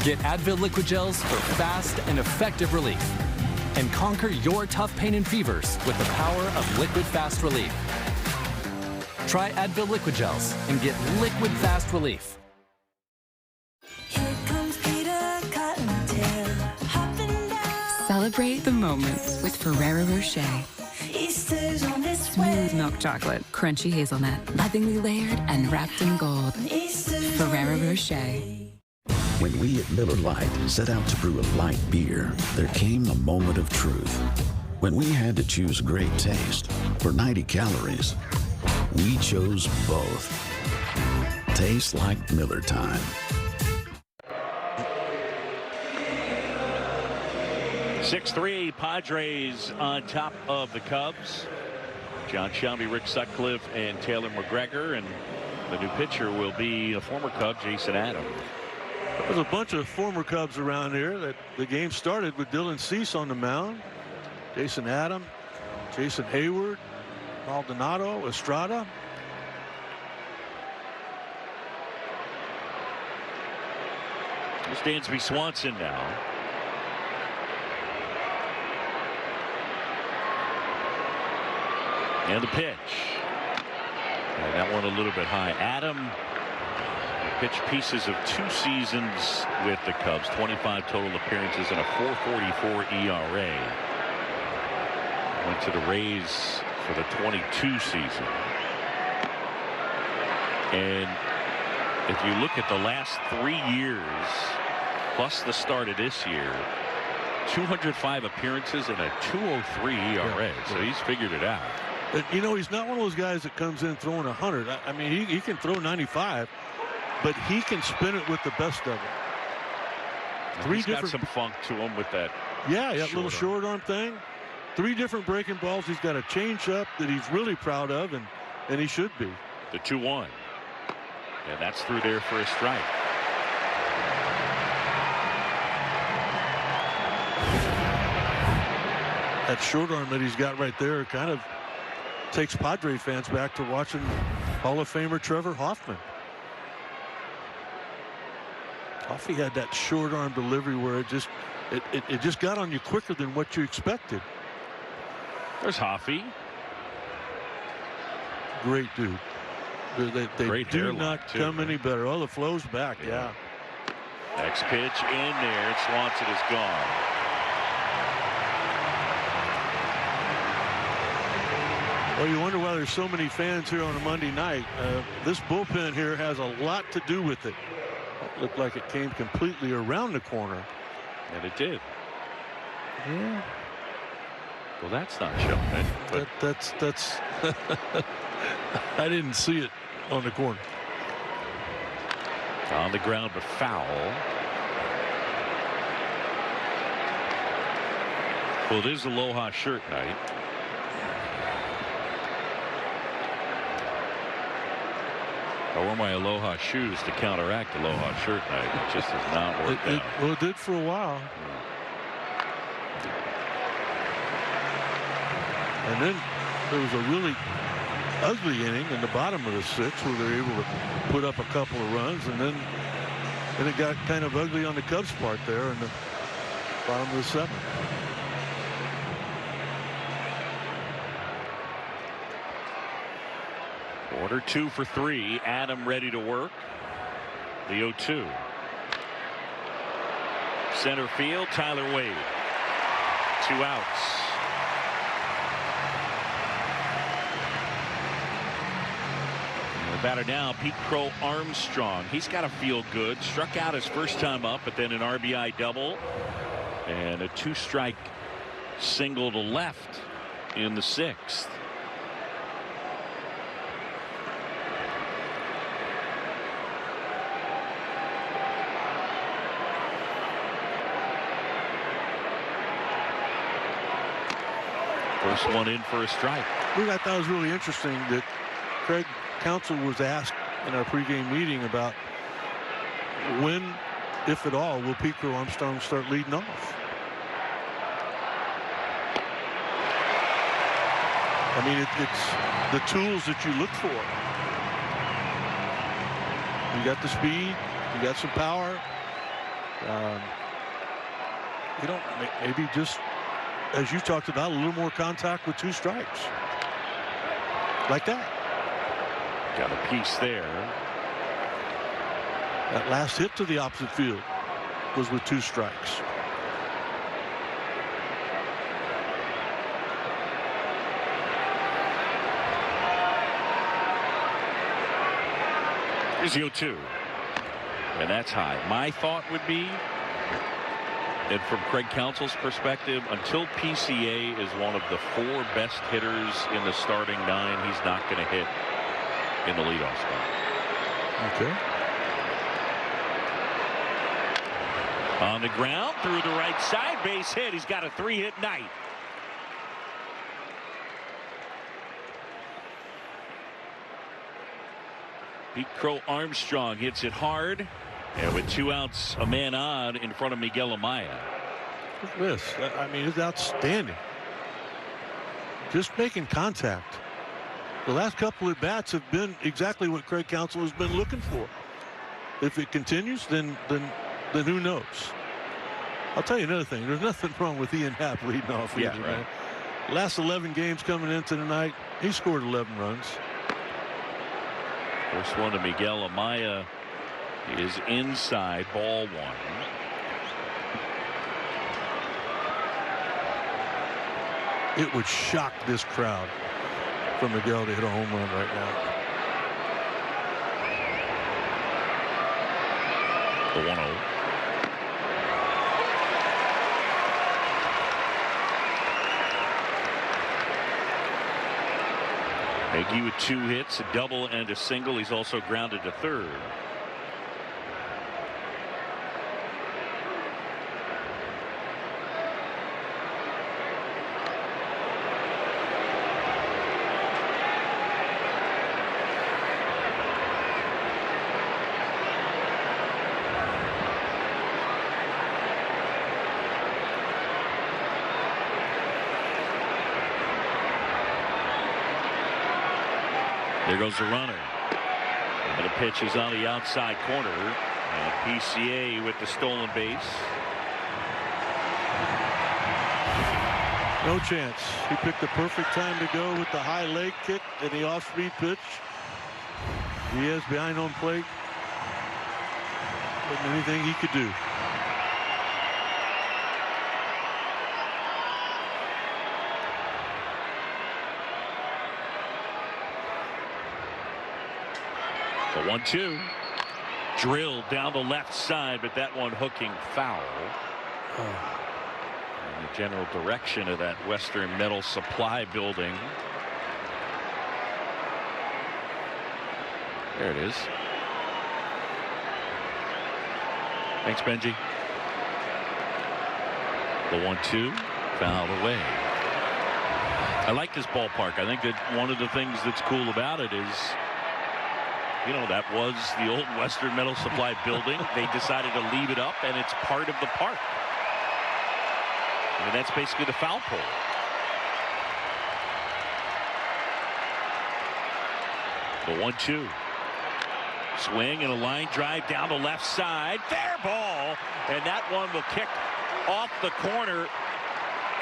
Get Advil liquid gels for fast and effective relief. And conquer your tough pain and fevers with the power of liquid fast relief. Try Advil liquid gels and get liquid fast relief. Celebrate the moments with Ferrero Rocher. Smooth milk chocolate, crunchy hazelnut, lovingly layered and wrapped in gold. Ferrero Rocher. When we at Miller Lite set out to brew a light beer, there came a moment of truth. When we had to choose great taste or 90 calories, we chose both. Tastes like Miller time. (6-3) Padres on top of the Cubs. John Shelby, Rick Sutcliffe, and Taylor McGregor, and the new pitcher will be a former Cub, Jason Adams. There's a bunch of former Cubs around here. That the game started with Dylan Cease on the mound. Jason Adams, Jason Hayward, Maldonado, Estrada. Here's Dansby Swanson now. And the pitch. And that one a little bit high. Adam pitched pieces of 2 seasons with the Cubs, 25 total appearances and a 4.44 ERA. Went to the Rays for the 22 season. And if you look at the last 3 years, plus the start of this year, 205 appearances and a 2.03 ERA. So he's figured it out. But, you know, he's not one of those guys that comes in throwing 100. I mean, he can throw 95. But he can spin it with the best of it. He's got some funk to him with that. Yeah, that little short arm thing. 3 different breaking balls. He's got a change up that he's really proud of, and he should be. The 2-1. And that's through there for a strike. That short arm that he's got right there kind of takes Padre fans back to watching Hall of Famer Trevor Hoffman. Hoffy had that short arm delivery where it just got on you quicker than what you expected. There's Hoffy. Great dude. They Great do not come any better. Oh, the flow's back. Yeah. Next pitch in there, and Swanson is gone. Well, you wonder why there's so many fans here on a Monday night. This bullpen here has a lot to do with it. It looked like it came completely around the corner. And it did. Yeah. Well, that's not showing. But That's I didn't see it on the corner. On the ground, but foul. Well, it is Aloha shirt night. I wore my Aloha shoes to counteract Aloha shirt night. It just has not worked out. Well, it did for a while. And then there was a really ugly inning in the bottom of the sixth where they were able to put up a couple of runs, and then it got kind of ugly on the Cubs' part there in the bottom of the seventh. Order 2 for 3. Adam ready to work. The 0-2. Center field, Tyler Wade. 2 outs. The batter now, Pete Crow Armstrong. He's got to feel good. Struck out his first time up, but then an RBI double and a 2-strike single to left in the 6th. First one in for a strike. I thought it was really interesting that Craig Counsell was asked in our pregame meeting about when, if at all, will Pete Crow Armstrong start leading off. I mean, it's the tools that you look for. You got the speed, you got some power. You know, maybe just, as you talked about, a little more contact with 2 strikes. Like that. Got a piece there. That last hit to the opposite field was with 2 strikes. Here's the 0-2. And that's high. My thought would be, and from Craig Counsell's perspective, until PCA is one of the 4 best hitters in the starting 9, he's not going to hit in the leadoff spot. Okay. On the ground, through the right side, base hit. He's got a 3-hit night. Pete Crow Armstrong hits it hard, and with 2 outs, a man on in front of Miguel Amaya. Look at this. I mean, it's outstanding. Just making contact. The last couple of bats have been exactly what Craig Counsell has been looking for. If it continues, then who knows? I'll tell you another thing. There's nothing wrong with Ian Happ leading off. Yeah, either, right. man. Last 11 games coming into tonight, he scored 11 runs. First one to Miguel Amaya is inside, ball 1. It would shock this crowd for Miguel to hit a home run right now. The 1-0. Hagee with 2 hits, a double and a single. He's also grounded to third. There goes the runner. And the pitch is on the outside corner. And PCA with the stolen base. No chance. He picked the perfect time to go with the high leg kick and the off-speed pitch. Diaz behind home plate. Wasn't anything he could do. The 1-2. Drilled down the left side, but that one hooking foul. the general direction of that Western Metal Supply building. There it is. Thanks, Benji. The 1-2, fouled away. I like this ballpark. I think that one of the things that's cool about it is, you know, that was the old Western Metal Supply building. They decided to leave it up, and it's part of the park. I mean, that's basically the foul pole. The 1-2. Swing and a line drive down the left side. Fair ball. And that one will kick off the corner.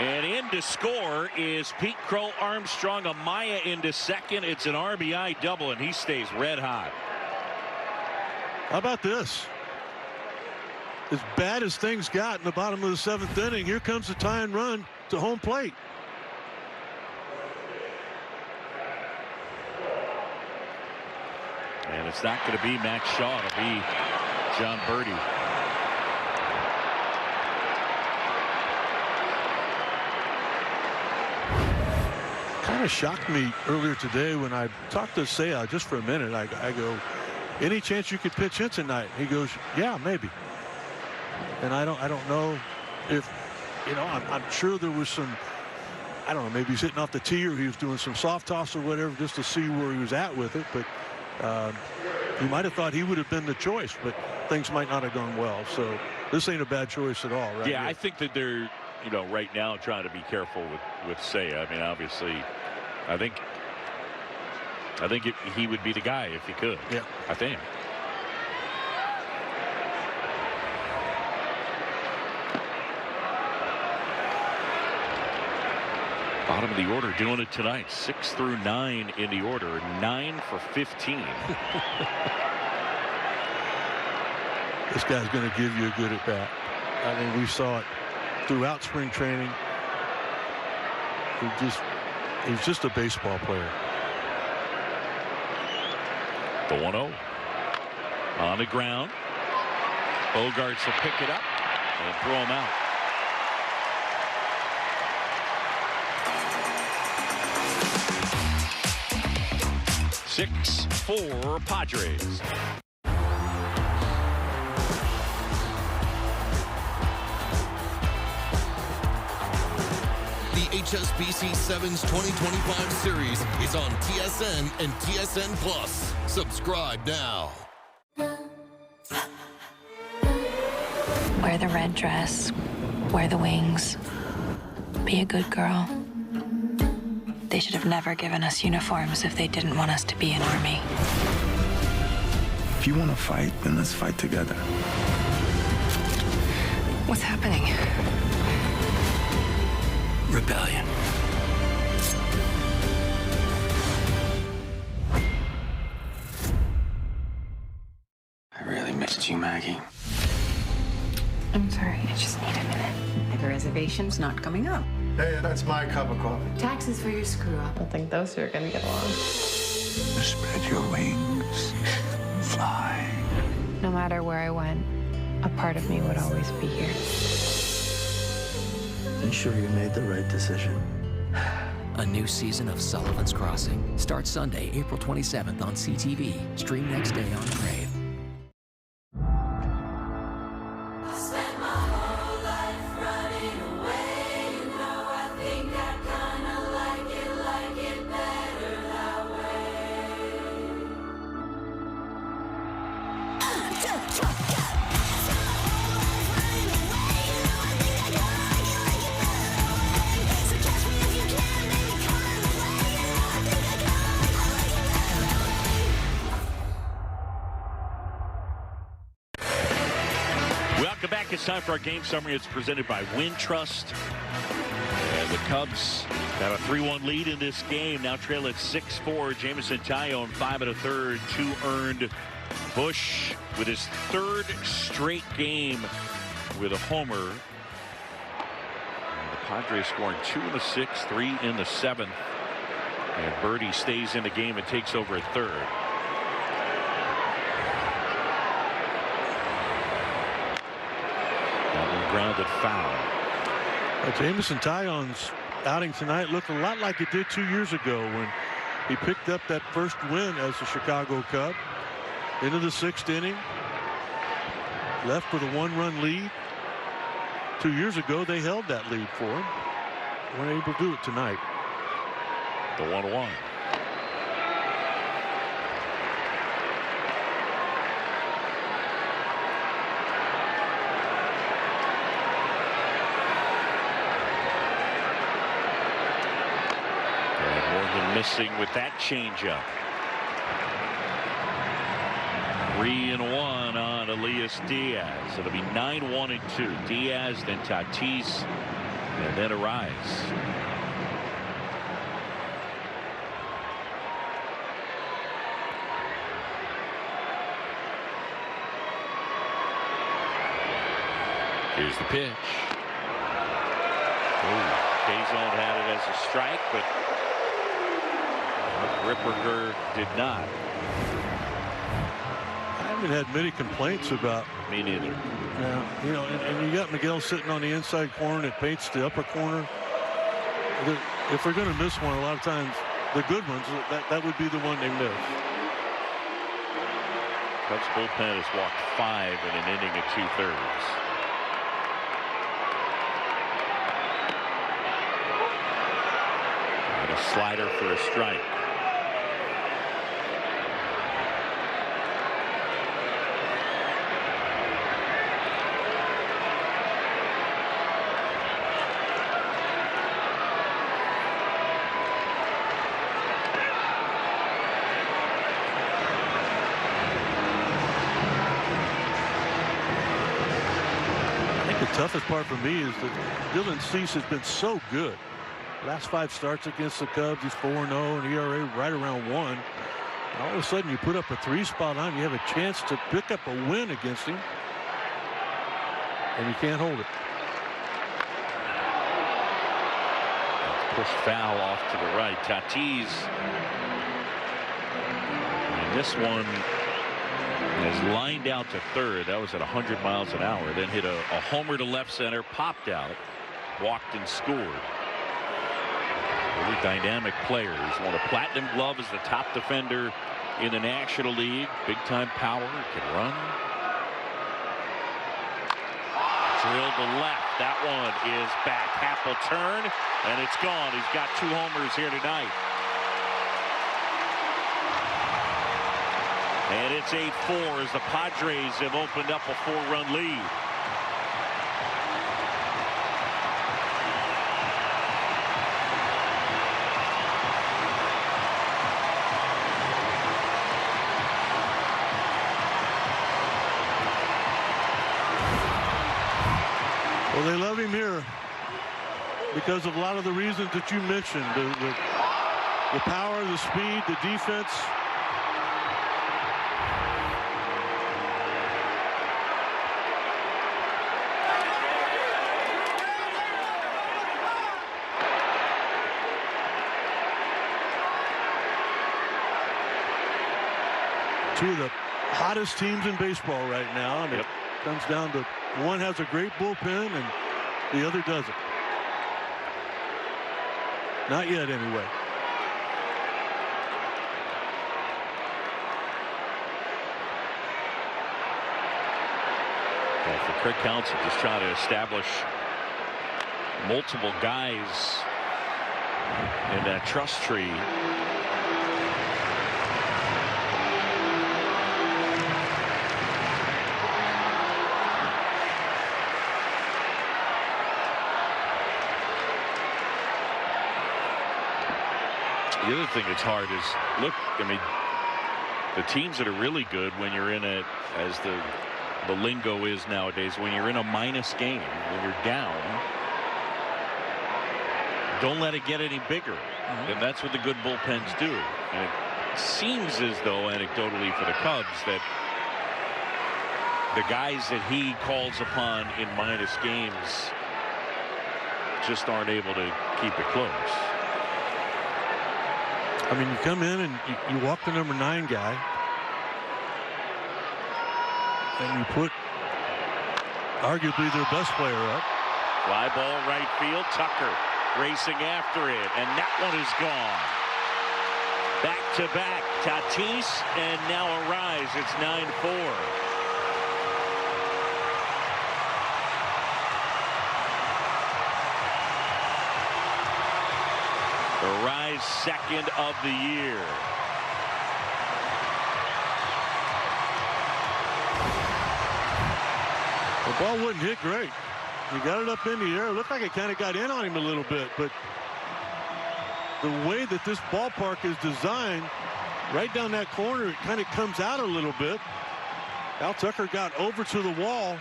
And in to score is Pete Crow Armstrong. Amaya into second. It's an RBI double, and he stays red hot. How about this? As bad as things got in the bottom of the 7th inning, here comes the tie and run to home plate. And it's not going to be Max Shaw. It'll be John Birdie. Kind of shocked me earlier today when I talked to Seiya just for a minute. I go, any chance you could pitch in tonight? He goes, yeah, maybe. And I don't know if, you know, I'm sure there was some, I don't know, maybe he's hitting off the tee or he was doing some soft toss or whatever just to see where he was at with it. But he might have thought he would have been the choice, but things might not have gone well. So this ain't a bad choice at all, right? Yeah, I think that they're, you know, right now trying to be careful with Seiya. I mean, obviously, I think he would be the guy if he could. Yeah, I think. Bottom of the order doing it tonight. 6 through 9 in the order. 9 for 15. This guy's going to give you a good at bat. I mean, we saw it throughout spring training. He's just a baseball player. The 1-0 on the ground. Bogarts will pick it up and throw him out. Six for Padres. The HSBC Sevens 2025 series is on TSN and TSN Plus. Subscribe now. Wear the red dress, wear the wings, be a good girl. They should have never given us uniforms if they didn't want us to be an army. If you want to fight, then let's fight together. What's happening? Rebellion. I really missed you, Maggie. I'm sorry, I just need a minute. The reservation's not coming up. Hey, that's my cup of coffee. Taxes for your screw up. I don't think those two are gonna get along. Spread your wings. Fly. No matter where I went, a part of me would always be here. Ensure you made the right decision. A new season of Sullivan's Crossing starts Sunday, April 27th on CTV. Stream next day on Crave. Welcome back. It's time for our game summary. It's presented by Wintrust. And the Cubs got a 3-1 lead in this game. Now trail at 6-4. Jameson Taillon 5 1/3, 2 earned. Bush with his 3rd straight game with a homer. And the Padres scoring 2 in the 6th, 3 in the 7th. And Birdie stays in the game and takes over at 3rd. Grounded foul. Jamison Tyon's outing tonight looked a lot like it did 2 years ago when he picked up that first win as a Chicago Cub. Into the 6th inning. Left with a 1-run lead. 2 years ago, they held that lead for him. Weren't able to do it tonight. The 1-1. Missing with that changeup. 3-1 on Elias Diaz. It'll be 9-1-2. Diaz, then Tatis, and then Arise. Here's the pitch. Kazon had it as a strike, but Ripperger did not. I haven't had many complaints about. Me neither. Yeah, you know, and you got Miguel sitting on the inside corner that paints the upper corner. If they're going to miss one, a lot of times the good ones, that would be the one they miss. Cubs bullpen has walked 5 in an inning and 2/3. And a slider for a strike. The toughest part for me is that Dylan Cease has been so good. Last 5 starts against the Cubs, he's 4-0 and ERA right around 1. And all of a sudden you put up a 3 spot on him, you have a chance to pick up a win against him, and you can't hold it. Pushed foul off to the right. Tatis, and this one is lined out to third. That was at 100 miles an hour. Then hit a homer to left center, popped out, walked and scored. Really dynamic player. He's won a platinum glove as the top defender in the National League. Big time power, can run. Drilled to left. That one is back. Happel turn, and it's gone. He's got 2 homers here tonight. And it's 8-4 as the Padres have opened up a 4-run lead. Well, they love him here because of a lot of the reasons that you mentioned. The power, the speed, the defense. Two of the hottest teams in baseball right now, and it comes down to one has a great bullpen and the other doesn't. Not yet, anyway. Well, for Craig Counsell, just trying to establish multiple guys in that trust tree. The other thing that's hard is, look, I mean, the teams that are really good when you're in a, as the lingo is nowadays, when you're in a minus game, when you're down, don't let it get any bigger. And that's what the good bullpens do. And it seems as though, anecdotally for the Cubs, that the guys that he calls upon in minus games just aren't able to keep it close. I mean, you come in and you walk the number 9 guy, and you put arguably their best player up, Fly ball right field. Tucker racing after it, and that one is gone. Back-to-back, Tatis, and now a rise. It's 9-4. The rise second of the year. The ball wouldn't hit great. He got it up in the air. It looked like it kind of got in on him a little bit, but the way that this ballpark is designed, right down that corner, it kind of comes out a little bit. Al Tucker got over to the wall,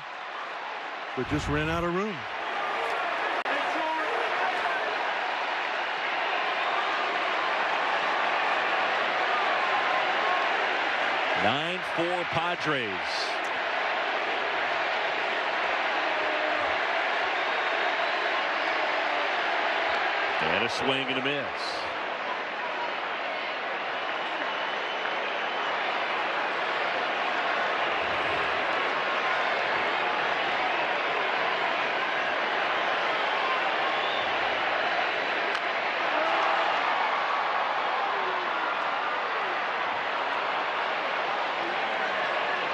but just ran out of room. Nine 9-4 Padres. And a swing and a miss.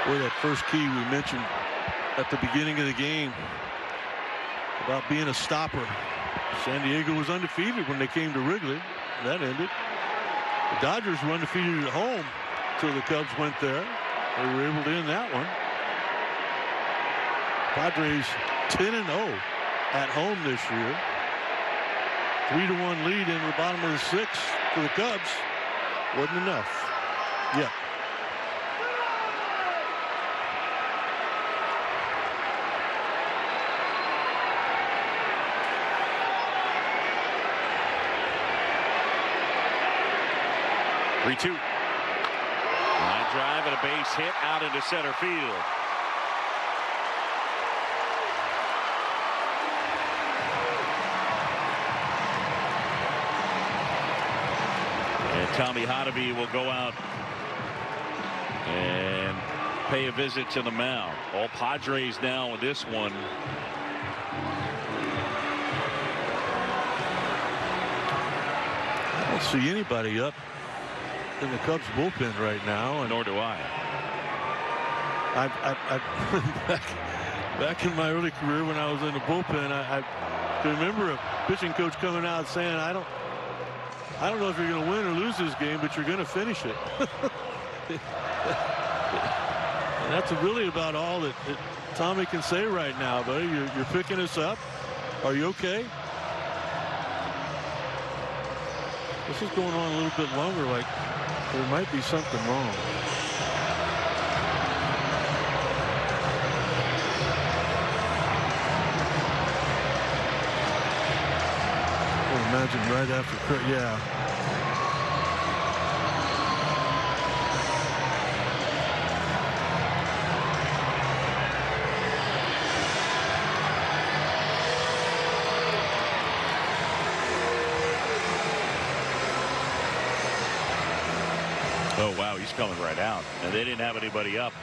Boy, that first key we mentioned at the beginning of the game about being a stopper. San Diego was undefeated when they came to Wrigley. That ended. The Dodgers were undefeated at home until the Cubs went there. They were able to end that one. Padres 10-0 at home this year. 3-1 lead into the bottom of the sixth for the Cubs. Wasn't enough yet. Three-two. Line drive and a base hit out into center field. And Tommy Hotovy will go out and pay a visit to the mound. All Padres now in this one. I don't see anybody up in the Cubs bullpen right now, and nor do I. Back in my early career when I was in the bullpen, I can remember a pitching coach coming out saying, I don't know if you're going to win or lose this game, but you're going to finish it. And that's really about all that Tommy can say right now, buddy. You're picking us up. Are you okay? This is going on a little bit longer, like there might be something wrong. I imagine right after, yeah. Oh, wow, he's coming right out. And they didn't have anybody up.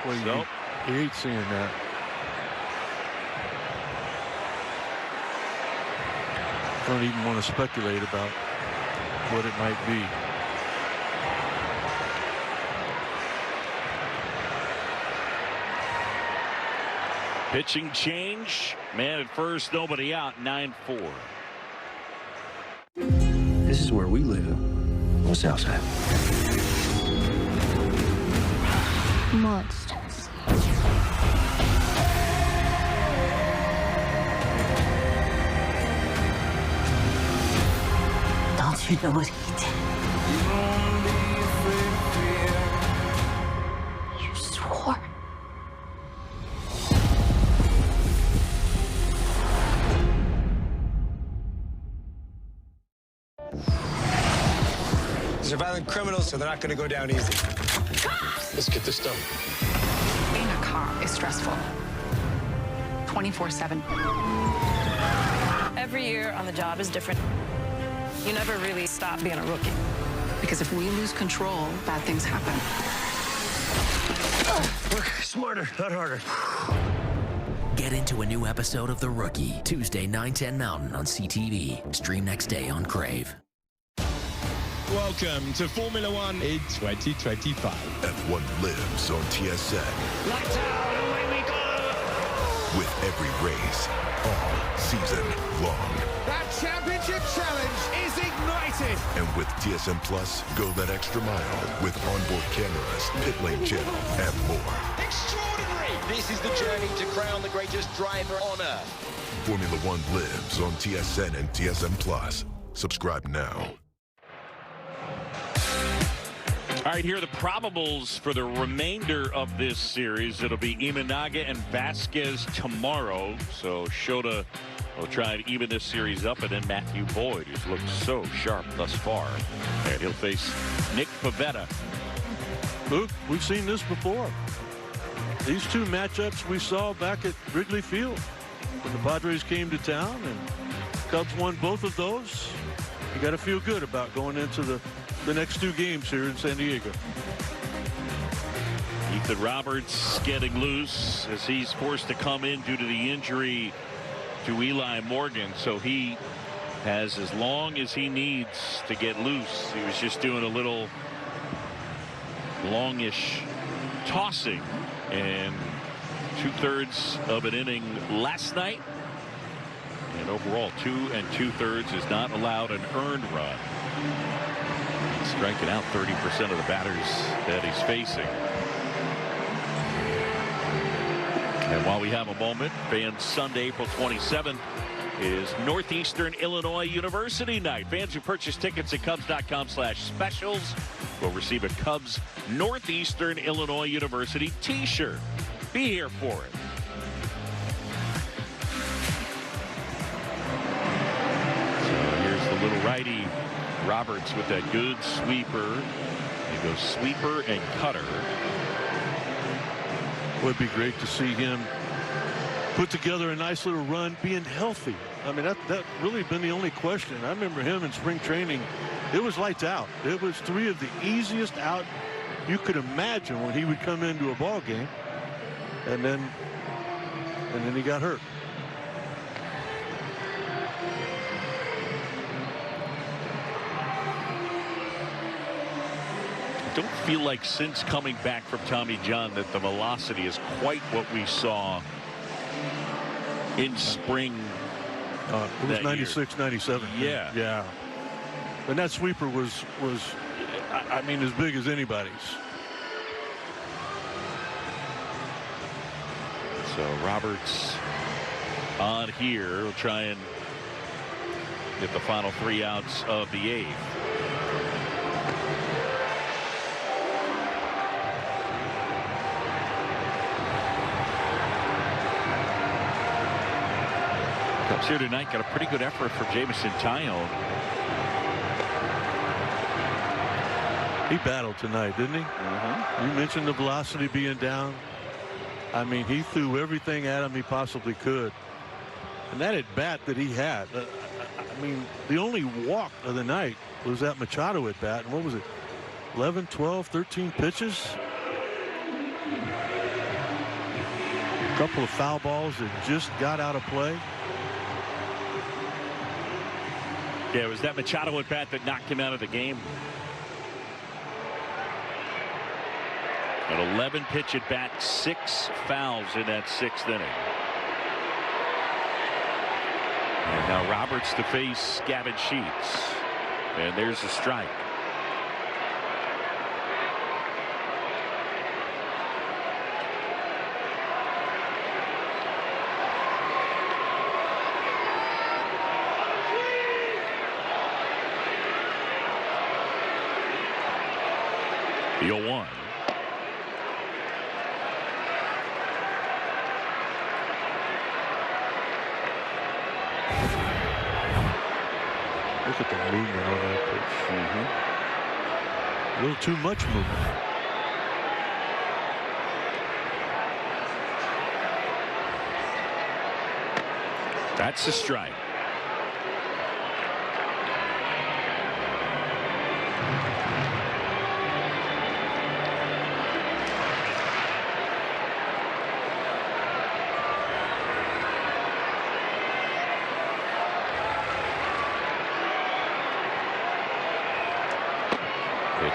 Well, you hate seeing that. I don't even want to speculate about what it might be. Pitching change. Man at first, nobody out. 9-4. This is where we live. On Southside. Monsters. Don't you know what he did? You swore. These are violent criminals, so they're not going to go down easy. Let's get this done. Being a cop is stressful. 24/7. Every year on the job is different. You never really stop being a rookie. Because if we lose control, bad things happen. Work smarter, not harder. Get into a new episode of The Rookie, Tuesday, 9/10 Mountain on CTV. Stream next day on Crave. Welcome to Formula One in 2025. F1 lives on TSN. Lights out, away we go! With every race, all season long. That championship challenge is ignited! And with TSN Plus, go that extra mile with onboard cameras, pit lane channel, and more. Extraordinary! This is the journey to crown the greatest driver on earth. Formula One lives on TSN and TSN Plus. Subscribe now. All right, here are the probables for the remainder of this series. It'll be Imanaga and Vasquez tomorrow. So Shota will try and even this series up. And then Matthew Boyd, who's looked so sharp thus far. And he'll face Nick Pivetta. Luke, we've seen this before. These two matchups we saw back at Wrigley Field when the Padres came to town, and Cubs won both of those. You got to feel good about going into the next two games here in San Diego. Ethan Roberts getting loose as he's forced to come in due to the injury to Eli Morgan. So he has as long as he needs to get loose. He was just doing a little longish tossing and 2/3 of an inning last night. And overall 2 2/3 is not allowed an earned run. Striking out 30% of the batters that he's facing. And while we have a moment, fans, Sunday, April 27th is Northeastern Illinois University night. Fans who purchase tickets at Cubs.com/specials will receive a Cubs Northeastern Illinois University t-shirt. Be here for it. So here's the little righty. Roberts with that good sweeper. He goes sweeper and cutter. Would be great to see him put together a nice little run, being healthy. I mean, that really been the only question. I remember him in spring training. It was lights out. It was 3 of the easiest out you could imagine when he would come into a ball game, and then he got hurt. Don't feel like since coming back from Tommy John that the velocity is quite what we saw in spring. It was 96, 97. Yeah. And that sweeper was I mean, as big as anybody's. So Roberts on here will try and get the final 3 outs of the 8th. Cubs here tonight got a pretty good effort from Jameson Taillon. He battled tonight, didn't he? You mentioned the velocity being down. I mean, he threw everything at him he possibly could. And that at bat that he had, I mean, the only walk of the night was that Machado at bat. And what was it? 11, 12, 13 pitches. A couple of foul balls that just got out of play. Yeah, it was that Machado at bat that knocked him out of the game. An 11 pitch at bat, 6 fouls in that 6th inning. And now Roberts to face Gavin Sheets. And there's a strike. The 0-1. Look at the movement on that pitch. A little too much movement. That's a strike.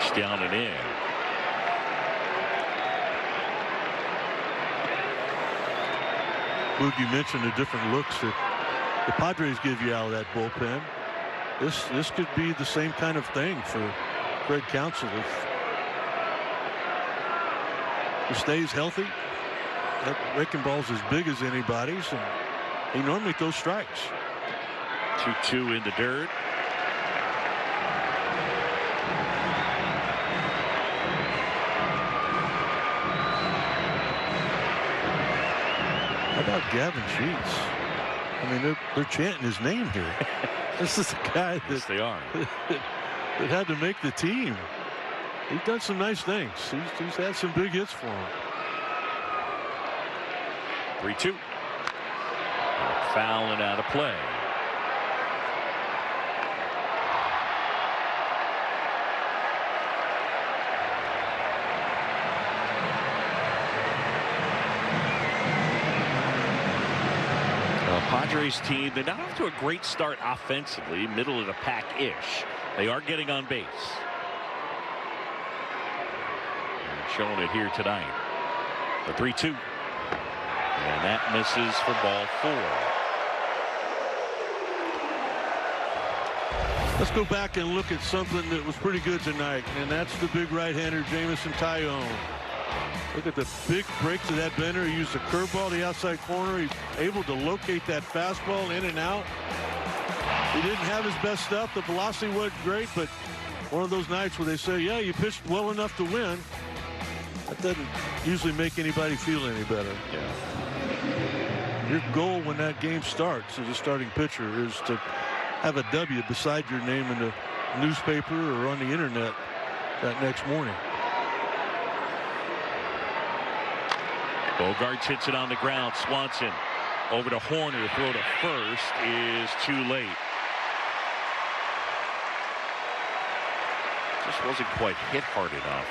Pitch down and in. Boog, you mentioned the different looks that the Padres give you out of that bullpen. This could be the same kind of thing for Craig Counsell. If he stays healthy, that wrecking ball's as big as anybody's, and he normally throws strikes. 2-2 in the dirt. How about Gavin Sheets? I mean, they're chanting his name here. This is the guy that, yes, they are. that had to make the team. He's done some nice things. He's had some big hits for him. 3-2. Foul and out of play. Padres team, they're not off to a great start offensively, middle of the pack-ish. They are getting on base. And showing it here tonight. The 3-2. And that misses for ball 4. Let's go back and look at something that was pretty good tonight, and that's the big right-hander, Jamison Tyone. Look at the big breaks of that bender. He used the curveball to the outside corner. He's able to locate that fastball in and out. He didn't have his best stuff. The velocity wasn't great, but one of those nights where they say, yeah, you pitched well enough to win. That doesn't usually make anybody feel any better. Yeah. Your goal when that game starts as a starting pitcher is to have a W beside your name in the newspaper or on the internet that next morning. Bogarts hits it on the ground. Swanson over to Horner. Throw to first is too late. Just wasn't quite hit hard enough.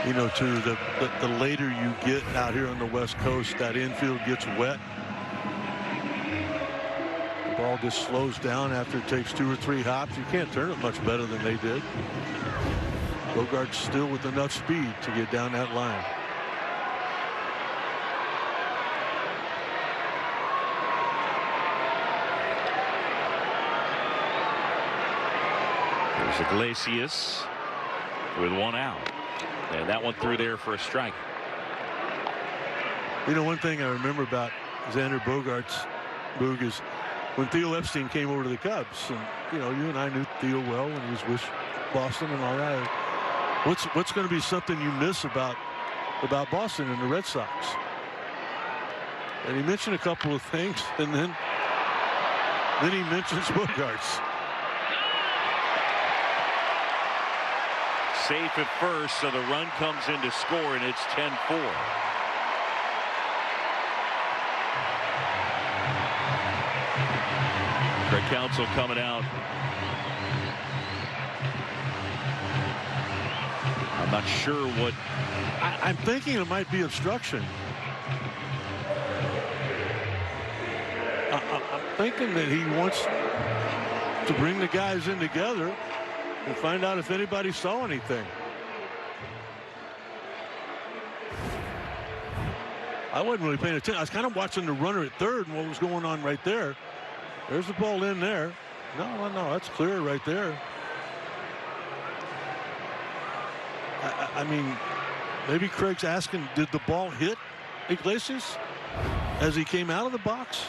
You know, too, the later you get out here on the West Coast, that infield gets wet. The ball just slows down after it takes 2 or 3 hops. You can't turn it much better than they did. Bogart's still with enough speed to get down that line. There's Iglesias with 1 out. And that one through there for a strike. You know, one thing I remember about Xander Bogaerts, Boog, is when Theo Epstein came over to the Cubs, and you know, you and I knew Theo well when he was with Boston and all that. What's going to be something you miss about Boston and the Red Sox? And he mentioned a couple of things, and then he mentions Bogaerts. Safe at first, so the run comes in to score, and it's 10-4. Craig Counsell coming out. I'm not sure what. I'm thinking it might be obstruction. I'm thinking that he wants to bring the guys in together and find out if anybody saw anything. I wasn't really paying attention. I was kind of watching the runner at third and what was going on right there. There's the ball in there. No, that's clear right there. I mean, maybe Craig's asking, did the ball hit Iglesias as he came out of the box?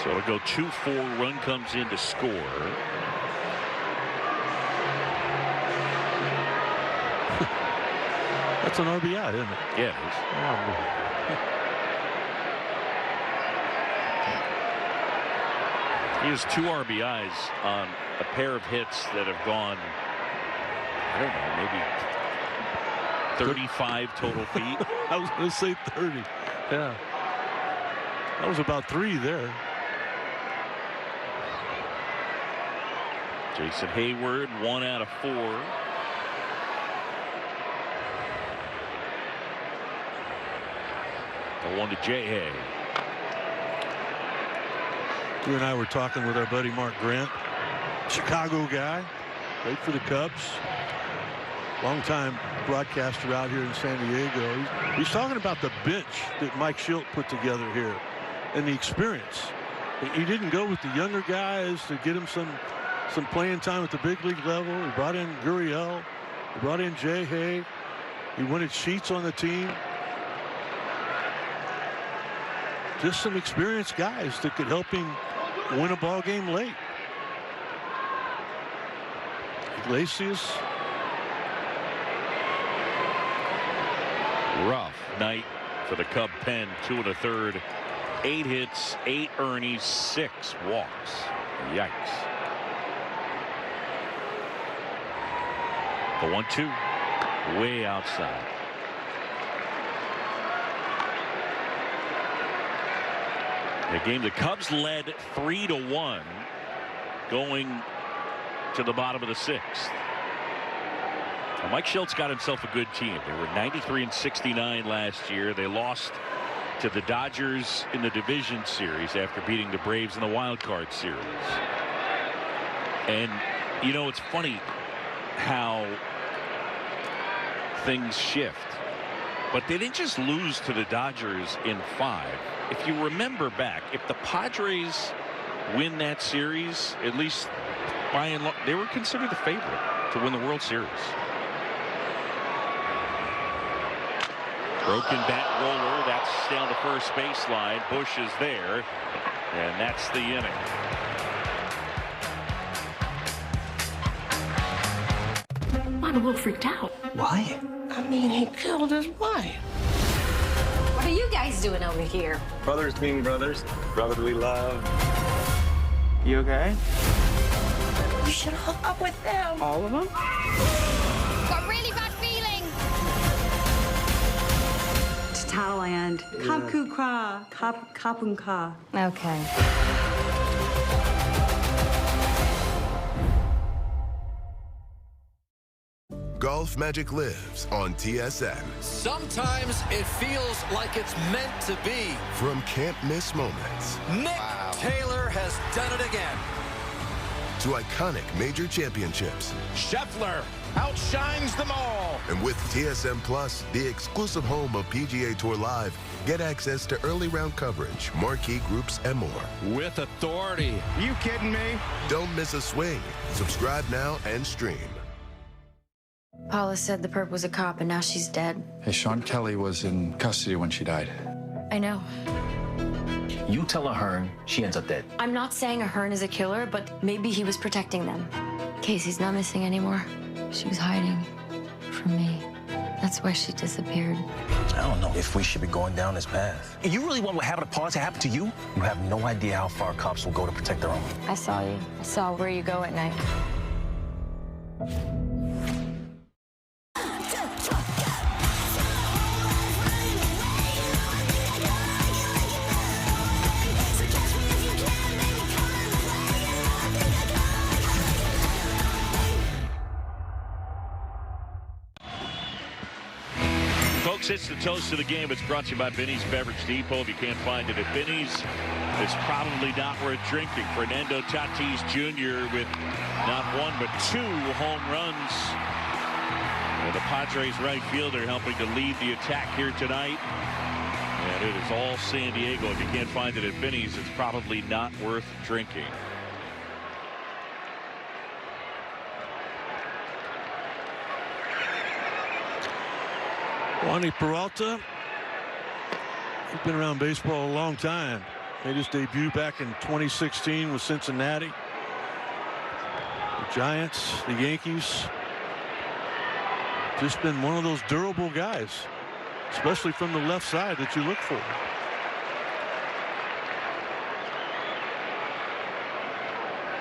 So it'll go 2-4. Run comes in to score. That's an RBI, isn't it? Yeah, it is. He has 2 RBIs on a pair of hits that have gone, I don't know, maybe 35 total feet. I was going to say 30. Yeah. That was about 3 there. Jason Hayward, 1 out of 4. The 1 to J.A. You and I were talking with our buddy Mark Grant, Chicago guy, played for the Cubs. Longtime broadcaster out here in San Diego. He's talking about the bench that Mike Shildt put together here and the experience. He didn't go with the younger guys to get him some playing time at the big league level. He brought in Gurriel. He brought in Jay Hay. He wanted Sheets on the team. Just some experienced guys that could help him win a ball game late. Iglesias. Rough night for the Cub pen. 2 1/3, 8 hits, 8 earnings, 6 walks. Yikes. The 1-2 way outside. The game, the Cubs led 3-1 going to the bottom of the 6th. Now, Mike Shildt's got himself a good team. They were 93-69 last year. They lost to the Dodgers in the division series after beating the Braves in the wild card series. And you know, it's funny how things shift, but they didn't just lose to the Dodgers in 5. If you remember back, if the Padres win that series, at least by and large, they were considered the favorite to win the World Series. Broken bat roller, that's down the first baseline. Bush is there, and that's the inning. I'm a little freaked out. Why? I mean, he killed his wife. What are you guys doing over here? Brothers being brothers. Brotherly love. You okay? You should hook up with them. All of them? Got really bad feeling. Thailand. Kapkukra. Kapunka. Okay. Golf Magic lives on TSN. Sometimes it feels like it's meant to be. From can't miss moments. Nick Taylor has done it again. To iconic major championships. Scheffler outshines them all. And with TSN Plus, the exclusive home of PGA Tour Live, get access to early round coverage, marquee groups, and more. With authority. You kidding me? Don't miss a swing. Subscribe now and stream. Paula said the perp was a cop and now she's dead. Hey, Sean Kelly was in custody when she died. I know. You tell Ahern, she ends up dead. I'm not saying Ahern is a killer, but maybe he was protecting them. Casey's not missing anymore. She was hiding from me. That's why she disappeared. I don't know if we should be going down this path. You really want what happened to Paula to happen to you? You have no idea how far cops will go to protect their own. I saw you. I saw where you go at night. It's the toast of the game. It's brought to you by Benny's Beverage Depot. If you can't find it at Benny's, it's probably not worth drinking. Fernando Tatis Jr. with not 1 but 2 home runs. And the Padres right fielder helping to lead the attack here tonight. And it is all San Diego. If you can't find it at Benny's, it's probably not worth drinking. Juan Peralta, he's been around baseball a long time. Made his debut back in 2016 with Cincinnati. The Giants, the Yankees. Just been one of those durable guys, especially from the left side that you look for.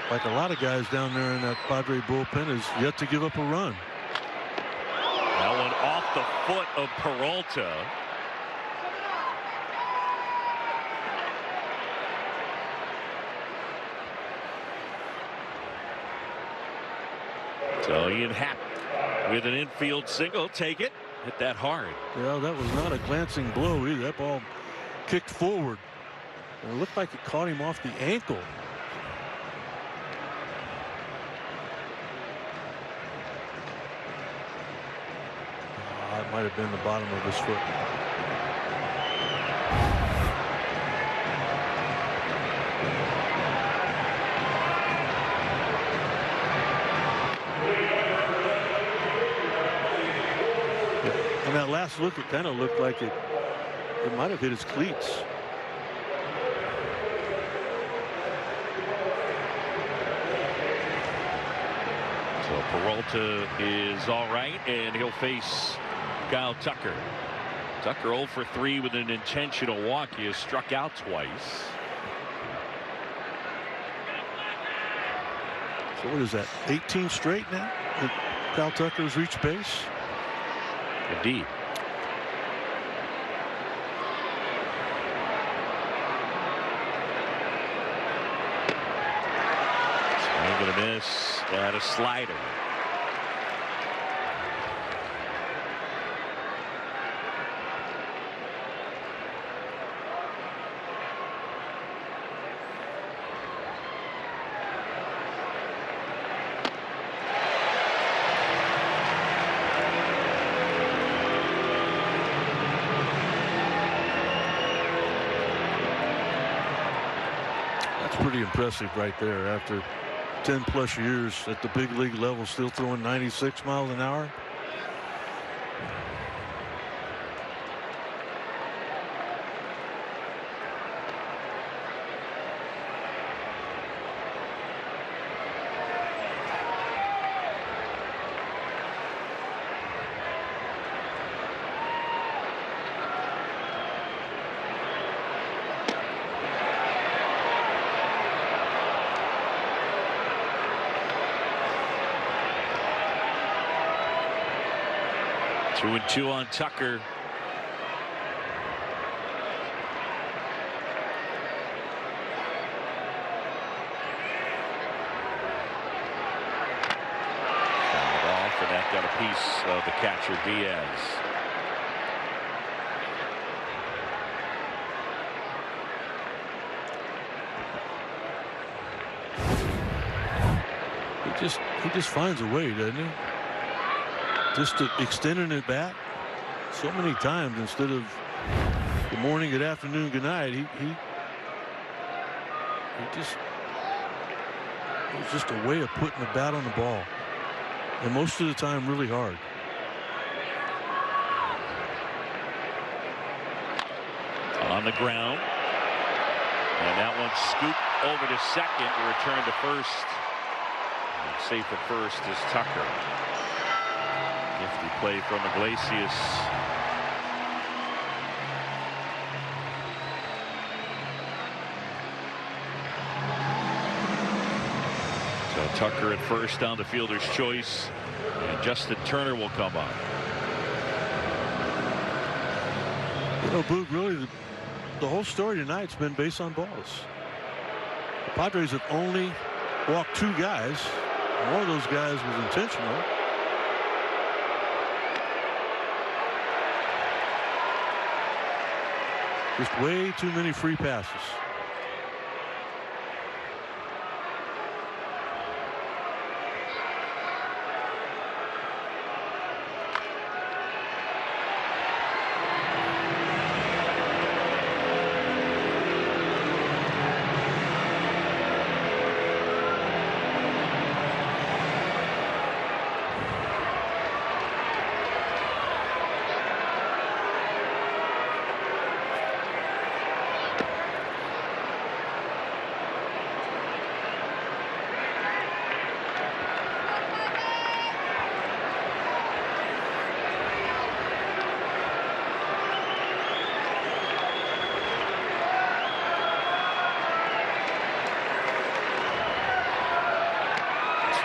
Like a lot of guys down there in that Padre bullpen, is yet to give up a run. That one off the foot of Peralta. So Ian Happ with an infield single. Take it. Hit that hard. Yeah, that was not a glancing blow either. That ball kicked forward. It looked like it caught him off the ankle. It might have been the bottom of his foot. And that last look, it kind of looked like it might have hit his cleats. So Peralta is all right, and he'll face Kyle Tucker. Tucker 0 for 3 with an intentional walk. He has struck out twice. So what is that, 18 straight now that Kyle Tucker has reached base? Indeed. Swing and a miss at a slider. Pretty impressive right there after 10+ years at the big league level, still throwing 96 miles an hour. Two and two on Tucker. Fouled off, and that got a piece of the catcher Diaz. He just finds a way, doesn't he? Just extending it back so many times instead of good morning, good afternoon, good night. It was just a way of putting the bat on the ball, and most of the time really hard. On the ground, and that one scooped over to second to return to first. And safe at first is Tucker. Nifty play from Iglesias. So Tucker at first down the fielder's choice, and Justin Turner will come on. You know, Boog, really the whole story tonight's been based on balls. The Padres have only walked 2 guys. One of those guys was intentional. Just way too many free passes.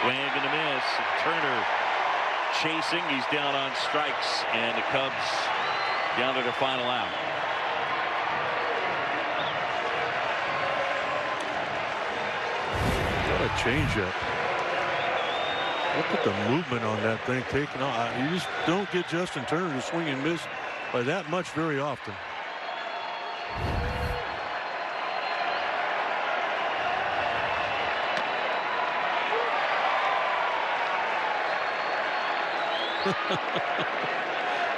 Swing and a miss. Turner chasing. He's down on strikes, and the Cubs down to their final out. What a changeup. Look at the movement on that thing taking off. You just don't get Justin Turner to swing and miss by that much very often.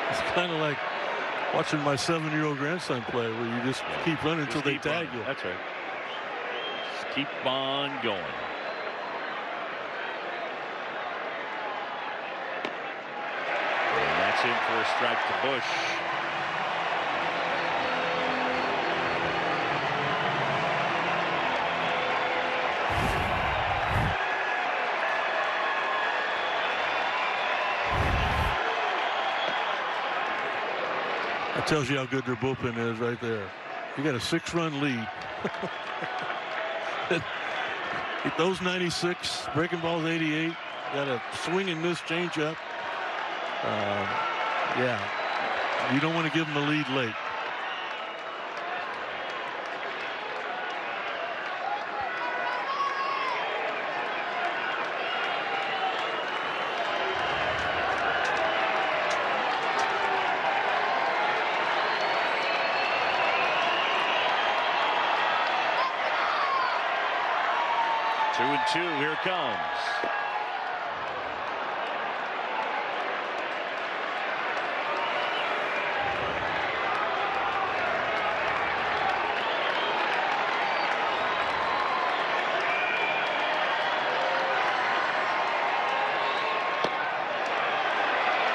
It's kind of like watching my 7-year-old grandson play, where you just keep running until they tag you. That's right. Just keep on going. And that's in for a strike to Bush. That tells you how good their bullpen is right there. You got a 6-run lead. Get those 96, breaking balls 88. Got a swing and miss changeup. Yeah, you don't want to give them a lead late. Two and two, here it comes.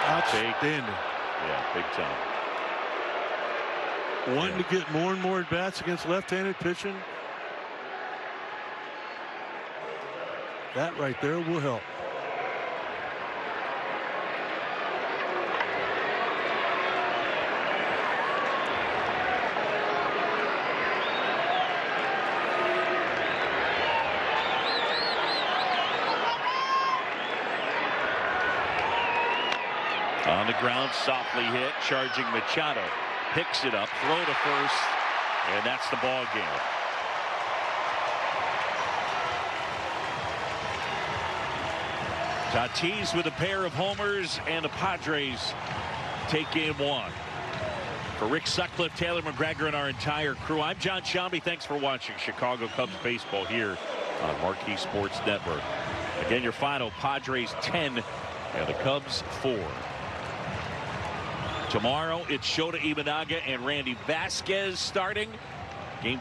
Outstanding. Yeah, big time. Wanting to get more and more at bats against left-handed pitching. That right there will help. On the ground, softly hit, charging Machado. Picks it up, throw to first, and that's the ball game. Tatis with a pair of homers, and the Padres take game one. For Rick Sutcliffe, Taylor McGregor, and our entire crew, I'm John Shambi. Thanks for watching Chicago Cubs baseball here on Marquee Sports Network. Again, your final: Padres 10 and the Cubs 4. Tomorrow, it's Shota Imanaga and Randy Vasquez starting. Game